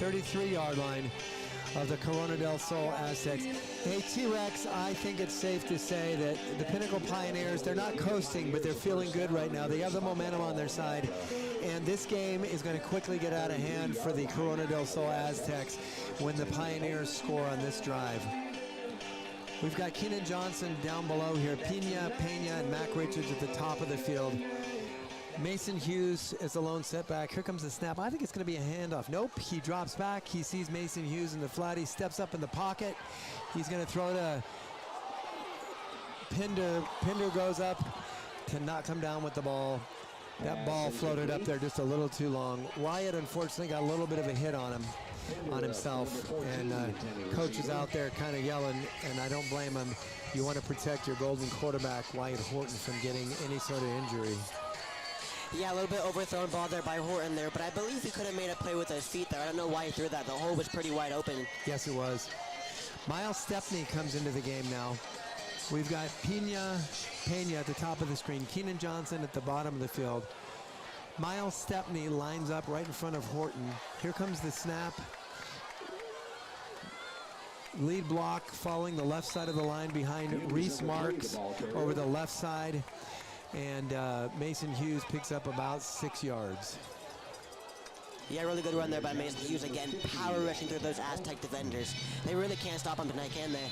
33-yard line of the Corona del Sol Aztecs. Hey, T-Rex, I think it's safe to say that the Pinnacle Pioneers, they're not coasting, but they're feeling good right now. They have the momentum on their side, and this game is going to quickly get out of hand for the Corona del Sol Aztecs when the Pioneers score on this drive. We've got Keenan Johnson down below here, Pena, and Mac Richards at the top of the field. Mason Hughes is the lone setback. Here comes the snap. I think it's going to be a handoff. Nope, he drops back. He sees Mason Hughes in the flat. He steps up in the pocket. He's going to throw to Pinder. Pinder goes up to not come down with the ball. That ball floated up there just a little too long. Wyatt, unfortunately, got a little bit of a hit on him, on himself. And coach is out there kind of yelling, and I don't blame him. You want to protect your golden quarterback, Wyatt Horton, from getting any sort of injury. Yeah, a little bit overthrown ball there by Horton there, but I believe he could have made a play with his feet there. I don't know why he threw that. The hole was pretty wide open. Yes, it was. Miles Stepney comes into the game now. We've got Pena at the top of the screen, Keenan Johnson at the bottom of the field. Miles Stepney lines up right in front of Horton. Here comes the snap. Lead block following the left side of the line behind Reese Marks over the left side. And Mason Hughes picks up about 6 yards. Yeah, really good run there by Mason Hughes. Again, power rushing through those Aztec defenders. They really can't stop him tonight, can they?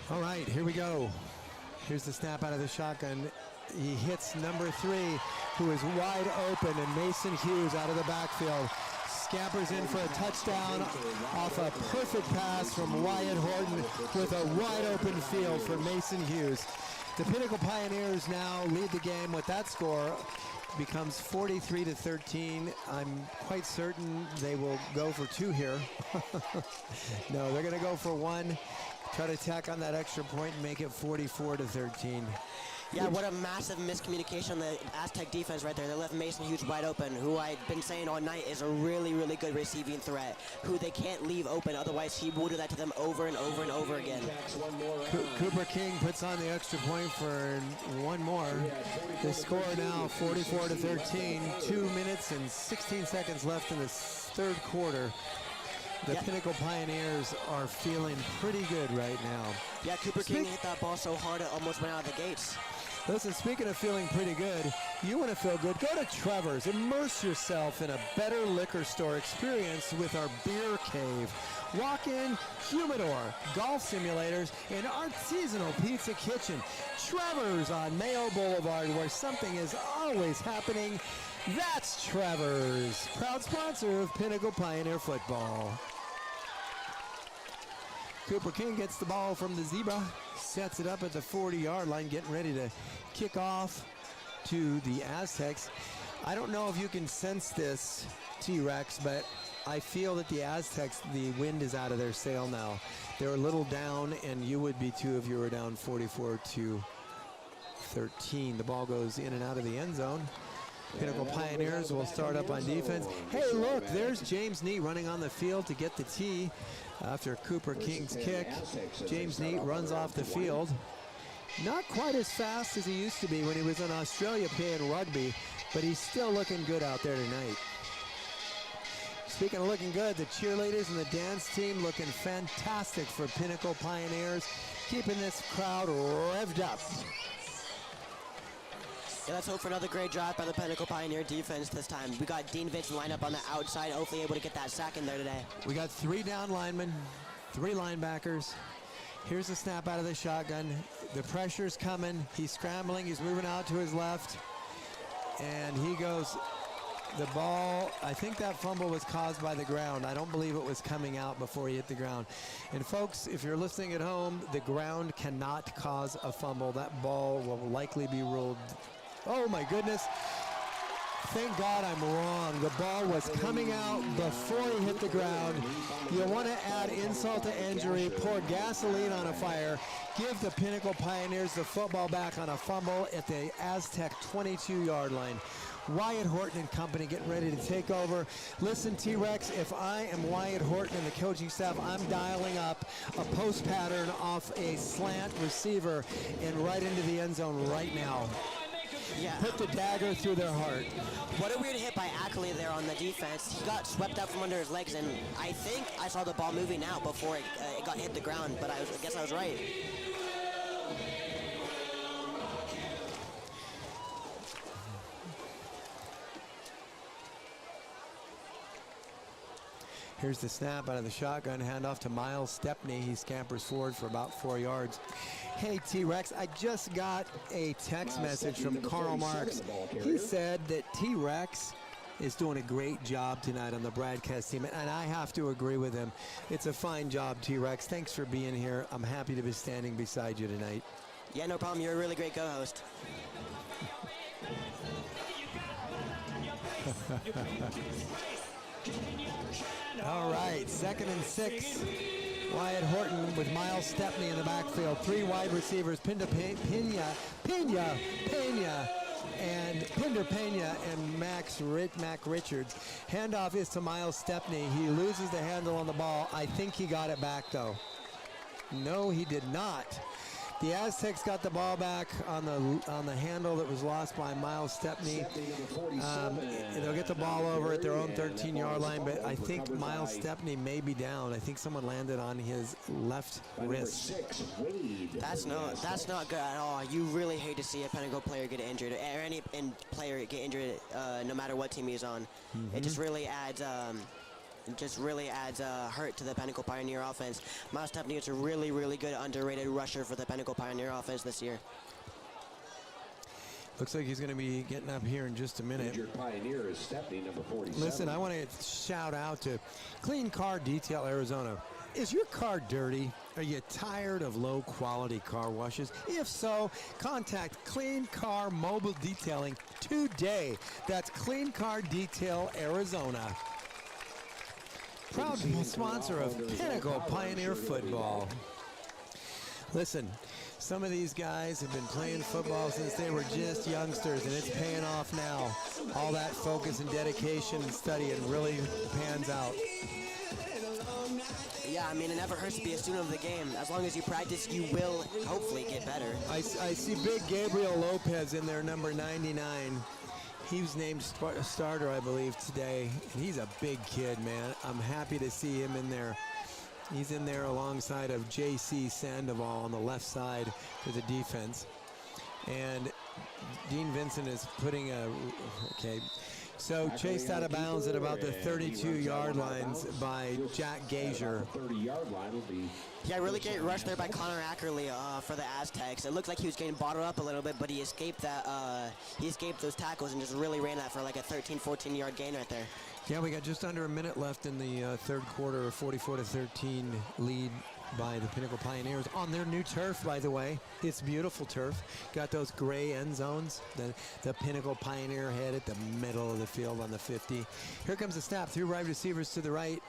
All right, here we go. Here's the snap out of the shotgun. He hits number 3, who is wide open, and Mason Hughes out of the backfield scampers in for a touchdown off a perfect pass from Wyatt Horton with a wide open field for Mason Hughes. The Pinnacle Pioneers now lead the game with that score. Becomes 43-13. I'm quite certain they will go for 2 here. No, they're going to go for 1. Try to tack on that extra point and make it 44-13. Yeah, what a massive miscommunication on the Aztec defense right there. They left Mason Hughes wide open, who I've been saying all night is a really, really good receiving threat, who they can't leave open. Otherwise, he will do that to them over and over and over again. Cooper King puts on the extra point for 1 more. The score now 44-13. 2 minutes and 16 seconds left in the third quarter. The Pinnacle Pioneers are feeling pretty good right now. Yeah, Cooper King hit that ball so hard it almost went out of the gates. Listen, speaking of feeling pretty good, you want to feel good, go to Trevor's. Immerse yourself in a better liquor store experience with our beer cave. Walk-in humidor, golf simulators, and artisanal pizza kitchen. Trevor's on Mayo Boulevard, where something is always happening. That's Trevor's, proud sponsor of Pinnacle Pioneer Football. Cooper King gets the ball from the zebra, sets it up at the 40-yard line, getting ready to kick off to the Aztecs. I don't know if you can sense this, T-Rex, but I feel that the Aztecs, the wind is out of their sail now. They're a little down, and you would be too if you were down 44-13. The ball goes in and out of the end zone. Pinnacle Pioneers will start up on defense. Hey, look, there's James Neat running on the field to get the tee after Cooper King's kick. James Neat runs off the field. Not quite as fast as he used to be when he was in Australia playing rugby, but he's still looking good out there tonight. Speaking of looking good, the cheerleaders and the dance team looking fantastic for Pinnacle Pioneers, keeping this crowd revved up. Yeah, let's hope for another great drive by the Pinnacle Pioneer defense this time. We got Dean Vincent lined up on the outside, hopefully able to get that sack in there today. We got 3 down linemen, 3 linebackers. Here's the snap out of the shotgun. The pressure's coming. He's scrambling. He's moving out to his left. And he goes, the ball, I think that fumble was caused by the ground. I don't believe it was coming out before he hit the ground. And folks, if you're listening at home, the ground cannot cause a fumble. That ball will likely be ruled. Oh my goodness. Thank God I'm wrong. The ball was coming out before he hit the ground. You want to add insult to injury, pour gasoline on a fire, give the Pinnacle Pioneers the football back on a fumble at the Aztec 22-yard line. Wyatt Horton and company getting ready to take over. Listen, T-Rex, if I am Wyatt Horton and the coaching staff, I'm dialing up a post pattern off a slant receiver and right into the end zone right now. Yeah. Put the dagger through their heart. What a weird hit by Ackley there on the defense. He got swept up from under his legs, and I think I saw the ball moving out before it got hit the ground, but I guess I was right. Here's the snap out of the shotgun, handoff to Miles Stepney. He scampers forward for about 4 yards. Hey, T-Rex, I just got a text message from Karl Marx. He said that T-Rex is doing a great job tonight on the broadcast team, and I have to agree with him. It's a fine job, T-Rex. Thanks for being here. I'm happy to be standing beside you tonight. Yeah, no problem. You're a really great co-host. All right, 2nd and 6. Wyatt Horton with Miles Stepney in the backfield. 3 wide receivers, Pinder Pena, and Mac Richards. Handoff is to Miles Stepney. He loses the handle on the ball. I think he got it back, though. No, he did not. The Aztecs got the ball back on the handle that was lost by Miles Stepney. They'll get the ball over at their own 13-yard line, but I think Miles Stepney may be down. I think someone landed on his left wrist. That's not good at all. You really hate to see a Pinnacle player get injured, or any player get injured, no matter what team he's on. It just really adds. Hurt to the Pinnacle Pioneer offense. Miles Stepney is a really, really good underrated rusher for the Pinnacle Pioneer offense this year. Looks like he's going to be getting up here in just a minute. Pioneer is Stepney, number 47. Listen, I want to shout out to Clean Car Detail Arizona. Is your car dirty? Are you tired of low-quality car washes? If so, contact Clean Car Mobile Detailing today. That's Clean Car Detail Arizona. Proud sponsor of Pinnacle Pioneer Football. Listen, some of these guys have been playing football since they were just youngsters, and it's paying off now. All that focus and dedication and studying really pans out. Yeah, I mean, it never hurts to be a student of the game. As long as you practice, you will hopefully get better. I see big Gabriel Lopez in there, number 99. He was named starter, I believe, today. And he's a big kid, man. I'm happy to see him in there. He's in there alongside of J.C. Sandoval on the left side for the defense. And Dean Vincent is putting a... Okay. So chased out of bounds at about the 32-yard lines by Jack Gazier. 30-yard line will be... Yeah, really great rush there by Connor Ackerley for the Aztecs. It looked like he was getting bottled up a little bit, but he escaped that. He escaped those tackles and just really ran that for like a 13, 14-yard gain right there. Yeah, we got just under a minute left in the third quarter, a 44-13 lead by the Pinnacle Pioneers on their new turf, by the way. It's beautiful turf. Got those gray end zones. The Pinnacle Pioneer head at the middle of the field on the 50. Here comes the snap. 3 wide receivers to the right.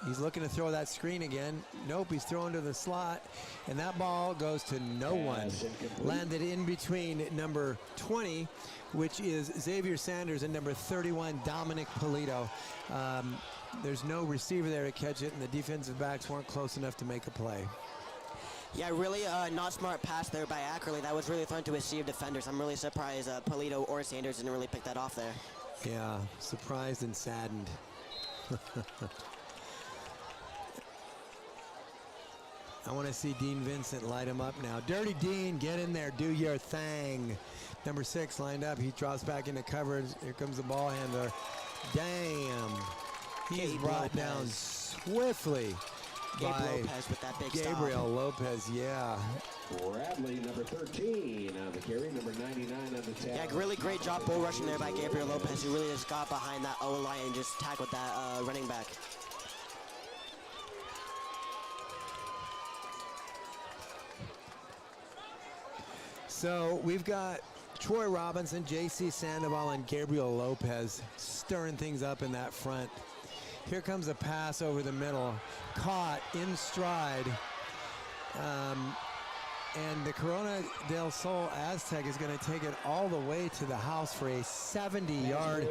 He's looking to throw that screen again. Nope, he's throwing to the slot. And that ball goes to no one. Landed in between number 20, which is Xavier Sanders, and number 31, Dominic Polito. There's no receiver there to catch it, and the defensive backs weren't close enough to make a play. Yeah, really not smart pass there by Ackerley. That was really thrown to his sea of defenders. I'm really surprised Polito or Sanders didn't really pick that off there. Yeah, surprised and saddened. I want to see Dean Vincent light him up now. Dirty Dean, get in there, do your thing. Number 6 lined up. He drops back into coverage. Here comes the ball handler. Damn. He's brought down swiftly by Lopez with that big Gabriel Lopez, yeah. Bradley, number 13 on the carry, number 99 on the tag. Yeah, really great job bull rushing there by Gabriel Lopez, who really just got behind that O-line and just tackled that running back. So we've got Troy Robinson, J.C. Sandoval, and Gabriel Lopez stirring things up in that front. Here comes a pass over the middle, caught in stride. And the Corona del Sol Aztec is going to take it all the way to the house for a 70-yard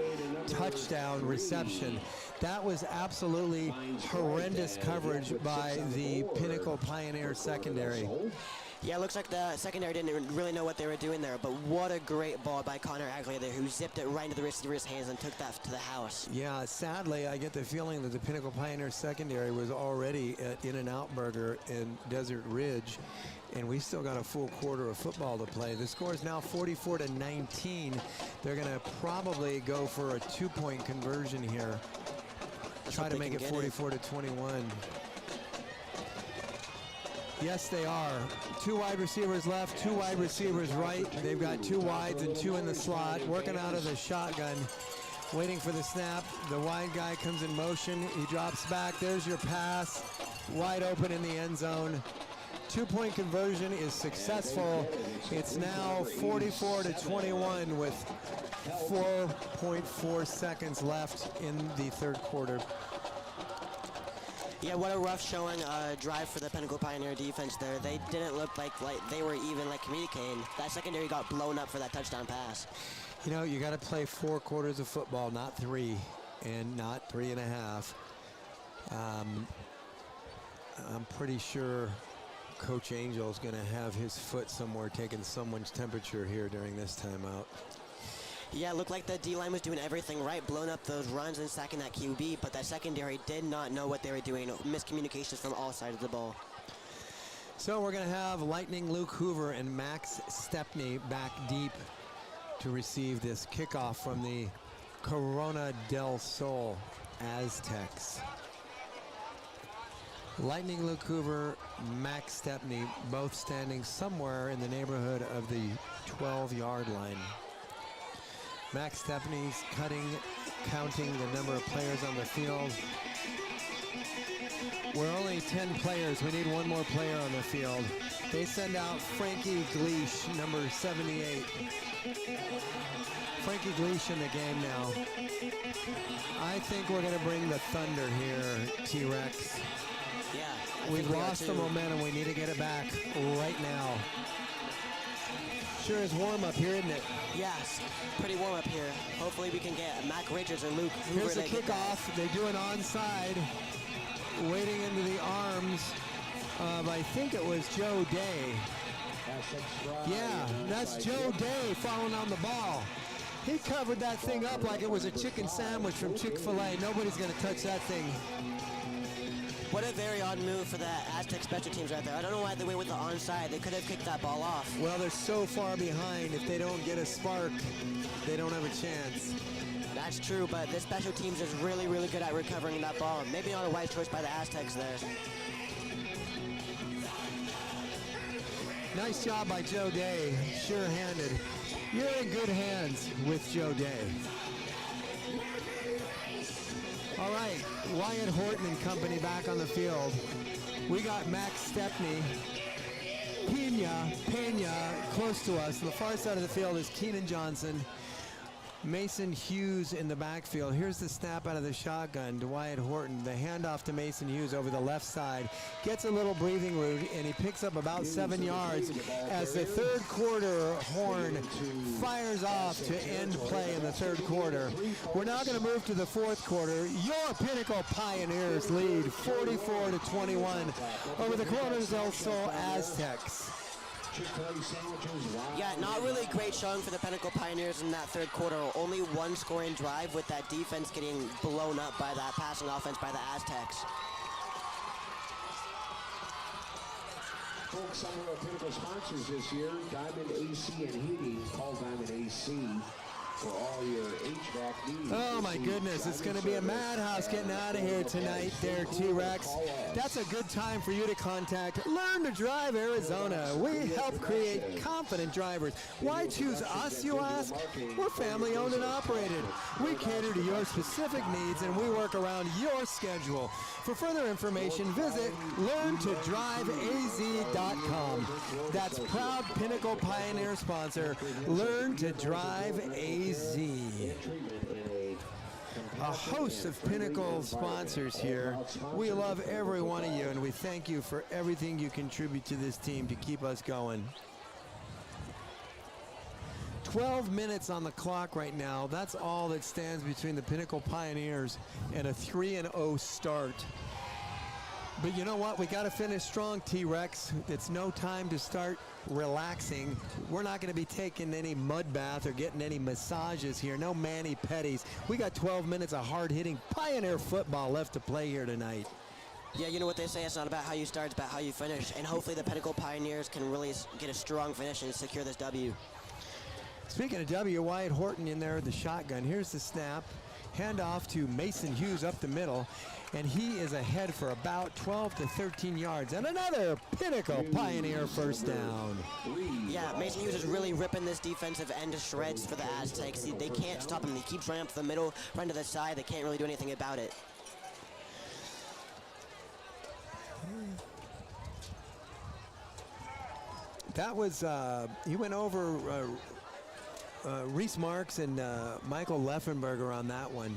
touchdown reception. That was absolutely horrendous coverage by the Pinnacle Pioneer secondary. Yeah, it looks like the secondary didn't really know what they were doing there, but what a great ball by Connor Aguilar there, who zipped it right into the receiver's hands and took that to the house. Yeah, sadly, I get the feeling that the Pinnacle Pioneer secondary was already at In-N-Out Burger in Desert Ridge, and we still got a full quarter of football to play. The score is now 44-19. They're going to probably go for a 2-point conversion here. Try to make it 44-21. Yes, they are. 2 wide receivers left, 2 wide receivers right. They've got 2 wides and 2 in the slot, working out of the shotgun, waiting for the snap. The wide guy comes in motion. He drops back. There's your pass. Wide open in the end zone. 2-point conversion is successful. It's now 44-21 with 4.4 seconds left in the third quarter. Yeah, what a rough showing drive for the Pinnacle Pioneer defense there. They didn't look like they were even communicating. That secondary got blown up for that touchdown pass. You know, you got to play 4 quarters of football, not 3, and not 3.5. I'm pretty sure Coach Angel's going to have his foot somewhere taking someone's temperature here during this timeout. Yeah, it looked like the D-line was doing everything right, blowing up those runs and sacking that QB, but that secondary did not know what they were doing. Miscommunications from all sides of the ball. So we're going to have Lightning Luke Hoover and Max Stepney back deep to receive this kickoff from the Corona del Sol Aztecs. Lightning Luke Hoover, Max Stepney, both standing somewhere in the neighborhood of the 12-yard line. Max Stepney's counting the number of players on the field. We're only 10 players. We need 1 more player on the field. They send out Frankie Gleish, number 78. Frankie Gleish in the game now. I think we're going to bring the thunder here, T-Rex. Yeah. We've lost the momentum. We need to get it back right now. Sure is warm up here, isn't it? Yes, pretty warm up here. Hopefully we can get Mac Richards or Luke Hoover. Here's the kickoff. They do an onside. Waiting into the arms of, I think it was Joe Day. Yeah, that's Joe Day falling on the ball. He covered that thing up like it was a chicken sandwich from Chick-fil-A. Nobody's going to touch that thing. What a very odd move for the Aztec special teams right there. I don't know why they went with the onside. They could have kicked that ball off. Well, they're so far behind. If they don't get a spark, they don't have a chance. That's true, but this special teams is really, really good at recovering that ball. Maybe not a wise choice by the Aztecs there. Nice job by Joe Day, sure-handed. You're in good hands with Joe Day. All right, Wyatt Horton and company back on the field. We got Max Stepney, Pena close to us. On the far side of the field is Keenan Johnson. Mason Hughes in the backfield. Here's the snap out of the shotgun to Wyatt Horton. The handoff to Mason Hughes over the left side. Gets a little breathing room, and he picks up about 7 yards as the third quarter horn fires off to end play in the third quarter. We're now going to move to the fourth quarter. Your Pinnacle Pioneers lead 44-21 over the Corona del Sol Aztecs. Chick-fil-A sandwiches. Wow. Yeah, not really great showing for the Pinnacle Pioneers in that third quarter. Only one scoring drive with that defense getting blown up by that passing offense by the Aztecs. Folks, some of our Pinnacle sponsors this year, Diamond AC and Heating. Call Diamond AC for all your HVAC needs. Oh my goodness, it's going to be a madhouse getting out of here tonight there, T-Rex. That's a good time for you to contact Learn to Drive Arizona. We help create confident drivers. Why choose us, you ask? We're family owned and operated. We cater to your specific needs and we work around your schedule. For further information, visit LearnToDriveAZ.com. That's proud Pinnacle Pioneer sponsor, Learn to Drive AZ. A host of Pinnacle sponsors here. We love every one of you, and we thank you for everything you contribute to this team to keep us going. 12 minutes on the clock right now. That's all that stands between the Pinnacle Pioneers and a 3-0 start. But you know what? We got to finish strong, T-Rex. It's no time to start relaxing. We're not going to be taking any mud bath or getting any massages here. No mani-pedis. We got 12 minutes of hard-hitting Pioneer football left to play here tonight. Yeah, you know what they say, it's not about how you start, it's about how you finish. And hopefully the Pinnacle Pioneers can really get a strong finish and secure this W. Speaking of W, Wyatt Horton in there with the shotgun. Here's the snap. Handoff to Mason Hughes up the middle, and he is ahead for about 12 to 13 yards. And another Pinnacle Pioneer first down. Yeah, Mason Hughes is really ripping this defensive end to shreds for the Aztecs. They can't stop him. He keeps running up to the middle, run to the side. They can't really do anything about it. That was, he went over Reese Marks and Michael Leffenberger on that one.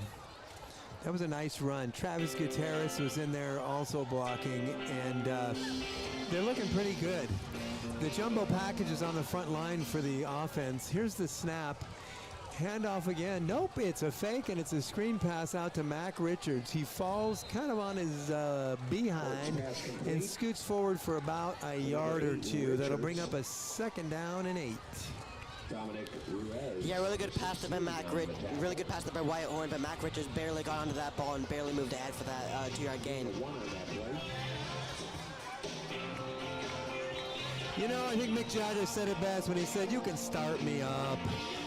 That was a nice run. Travis Gutierrez was in there also blocking, and they're looking pretty good. The jumbo package is on the front line for the offense. Here's the snap. Handoff again. Nope, it's a fake, and it's a screen pass out to Mac Richards. He falls kind of on his behind and scoots forward for about a yard or two. That'll bring up a 2nd down and 8. Yeah, really good pass to by really good pass to by Wyatt Horton, but Mac Richards barely got onto that ball and barely moved ahead for that 2-yard gain. You know, I think Mick Jagger said it best when he said, "You can start me up."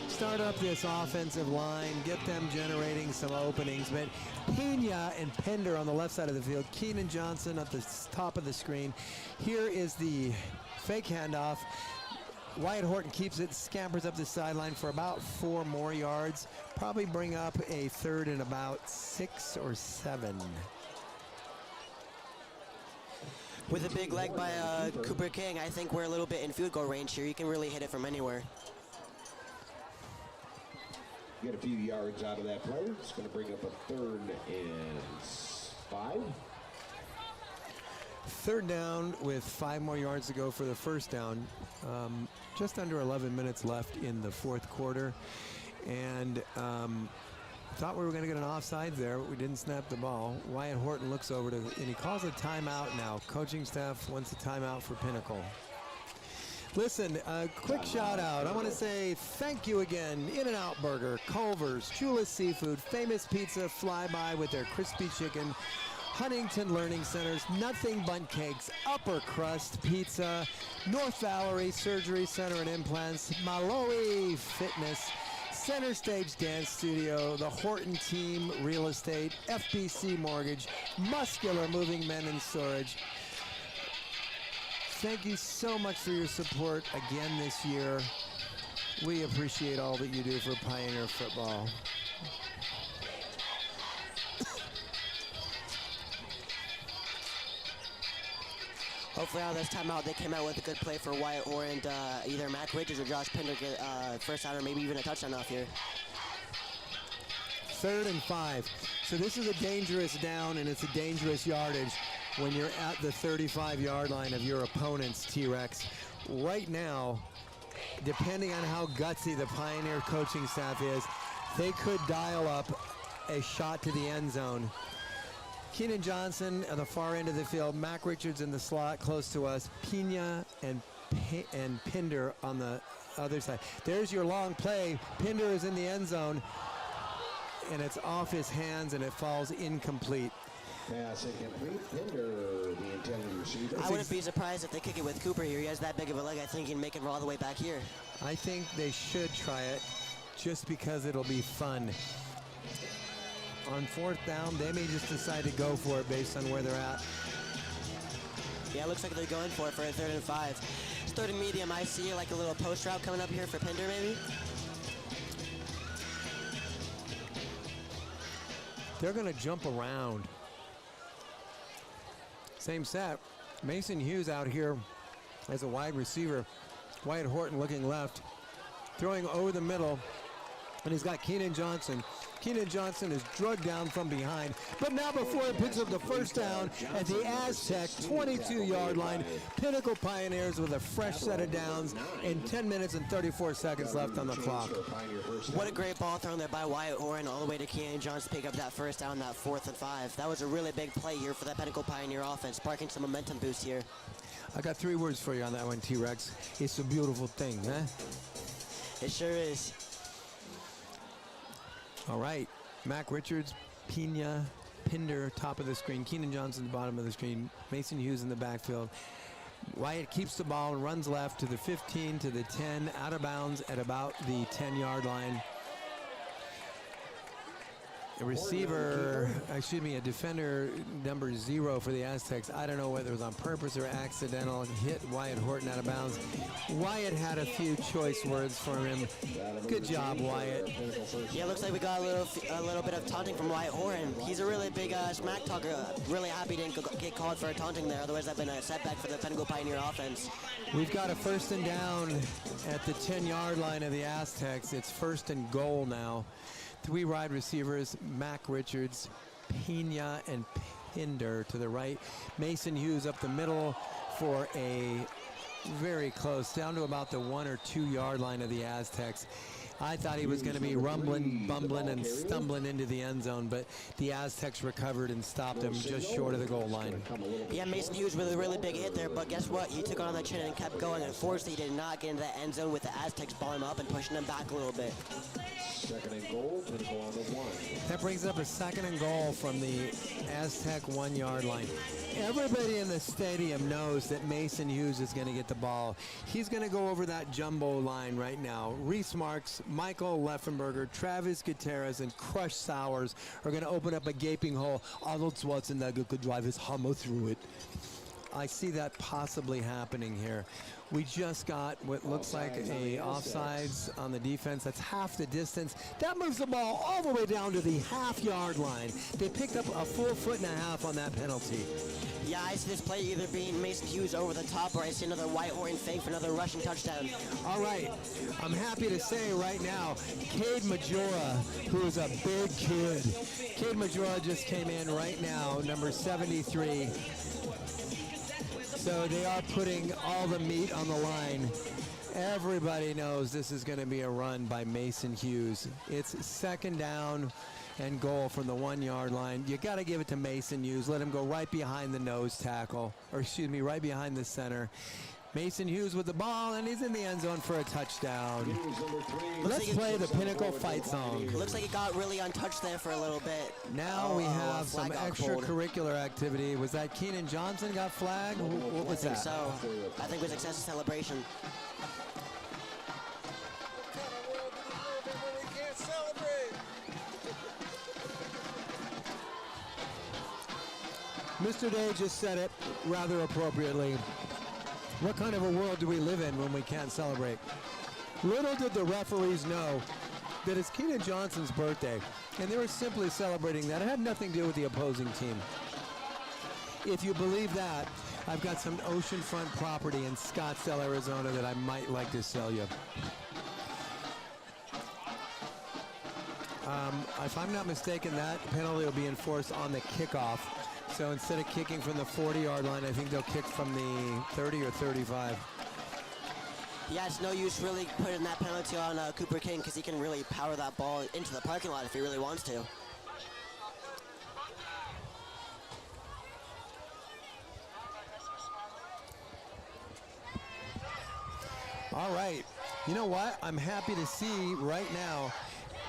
Start up this offensive line, get them generating some openings. But Pena and Pender on the left side of the field, Keenan Johnson at the top of the screen. Here is the fake handoff. Wyatt Horton keeps it, scampers up the sideline for about 4 more yards. Probably bring up a 3rd and about 6 or 7. With a big leg by Cooper King, I think we're a little bit in field goal range here. You can really hit it from anywhere. Get a few yards out of that play. It's going to bring up a 3rd and 5. 3rd down with 5 more yards to go for the first down. Just under 11 minutes left in the 4th quarter. And thought we were going to get an offside there, but we didn't snap the ball. Wyatt Horton looks over to, and he calls a timeout now. Coaching staff wants a timeout for Pinnacle. Listen, a quick shout out. I want to say thank you again. In-N-Out Burger, Culver's, Chula's Seafood, Famous Pizza, Flyby with their crispy chicken, Huntington Learning Centers, Nothing Bundt Cakes, Upper Crust Pizza, North Valerie Surgery Center and Implants, Malloy Fitness, Center Stage Dance Studio, the Horton Team Real Estate, FBC Mortgage, Muscular Moving Men and Storage. Thank you so much for your support again this year. We appreciate all that you do for Pioneer football. Hopefully out of this timeout, they came out with a good play for Wyatt Horton. Either Mac Richards or Josh Pender get first down or maybe even a touchdown off here. 3rd and 5. So this is a dangerous down, and it's a dangerous yardage when you're at the 35-yard line of your opponent's T-Rex. Right now, depending on how gutsy the Pioneer coaching staff is, they could dial up a shot to the end zone. Keenan Johnson at the far end of the field, Mac Richards in the slot close to us, Pena and and Pinder on the other side. There's your long play. Pinder is in the end zone, and it's off his hands, and it falls incomplete. Pass incomplete. Pinder, the intended receiver. I wouldn't be surprised if they kick it with Cooper here. He has that big of a leg. I think he can make it all the way back here. I think they should try it just because it'll be fun. On 4th down, they may just decide to go for it based on where they're at. Yeah, it looks like they're going for it for a 3rd and 5. It's 3rd and medium. I see like a little post route coming up here for Pinder maybe. They're going to jump around. Same set. Mason Hughes out here as a wide receiver. Wyatt Horton looking left, throwing over the middle, and he's got Keenan Johnson. Keenan Johnson is drugged down from behind, but now before he picks up the 1st down at the Aztec 22-yard line, Pinnacle Pioneers with a fresh set of downs and 10 minutes and 34 seconds left on the clock. What a great ball thrown there by Wyatt Horton all the way to Keenan Johnson to pick up that 1st down, that 4th and 5. That was a really big play here for that Pinnacle Pioneer offense, sparking some momentum boost here. I got 3 words for you on that one, T-Rex. It's a beautiful thing, huh? It sure is. All right, Mac Richards, Pena, Pinder, top of the screen. Keenan Johnson, bottom of the screen. Mason Hughes in the backfield. Wyatt keeps the ball and runs left to the 15, to the 10, out of bounds at about the 10-yard line. A receiver, a defender, number 0 for the Aztecs. I don't know whether it was on purpose or accidental. Hit Wyatt Horton out of bounds. Wyatt had a few choice words for him. Good job, Wyatt. Yeah, looks like we got a little bit of taunting from Wyatt Horton. He's a really big smack talker. Really happy he didn't get called for a taunting there. Otherwise, that'd been a setback for the Pinnacle Pioneer offense. We've got a 1st and down at the 10-yard line of the Aztecs. It's 1st and goal now. 3 wide receivers, Mac Richards, Pena, and Pinder to the right. Mason Hughes up the middle for a very close, down to about the 1 or 2 yard line of the Aztecs. I thought he was going to be rumbling, bumbling, and stumbling into the end zone, but the Aztecs recovered and stopped him just short of the goal line. Yeah, Mason Hughes with a really big hit there, but guess what? He took it on the chin and kept going. Unfortunately, he did not get into that end zone with the Aztecs balling him up and pushing him back a little bit. 2nd and goal, Pinnacle on the 1. That brings up a 2nd and goal from the Aztec 1 yard line. Everybody in the stadium knows that Mason Hughes is going to get the ball. He's going to go over that jumbo line right now. Reese Marks, Michael Leffenberger, Travis Gutierrez, and Crush Sowers are going to open up a gaping hole. Arnold Schwarzenegger could drive his Hummer through it. I see that possibly happening here. We just got what looks like a offsides on the defense. That's half the distance. That moves the ball all the way down to the half-yard line. They picked up a full 1.5 feet on that penalty. Yeah, I see this play either being Mason Hughes over the top, or I see another Wyatt Horton fake for another rushing touchdown. All right, I'm happy to say right now, Cade Majora, who is a big kid. Cade Majora just came in right now, number 73. So they are putting all the meat on the line. Everybody knows this is going to be a run by Mason Hughes. It's 2nd down and goal from the 1 yard line. You got to give it to Mason Hughes. Let him go right behind the nose tackle, or excuse me, right behind the center. Mason Hughes with the ball, and he's in the end zone for a touchdown. Let's play the Pinnacle fight song. Looks like it got really untouched there for a little bit. Now we have some extracurricular activity. Was that Keenan Johnson got flagged? What was that? I think so. I think it was excessive celebration. Mr. Day just said it rather appropriately. What kind of a world do we live in when we can't celebrate? Little did the referees know that it's Keenan Johnson's birthday, and they were simply celebrating that. It had nothing to do with the opposing team. If you believe that, I've got some oceanfront property in Scottsdale, Arizona that I might like to sell you. If I'm not mistaken, that penalty will be enforced on the kickoff. So instead of kicking from the 40-yard line, I think they'll kick from the 30 or 35. Yeah, it's no use really putting that penalty on Cooper King, because he can really power that ball into the parking lot if he really wants to. All right. You know what? I'm happy to see right now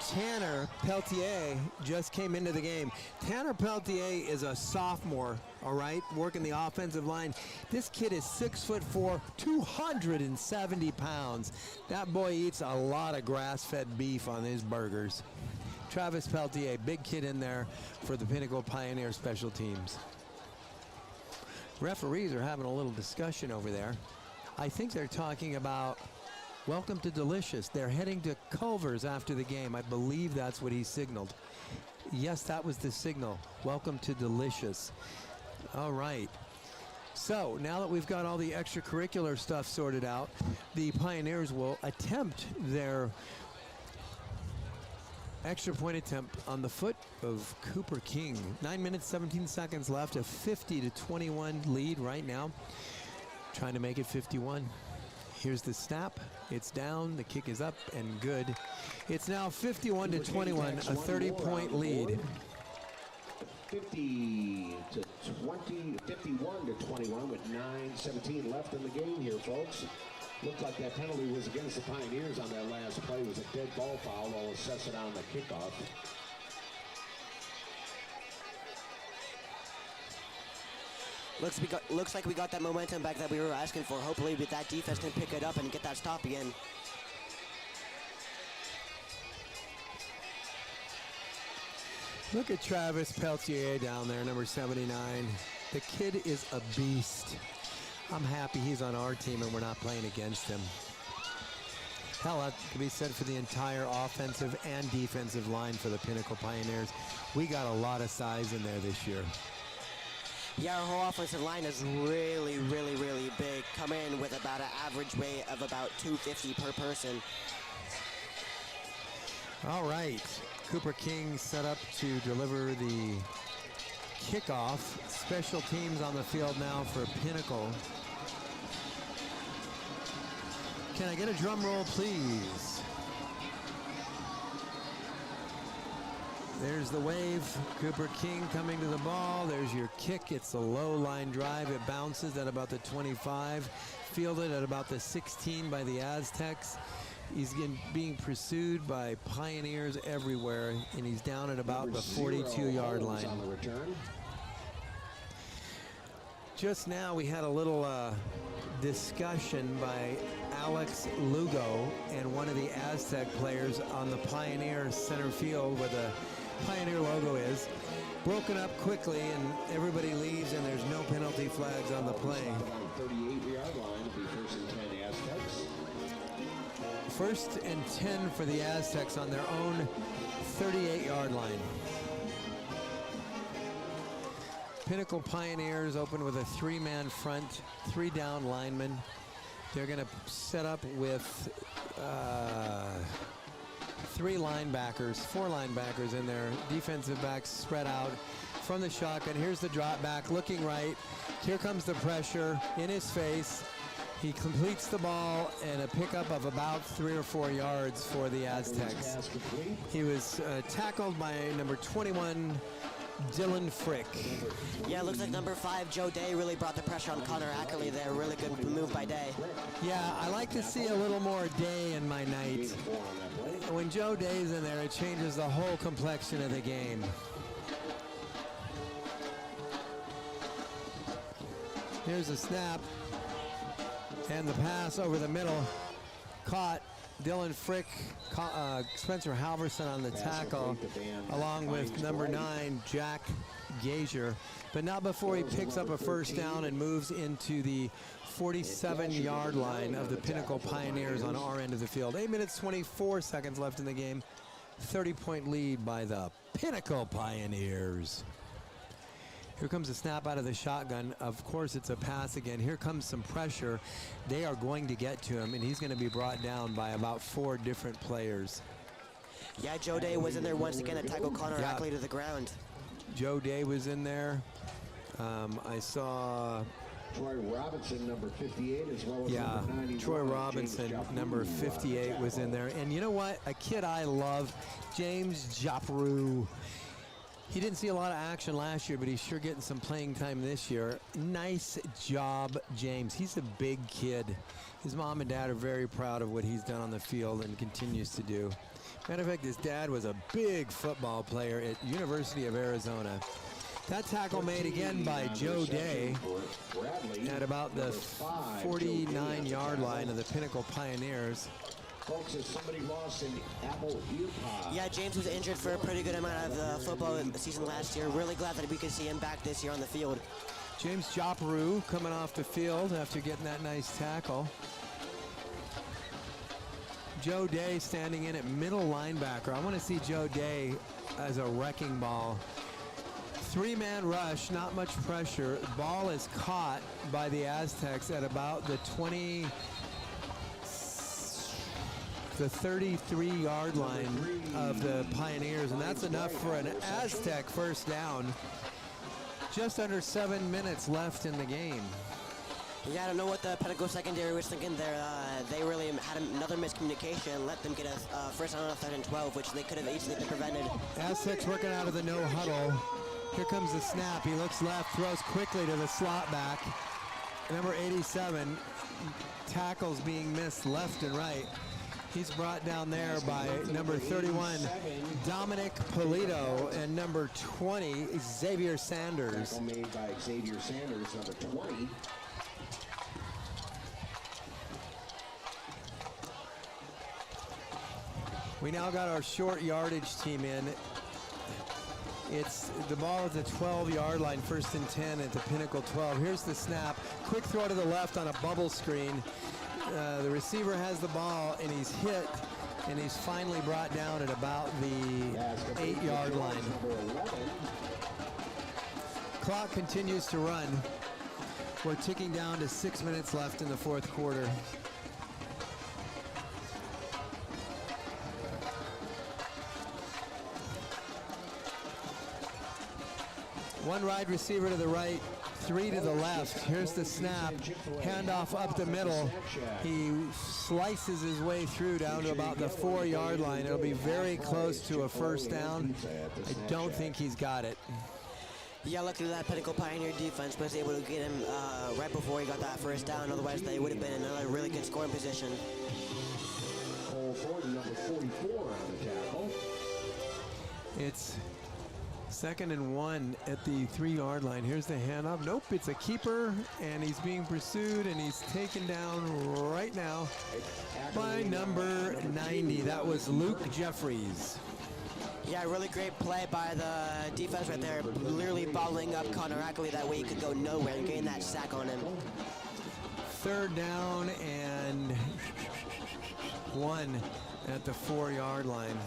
Tanner Peltier just came into the game. Tanner Peltier is a sophomore, all right, working the offensive line. This kid is 6'4", 270 pounds. That boy eats a lot of grass-fed beef on his burgers. Travis Peltier, big kid in there for the Pinnacle Pioneer special teams. Referees are having a little discussion over there. I think they're talking about welcome to Delicious. They're heading to Culver's after the game. I believe that's what he signaled. Yes, that was the signal. Welcome to Delicious. All right. So now that we've got all the extracurricular stuff sorted out, the Pioneers will attempt their extra point attempt on the foot of Cooper King. 9 minutes, 17 seconds left, a 50-21 lead right now. Trying to make it 51. Here's the snap. It's down. The kick is up and good. It's now 51-21, a 30-point lead. 51-21 with 9:17 left in the game here, folks. Looked like that penalty was against the Pioneers on that last play. It was a dead ball foul. They'll assess it on the kickoff. Looks like we got that momentum back that we were asking for. Hopefully that defense can pick it up and get that stop again. Look at Travis Peltier down there, number 79. The kid is a beast. I'm happy he's on our team and we're not playing against him. Hell, that could be said for the entire offensive and defensive line for the Pinnacle Pioneers. We got a lot of size in there this year. Yeah, our whole offensive line is really, really, really big. Come in with about an average weight of about 250 per person. All right, Cooper King set up to deliver the kickoff. Special teams on the field now for Pinnacle. Can I get a drum roll, please? There's the wave. Cooper King coming to the ball. There's your kick. It's a low line drive. It bounces at about the 25. Fielded at about the 16 by the Aztecs. He's being pursued by Pioneers everywhere, and he's down at about the 42-yard line. On the return. Just now we had a little discussion by Alex Lugo and one of the Aztec players on the Pioneer center field where the Pioneer logo is. Broken up quickly and everybody leaves and there's no penalty flags on the play. 38-yard line will be first and 10 Aztecs. First and 10 for the Aztecs on their own 38-yard line. Pinnacle Pioneers open with a three-man front, three down linemen. They're going to set up with four linebackers in there. Defensive backs spread out from the shotgun. Here's the drop back, looking right. Here comes the pressure in his face. He completes the ball and a pickup of about 3 or 4 yards for the Aztecs. He was tackled by number 21, Dylan Frick. Yeah, it looks like number 5, Joe Day, really brought the pressure on Connor Ackerley there. Really good move by Day. Yeah, I like to see a little more Day in my night. When Joe Day's in there, it changes the whole complexion of the game. Here's a snap. And the pass over the middle. Caught. Dylan Frick, Spencer Halverson on the tackle, along with number 9, Jack Gazier. But not before he picks up a first down and moves into the 47-yard line of the Pinnacle Pioneers on our end of the field. 8 minutes, 24 seconds left in the game. 30-point lead by the Pinnacle Pioneers. Here comes a snap out of the shotgun. Of course, it's a pass again. Here comes some pressure. They are going to get to him, and he's going to be brought down by about 4 different players. Yeah, Joe Day was in there once again to tackle Connor Ackley to the ground. Joe Day was in there. I saw Troy Robinson, number 58, as well as number 91. Troy Robinson, number 58, was in there. And you know what? A kid I love, James Japaru. He didn't see a lot of action last year, but he's sure getting some playing time this year. Nice job, James. He's a big kid. His mom and dad are very proud of what he's done on the field and continues to do. Matter of fact, his dad was a big football player at University of Arizona. That tackle made again by Joe Day at about the 49-yard line of the Pinnacle Pioneers. Folks, as somebody lost an Apple EarPod. Yeah, James was injured for a pretty good amount of the football season last year. Really glad that we could see him back this year on the field. James Joparu coming off the field after getting that nice tackle. Joe Day standing in at middle linebacker. I want to see Joe Day as a wrecking ball. Three-man rush, not much pressure. Ball is caught by the Aztecs at about the 33-yard line of the Pioneers, and that's enough for an Aztec first down. Just under 7 minutes left in the game. Yeah, I don't know what the Pinnacle secondary was thinking there. They really had another miscommunication and let them get a first down on 3rd and 12, which they could have easily been prevented. Aztecs working out of the no huddle. Here comes the snap. He looks left, throws quickly to the slot back. Number 87, tackles being missed left and right. He's brought down there by number 31, Dominic Polito, and number 20, Xavier Sanders. Tackle made by Xavier Sanders, number 20. We now got our short yardage team in. It's the ball at the 12-yard line, 1st and 10 at the Pinnacle 12. Here's the snap. Quick throw to the left on a bubble screen. The receiver has the ball, and he's hit, and he's finally brought down at about the 8-yard line. Clock continues to run. We're ticking down to 6 minutes left in the 4th quarter. One wide receiver to the right, 3 to the left. Here's the snap. Handoff up the middle. He slices his way through down to about the 4-yard line. It'll be very close to a first down. I don't think he's got it. Yeah, luckily that Pinnacle Pioneer defense was able to get him right before he got that first down. Otherwise, they would have been in another really good scoring position. Cole Ford, number 44 on the tackle. It's 2nd and 1 at the 3-yard line. Here's the handoff. Nope, it's a keeper, and he's being pursued, and he's taken down right now by number 90. That was Luke Jeffries. Yeah, really great play by the defense right there, literally bottling up Connor Ackley. That way he could go nowhere and gain that sack on him. 3rd down and 1 at the 4-yard line.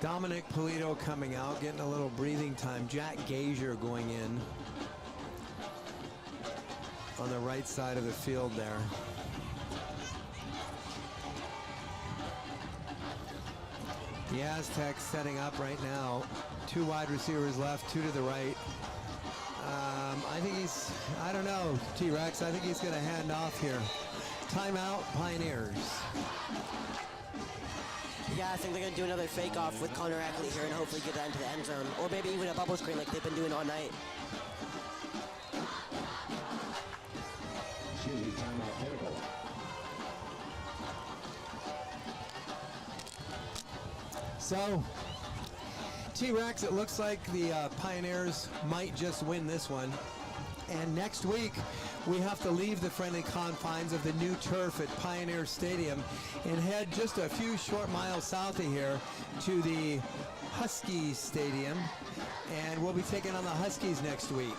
Dominic Polito coming out, getting a little breathing time. Jack Gazier going in on the right side of the field there. The Aztecs setting up right now. 2 wide receivers left, 2 to the right. I think I don't know, T-Rex, I think he's going to hand off here. Timeout, Pioneers. Yeah, I think they're going to do another fake off with Connor Ackley here and hopefully get that into the end zone. Or maybe even a bubble screen like they've been doing all night. So, T-Rex, it looks like the Pioneers might just win this one. And next week, we have to leave the friendly confines of the new turf at Pioneer Stadium and head just a few short miles south of here to the Husky Stadium. And we'll be taking on the Huskies next week.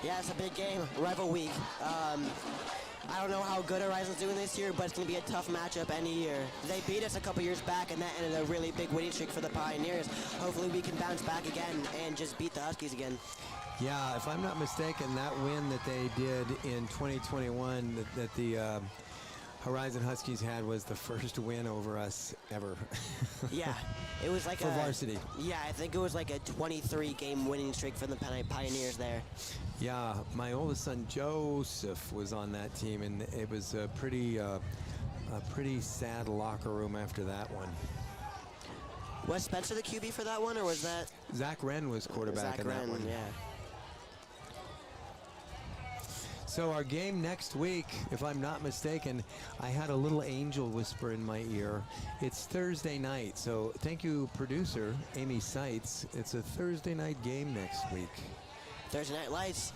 Yeah, it's a big game, rival week. I don't know how good Horizon's doing this year, but it's going to be a tough matchup any year. They beat us a couple years back, and that ended a really big winning streak for the Pioneers. Hopefully we can bounce back again and just beat the Huskies again. Yeah, if I'm not mistaken, that win that they did in 2021 that the Horizon Huskies had was the first win over us ever. Yeah, it was like for Varsity. Yeah, I think it was like a 23-game winning streak for the Pioneers there. Yeah, my oldest son Joseph was on that team, and it was a pretty sad locker room after that one. Was Spencer the QB for that one, or was that? Zach Wren was quarterback in that one. Yeah. So our game next week, if I'm not mistaken, I had a little angel whisper in my ear. It's Thursday night, so thank you, producer Amy Seitz. It's a Thursday night game next week. Thursday Night Lights.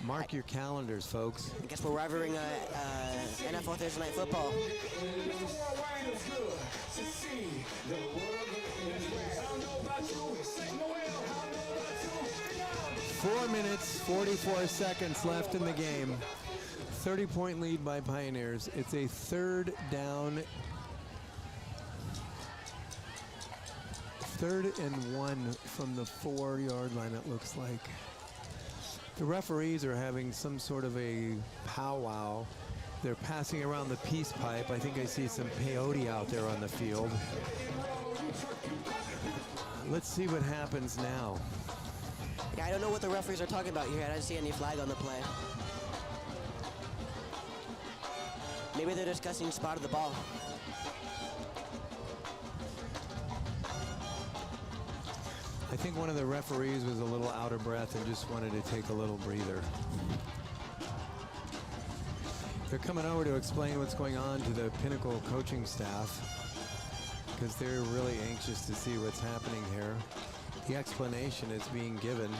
Mark your calendars, folks. I guess we're rivaling NFL Thursday Night Football. 4 minutes, 44 seconds left in the game. 30-point lead by Pioneers. It's a third down. 3rd and 1 from the 4-yard line, it looks like. The referees are having some sort of a powwow. They're passing around the peace pipe. I think I see some peyote out there on the field. Let's see what happens now. Yeah, I don't know what the referees are talking about here. I don't see any flag on the play. Maybe they're discussing spot of the ball. I think one of the referees was a little out of breath and just wanted to take a little breather. They're coming over to explain what's going on to the Pinnacle coaching staff because they're really anxious to see what's happening here. The explanation is being given.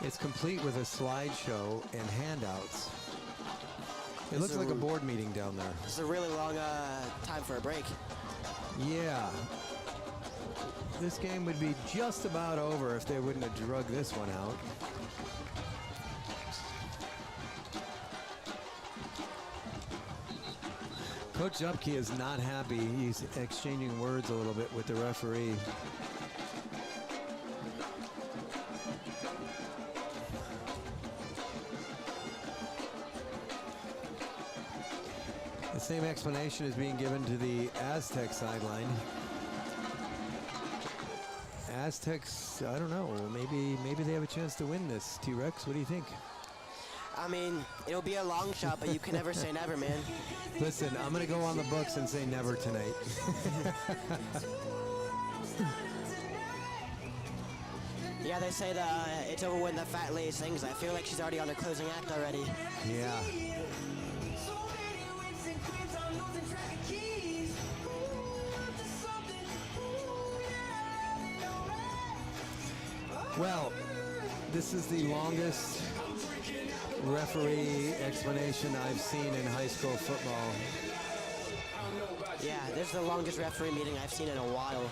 It's complete with a slideshow and handouts. It looks like a board meeting down there. It's a really long time for a break. Yeah. This game would be just about over if they wouldn't have drugged this one out. Coach Zupke is not happy. He's exchanging words a little bit with the referee. The same explanation is being given to the Aztec sideline. Aztecs, I don't know, maybe they have a chance to win this. T-Rex, what do you think? I mean, it'll be a long shot, but you can never say never, man. Listen, I'm going to go on the books and say never tonight. Yeah, they say that it's over when the fat lady sings. I feel like she's already on her closing act already. Yeah. Well, this is the longest referee explanation I've seen in high school football. Yeah, this is the longest referee meeting I've seen in a while.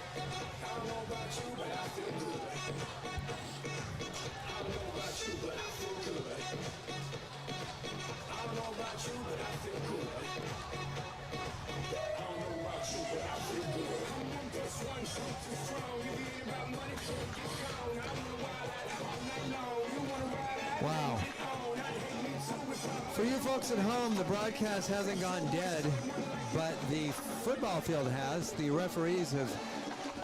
Wow. For you folks at home, the broadcast hasn't gone dead, but the football field has. The referees have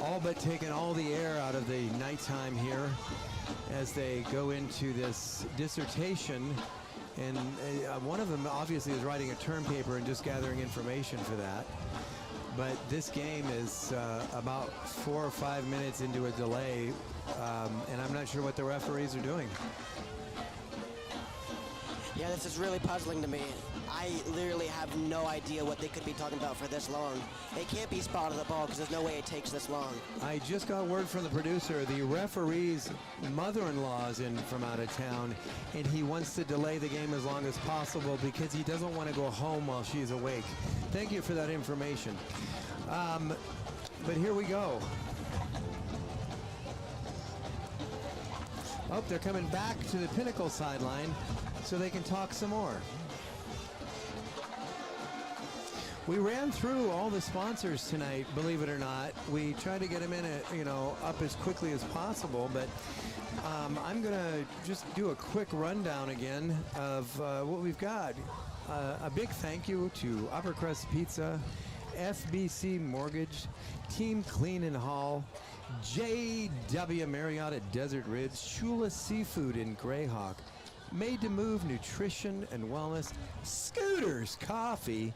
all but taken all the air out of the nighttime here as they go into this dissertation. And one of them obviously is writing a term paper and just gathering information for that. But this game is about 4 or 5 minutes into a delay, and I'm not sure what the referees are doing. Yeah, this is really puzzling to me. I literally have no idea what they could be talking about for this long. It can't be spot of the ball because there's no way it takes this long. I just got word from the producer. The referee's mother-in-law is in from out of town, and he wants to delay the game as long as possible because he doesn't want to go home while she's awake. Thank you for that information. But here we go. Oh, they're coming back to the Pinnacle sideline so they can talk some more. We ran through all the sponsors tonight, believe it or not. We tried to get them in, up as quickly as possible, but I'm going to just do a quick rundown again of what we've got. A big thank you to Upper Crust Pizza, FBC Mortgage, Team Clean and Haul, JW Marriott at Desert Ridge, Shula Seafood in Greyhawk, Made to Move Nutrition and Wellness, Scooters Coffee,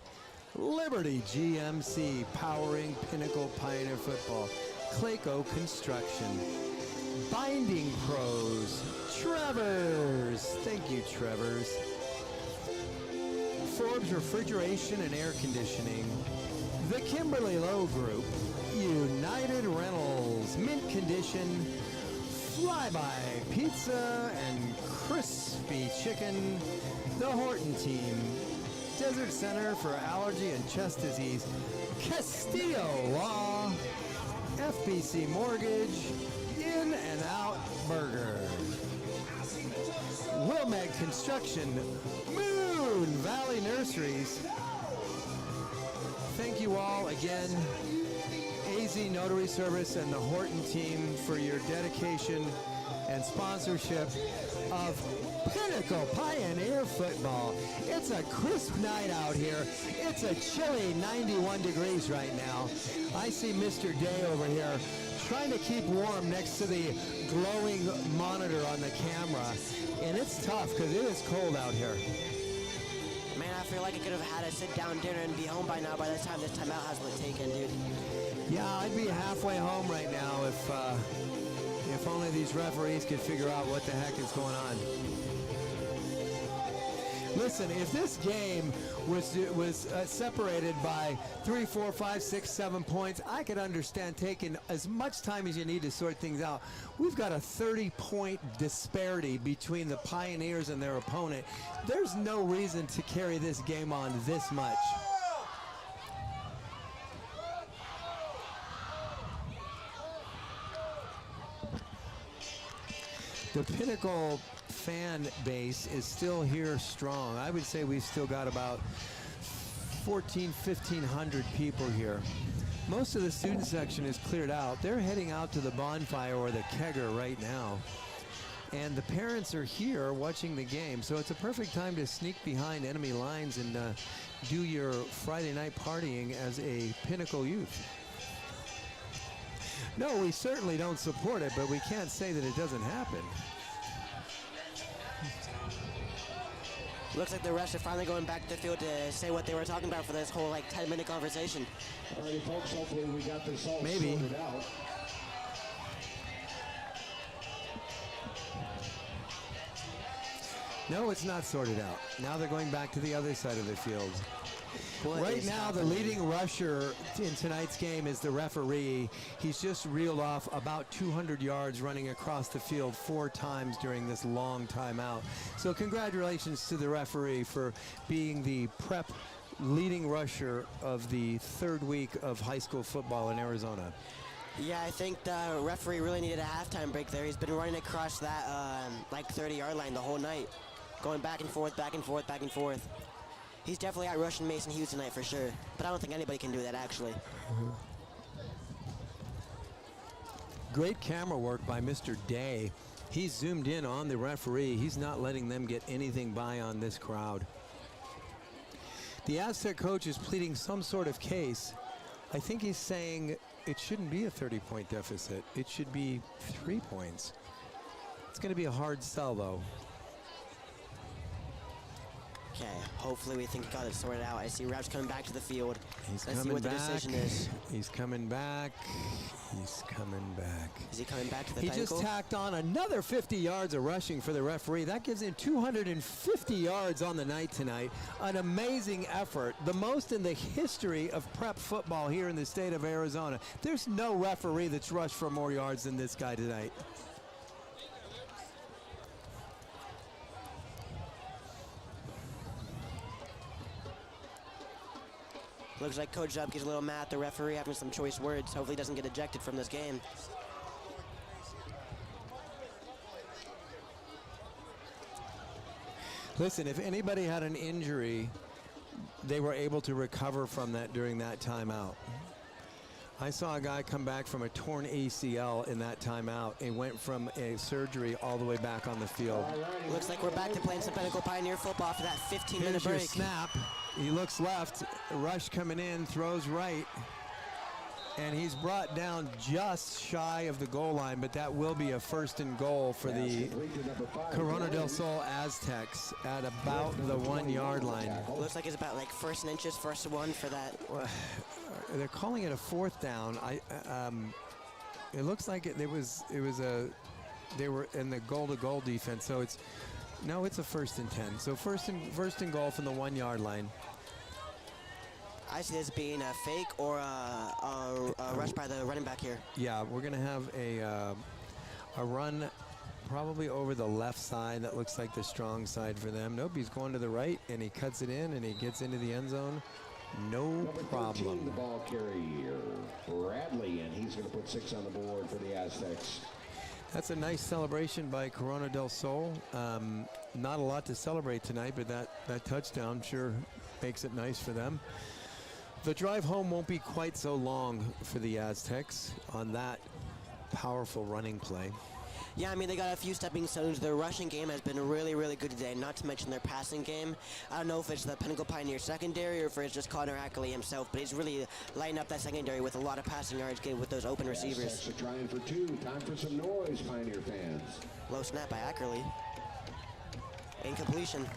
Liberty GMC powering Pinnacle Pioneer Football, Clayco Construction, Binding Pros, Trevor's, thank you Trevor's, absorbs refrigeration and air conditioning. The Kimberly Lowe Group, United Rentals, mint condition, Flyby Pizza and Crispy Chicken, the Horton Team, Desert Center for Allergy and Chest Disease, Castillo Law, FBC Mortgage, In and Out Burger, Wilmeg Construction, Moon Valley Nurseries. Thank you all again, AZ Notary Service and the Horton Team, for your dedication and sponsorship of Pinnacle Pioneer Football. It's a crisp night out here. It's a chilly 91 degrees right now. I see Mr. Day over here trying to keep warm next to the glowing monitor on the camera. And it's tough because it is cold out here. Man, I feel like I could have had a sit-down dinner and be home by now by the time this timeout has been taken, dude. Yeah, I'd be halfway home right now if only these referees could figure out what the heck is going on. Listen, if this game was separated by 3, 4, 5, 6, 7 points, I could understand taking as much time as you need to sort things out. We've got a 30-point disparity between the Pioneers and their opponent. There's no reason to carry this game on this much. The Pinnacle fan base is still here strong. I would say we've still got about 1,500 people here. Most of the student section is cleared out. They're heading out to the bonfire or the kegger right now. And the parents are here watching the game. So it's a perfect time to sneak behind enemy lines and do your Friday night partying as a Pinnacle youth. No, we certainly don't support it, but we can't say that it doesn't happen. Looks like the refs are finally going back to the field to say what they were talking about for this whole 10-minute conversation. All right, folks, hopefully we got this all Maybe. sorted out. No, it's not sorted out. Now they're going back to the other side of the field. Right now, the leading rusher in tonight's game is the referee. He's just reeled off about 200 yards running across the field 4 times during this long timeout. So congratulations to the referee for being the prep leading rusher of the 3rd week of high school football in Arizona. Yeah, I think the referee really needed a halftime break there. He's been running across that 30-yard line the whole night, going back and forth, back and forth, back and forth. He's definitely out rushing Mason Hughes tonight for sure, but I don't think anybody can do that actually. Great camera work by Mr. Day. He's zoomed in on the referee. He's not letting them get anything by on this crowd. The Aztec coach is pleading some sort of case. I think he's saying it shouldn't be a 30-point deficit. It should be 3 points. It's going to be a hard sell, though. Okay, hopefully we think he got it sorted out. I see refs coming back to the field. Let's see what the decision is. He's coming back. He's coming back. Is he coming back to the He Pinnacle? just tacked on another 50 yards of rushing for the referee. That gives him 250 yards on the night tonight. An amazing effort. The most in the history of prep football here in the state of Arizona. There's no referee that's rushed for more yards than this guy tonight. Looks like Coach Zub gets a little mad at the referee having some choice words. Hopefully he doesn't get ejected from this game. Listen, if anybody had an injury, they were able to recover from that during that timeout. I saw a guy come back from a torn ACL in that timeout and went from a surgery all the way back on the field. Looks like we're back to playing some Pinnacle Pioneer football after that 15-minute Here's break. your snap. He looks left, rush coming in, throws right, and he's brought down just shy of the goal line, but that will be a 1st and goal for the Corona del Sol Aztecs at about the 1-yard line. Looks like it's about 1st and inches, 1st and 1 for that. They're calling it a 4th down. It looks like they were in the goal-to-goal defense, so No, it's a 1st and 10. So first and goal from the 1 yard line. I see this being a fake or a rush by the running back here. Yeah, we're going to have a run probably over the left side. That looks like the strong side for them. Nope, he's going to the right, and he cuts it in, and he gets into the end zone. No Number problem. 13, the ball carrier, Bradley, and he's going to put 6 on the board for the Aztecs. That's a nice celebration by Corona del Sol. Not a lot to celebrate tonight, but that touchdown sure makes it nice for them. The drive home won't be quite so long for the Aztecs on that powerful running play. Yeah, I mean, they got a few stepping stones. Their rushing game has been really, really good today, not to mention their passing game. I don't know if it's the Pinnacle Pioneer secondary or if it's just Connor Ackley himself, but he's really lighting up that secondary with a lot of passing yards with those open receivers. Aztecs are trying for 2. Time for some noise, Pioneer fans. Low snap by Ackerley. Incompletion.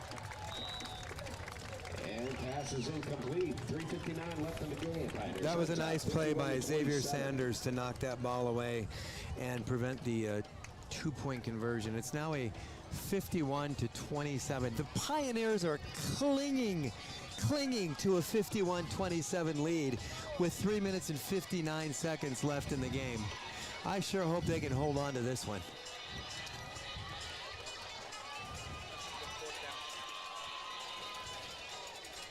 And pass is incomplete. 3:59 left in the game. Pioneers That was a on top, nice play by 51-27. Xavier Sanders to knock that ball away and prevent the 2-point conversion. It's now a 51-27. The Pioneers are clinging to a 51-27 lead with 3 minutes and 59 seconds left in the game. I sure hope they can hold on to this one.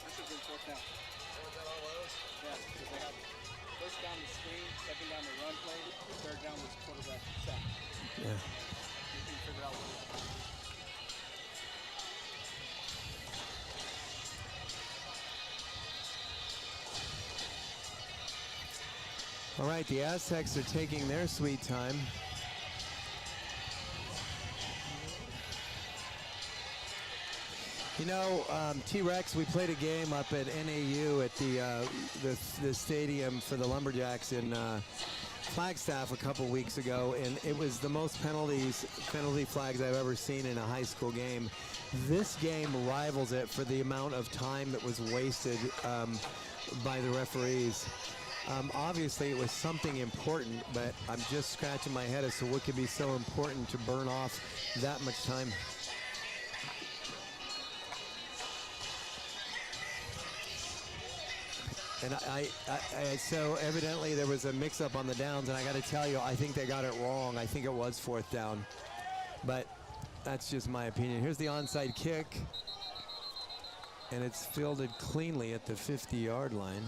This has been 4th down. Yeah, because they have 1st down the screen, 2nd down the run play, 3rd down was quarterback sack. Yeah. You can figure out what it is. All right, the Aztecs are taking their sweet time. You know, T-Rex, we played a game up at NAU at the stadium for the Lumberjacks in Flagstaff a couple weeks ago, and it was the most penalty flags I've ever seen in a high school game. This game rivals it for the amount of time that was wasted by the referees. Obviously, it was something important, but I'm just scratching my head as to what could be so important to burn off that much time. And so evidently there was a mix-up on the downs, and I got to tell you, I think they got it wrong. I think it was 4th down, but that's just my opinion. Here's the onside kick, and it's fielded cleanly at the 50-yard line.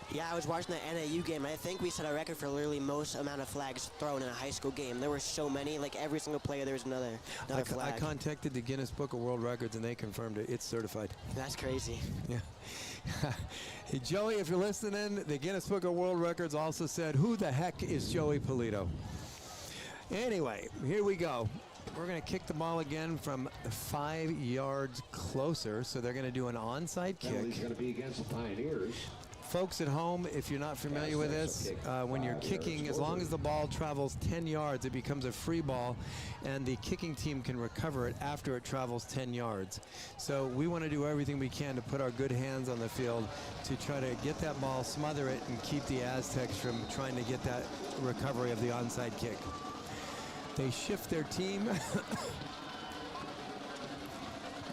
Yeah, I was watching the NAU game, and I think we set a record for literally most amount of flags thrown in a high school game. There were so many, like every single player there was another flag. I contacted the Guinness Book of World Records, and they confirmed it. It's certified. That's crazy. Yeah. Hey, Joey, if you're listening, the Guinness Book of World Records also said, who the heck is Joey Polito? Anyway, here we go. We're going to kick the ball again from 5 yards closer, so they're going to do an onside kick. Penalty's going to be against the Pioneers. Folks at home, if you're not familiar with this, when you're kicking, as long as the ball travels 10 yards, it becomes a free ball, and the kicking team can recover it after it travels 10 yards. So we want to do everything we can to put our good hands on the field to try to get that ball, smother it, and keep the Aztecs from trying to get that recovery of the onside kick. They shift their team.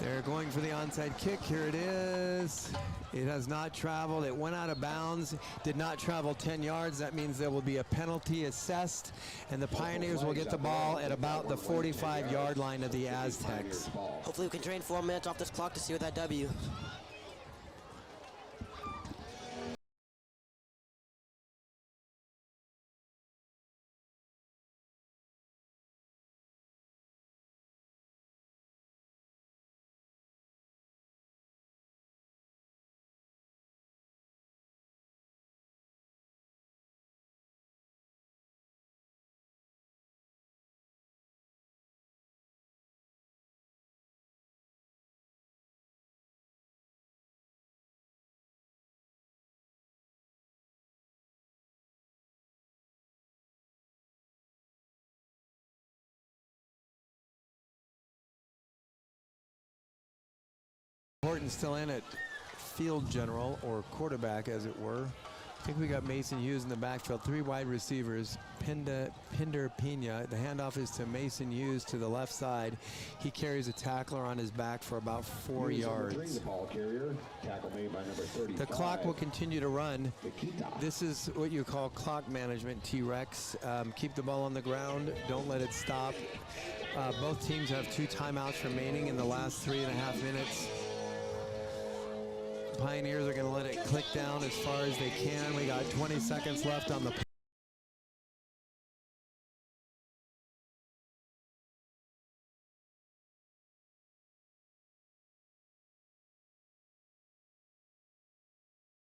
They're going for the onside kick. Here it is. It has not traveled. It went out of bounds. Did not travel 10 yards. That means there will be a penalty assessed, and the Pioneers will get the ball at about the 45-yard line of the Aztecs. Hopefully we can drain 4 minutes off this clock to see what that W. Horton still in at field general, or quarterback as it were, I think we got Mason Hughes in the backfield, 3 wide receivers. Pinder Pina. The handoff is to Mason Hughes to the left side. He carries a tackler on his back for about 4 yards. The ball carrier, tackle made by number 35. The clock will continue to run. This is what you call clock management, T-Rex. Keep the ball on the ground. Don't let it stop. Both teams have 2 timeouts remaining in the last 3.5 minutes. Pioneers are going to let it click down as far as they can. We got 20 seconds left on the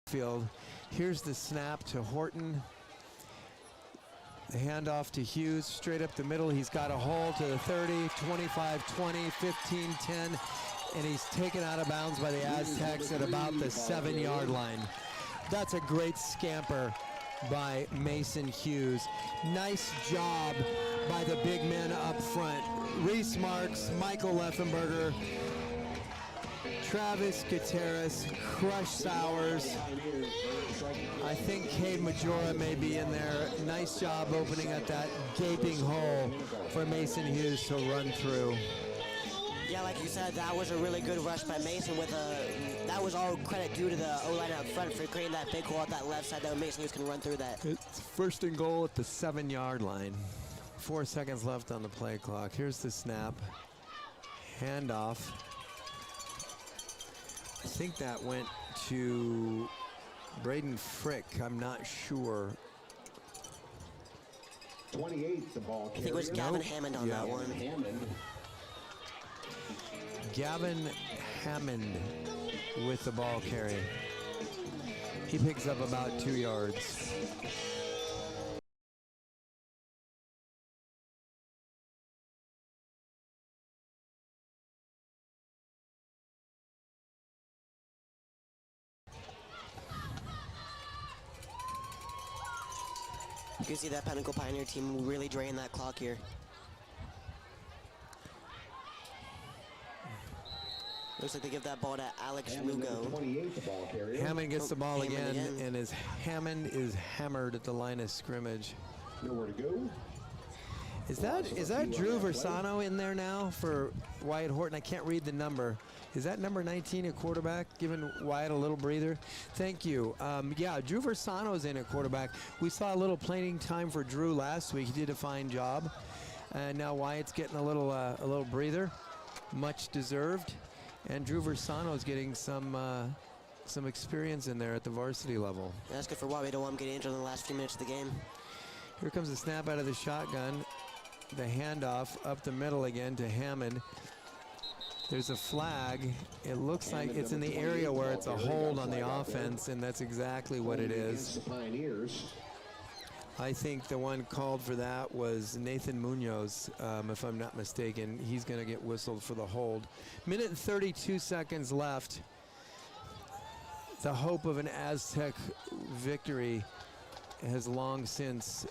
field. Here's the snap to Horton. The handoff to Hughes, straight up the middle. He's got a hole to the 30, 25, 20, 15, 10. And he's taken out of bounds by the Aztecs at about the 7-yard line. That's a great scamper by Mason Hughes. Nice job by the big men up front. Reese Marks, Michael Leffenberger, Travis Gutierrez, Crush Sowers. I think Cade Majora may be in there. Nice job opening up that gaping hole for Mason Hughes to run through. Yeah, like you said, that was a really good rush by Mason. That was all credit due to the O-line up front for creating that big hole at that left side that Mason Hughes can run through that. It's 1st and goal at the 7-yard line. 4 seconds left on the play clock. Here's the snap. Handoff. I think that went to Braden Frick. I'm not sure. 28, the ball carrier. I think it was Gavin Hammond on that one. Gavin Hammond with the ball carry. He picks up about 2 yards. You can see that Pinnacle Pioneer team really drain that clock here. Looks like they give that ball to Alex Lugo. Hammond gets the ball again, and Hammond is hammered at the line of scrimmage. Nowhere to go. Is that Drew Versano in there now for Wyatt Horton? I can't read the number. Is that number 19 at quarterback, giving Wyatt a little breather? Thank you. Yeah, Drew Versano's in at quarterback. We saw a little playing time for Drew last week. He did a fine job. And now Wyatt's getting a little breather, much deserved. And Drew Versano's getting some experience in there at the varsity level. Yeah, that's good for Wyatt. We don't want him getting injured in the last few minutes of the game. Here comes the snap out of the shotgun. The handoff up the middle again to Hammond. There's a flag. It looks like it's in the area where it's a hold on the offense, and that's exactly what it is. I think the one called for that was Nathan Munoz, if I'm not mistaken. He's going to get whistled for the hold. Minute and 32 seconds left. The hope of an Aztec victory has long since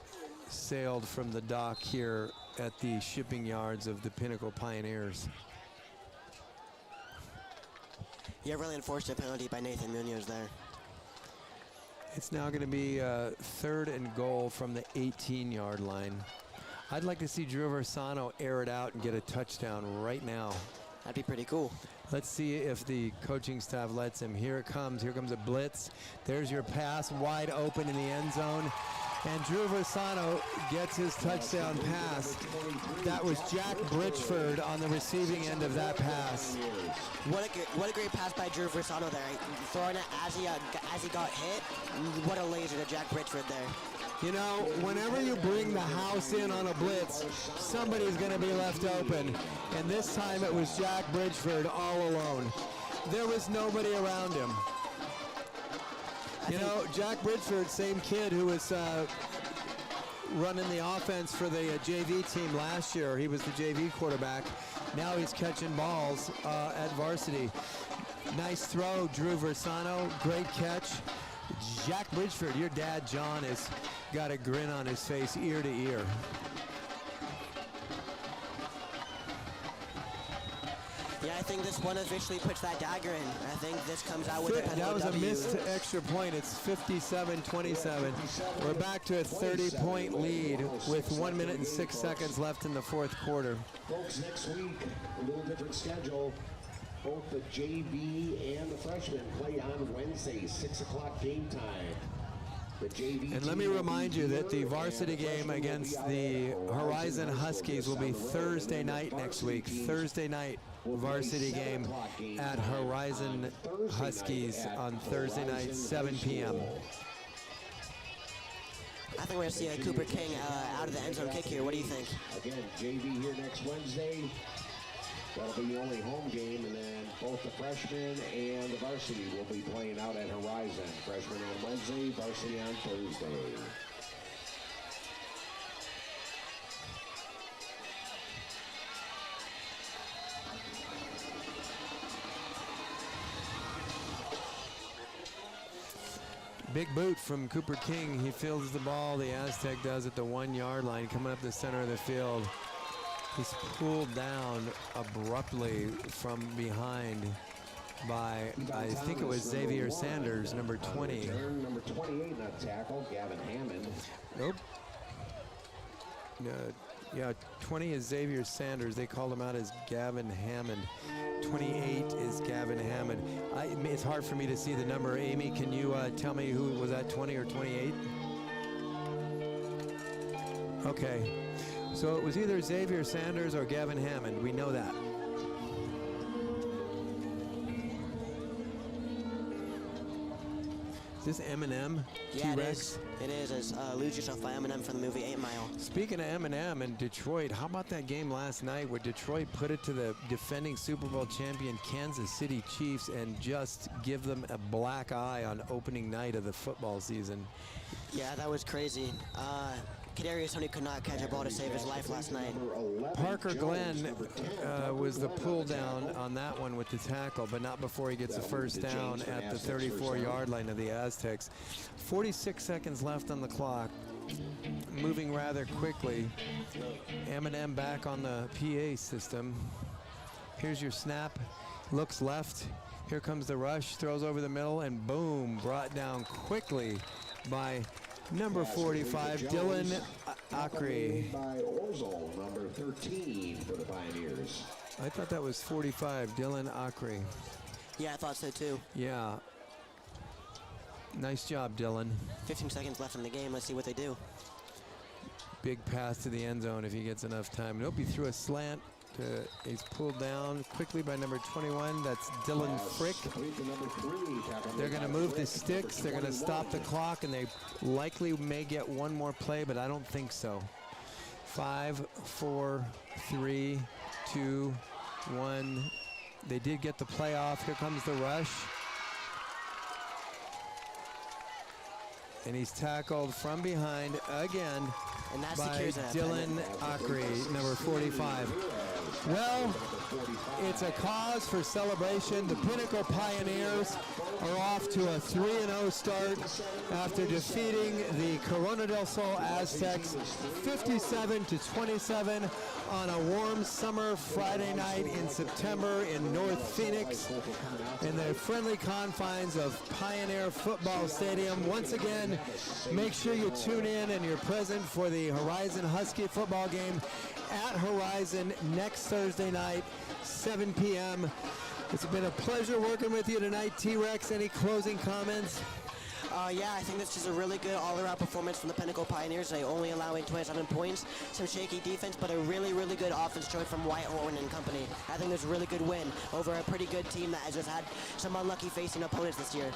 sailed from the dock here at the shipping yards of the Pinnacle Pioneers. Yeah, really unfortunate penalty by Nathan Munoz there. It's now going to be 3rd and goal from the 18-yard line. I'd like to see Drew Versano air it out and get a touchdown right now. That'd be pretty cool. Let's see if the coaching staff lets him. Here it comes. Here comes a blitz. There's your pass, wide open in the end zone. And Drew Versano gets his touchdown pass. That was Jack Bridgeford on the receiving end of that pass. What a great pass by Drew Versano there. Throwing it as he got hit. What a laser to Jack Bridgeford there. You know, whenever you bring the house in on a blitz, somebody's going to be left open. And this time it was Jack Bridgeford all alone. There was nobody around him. You know, Jack Bridgeford, same kid who was running the offense for the JV team last year. He was the JV quarterback. Now he's catching balls at varsity. Nice throw, Drew Versano. Great catch. Jack Bridgeford, your dad, John, has got a grin on his face ear to ear. Yeah, I think this one officially puts that dagger in. I think this comes out with a Pinnacle That was a W. missed extra point. It's 57-27. We're back to a 30-point lead with 1 minute and 6 seconds left in the fourth quarter. Folks, next week, a little different schedule. Both the JV and the freshmen play on Wednesday, 6 o'clock game time. The JV And let me remind you that the varsity game against the Horizon Huskies will be Thursday night next week. Thursday night varsity game at Horizon Huskies on Thursday night, 7 p.m. I think we're going to see a Cooper King out of the end zone kick here. What do you think? Again, JV here next Wednesday. That'll be the only home game, and then both the freshmen and the varsity will be playing out at Horizon. Freshmen on Wednesday, varsity on Thursday. Big boot from Cooper King. He fields the ball. The Aztec does at the 1 yard line, coming up the center of the field. He's pulled down abruptly from behind by, I think it was Xavier Sanders, number 20. Number 28 not tackle, Gavin Hammond. Nope. Yeah, 20 is Xavier Sanders. They called him out as Gavin Hammond. 28 is Gavin Hammond. It's hard for me to see the number. Amy, can you tell me who was that, 20 or 28? Okay. So it was either Xavier Sanders or Gavin Hammond. We know that. Is this Eminem? Yeah, it T-Rex? is. It is. It's Lose Yourself by Eminem from the movie 8 Mile. Speaking of Eminem and Detroit, how about that game last night where Detroit put it to the defending Super Bowl champion Kansas City Chiefs and just give them a black eye on opening night of the football season? Yeah, that was crazy. Kadarius Toney could not catch a ball to save his life last night. Parker Glenn was the pull down on that one with the tackle, but not before he gets a first down at the 34-yard line of the Aztecs. 46 seconds left on the clock, moving rather quickly. Eminem back on the PA system. Here's your snap, looks left. Here comes the rush, throws over the middle, and boom, brought down quickly by number 45, Dylan Acri. By Orzel, number 13 for the Pioneers. I thought that was 45, Dylan Acri. Yeah, I thought so too. Yeah. Nice job, Dylan. 15 seconds left in the game. Let's see what they do. Big pass to the end zone if he gets enough time. Nope, he threw a slant. He's pulled down quickly by number 21. That's Dylan Frick. They're going to move the sticks. They're going to stop the clock, and they likely may get one more play, but I don't think so. 5, 4, 3, 2, 1. They did get the play off. Here comes the rush. And he's tackled from behind again by Dylan Acri, number 45. Well, it's a cause for celebration. The Pinnacle Pioneers are off to a 3-0 start after defeating the Corona del Sol Aztecs 57-27 on a warm summer Friday night in September in North Phoenix in the friendly confines of Pioneer Football Stadium. Once again, make sure you tune in and you're present for the Horizon Husky football game at Horizon next Thursday night, 7 p.m. It's been a pleasure working with you tonight. T-Rex, any closing comments? Yeah, I think this is a really good all-around performance from the Pinnacle Pioneers. They only allowing 27 points, some shaky defense, but a really, really good offense showing from Whitehorn and company. I think there's a really good win over a pretty good team that has just had some unlucky facing opponents this year.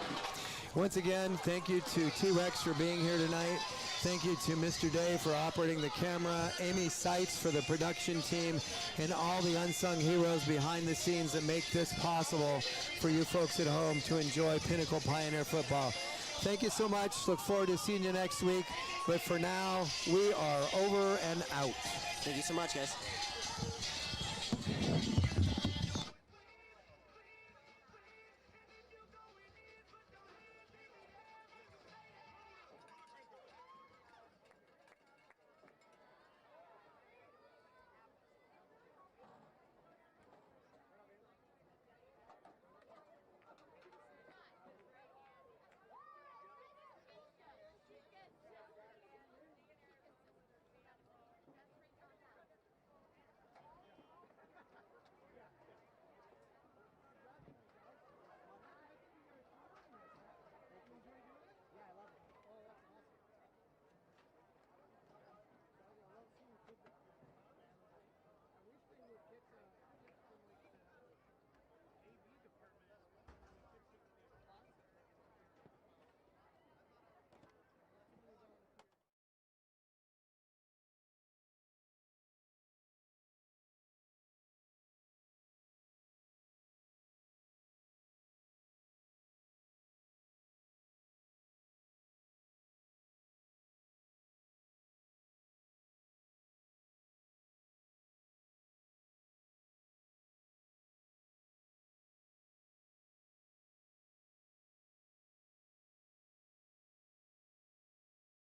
Once again, thank you to T-Rex for being here tonight. Thank you to Mr. Day for operating the camera, Amy Seitz for the production team, and all the unsung heroes behind the scenes that make this possible for you folks at home to enjoy Pinnacle Pioneer football. Thank you so much. Look forward to seeing you next week. But for now, we are over and out. Thank you so much, guys.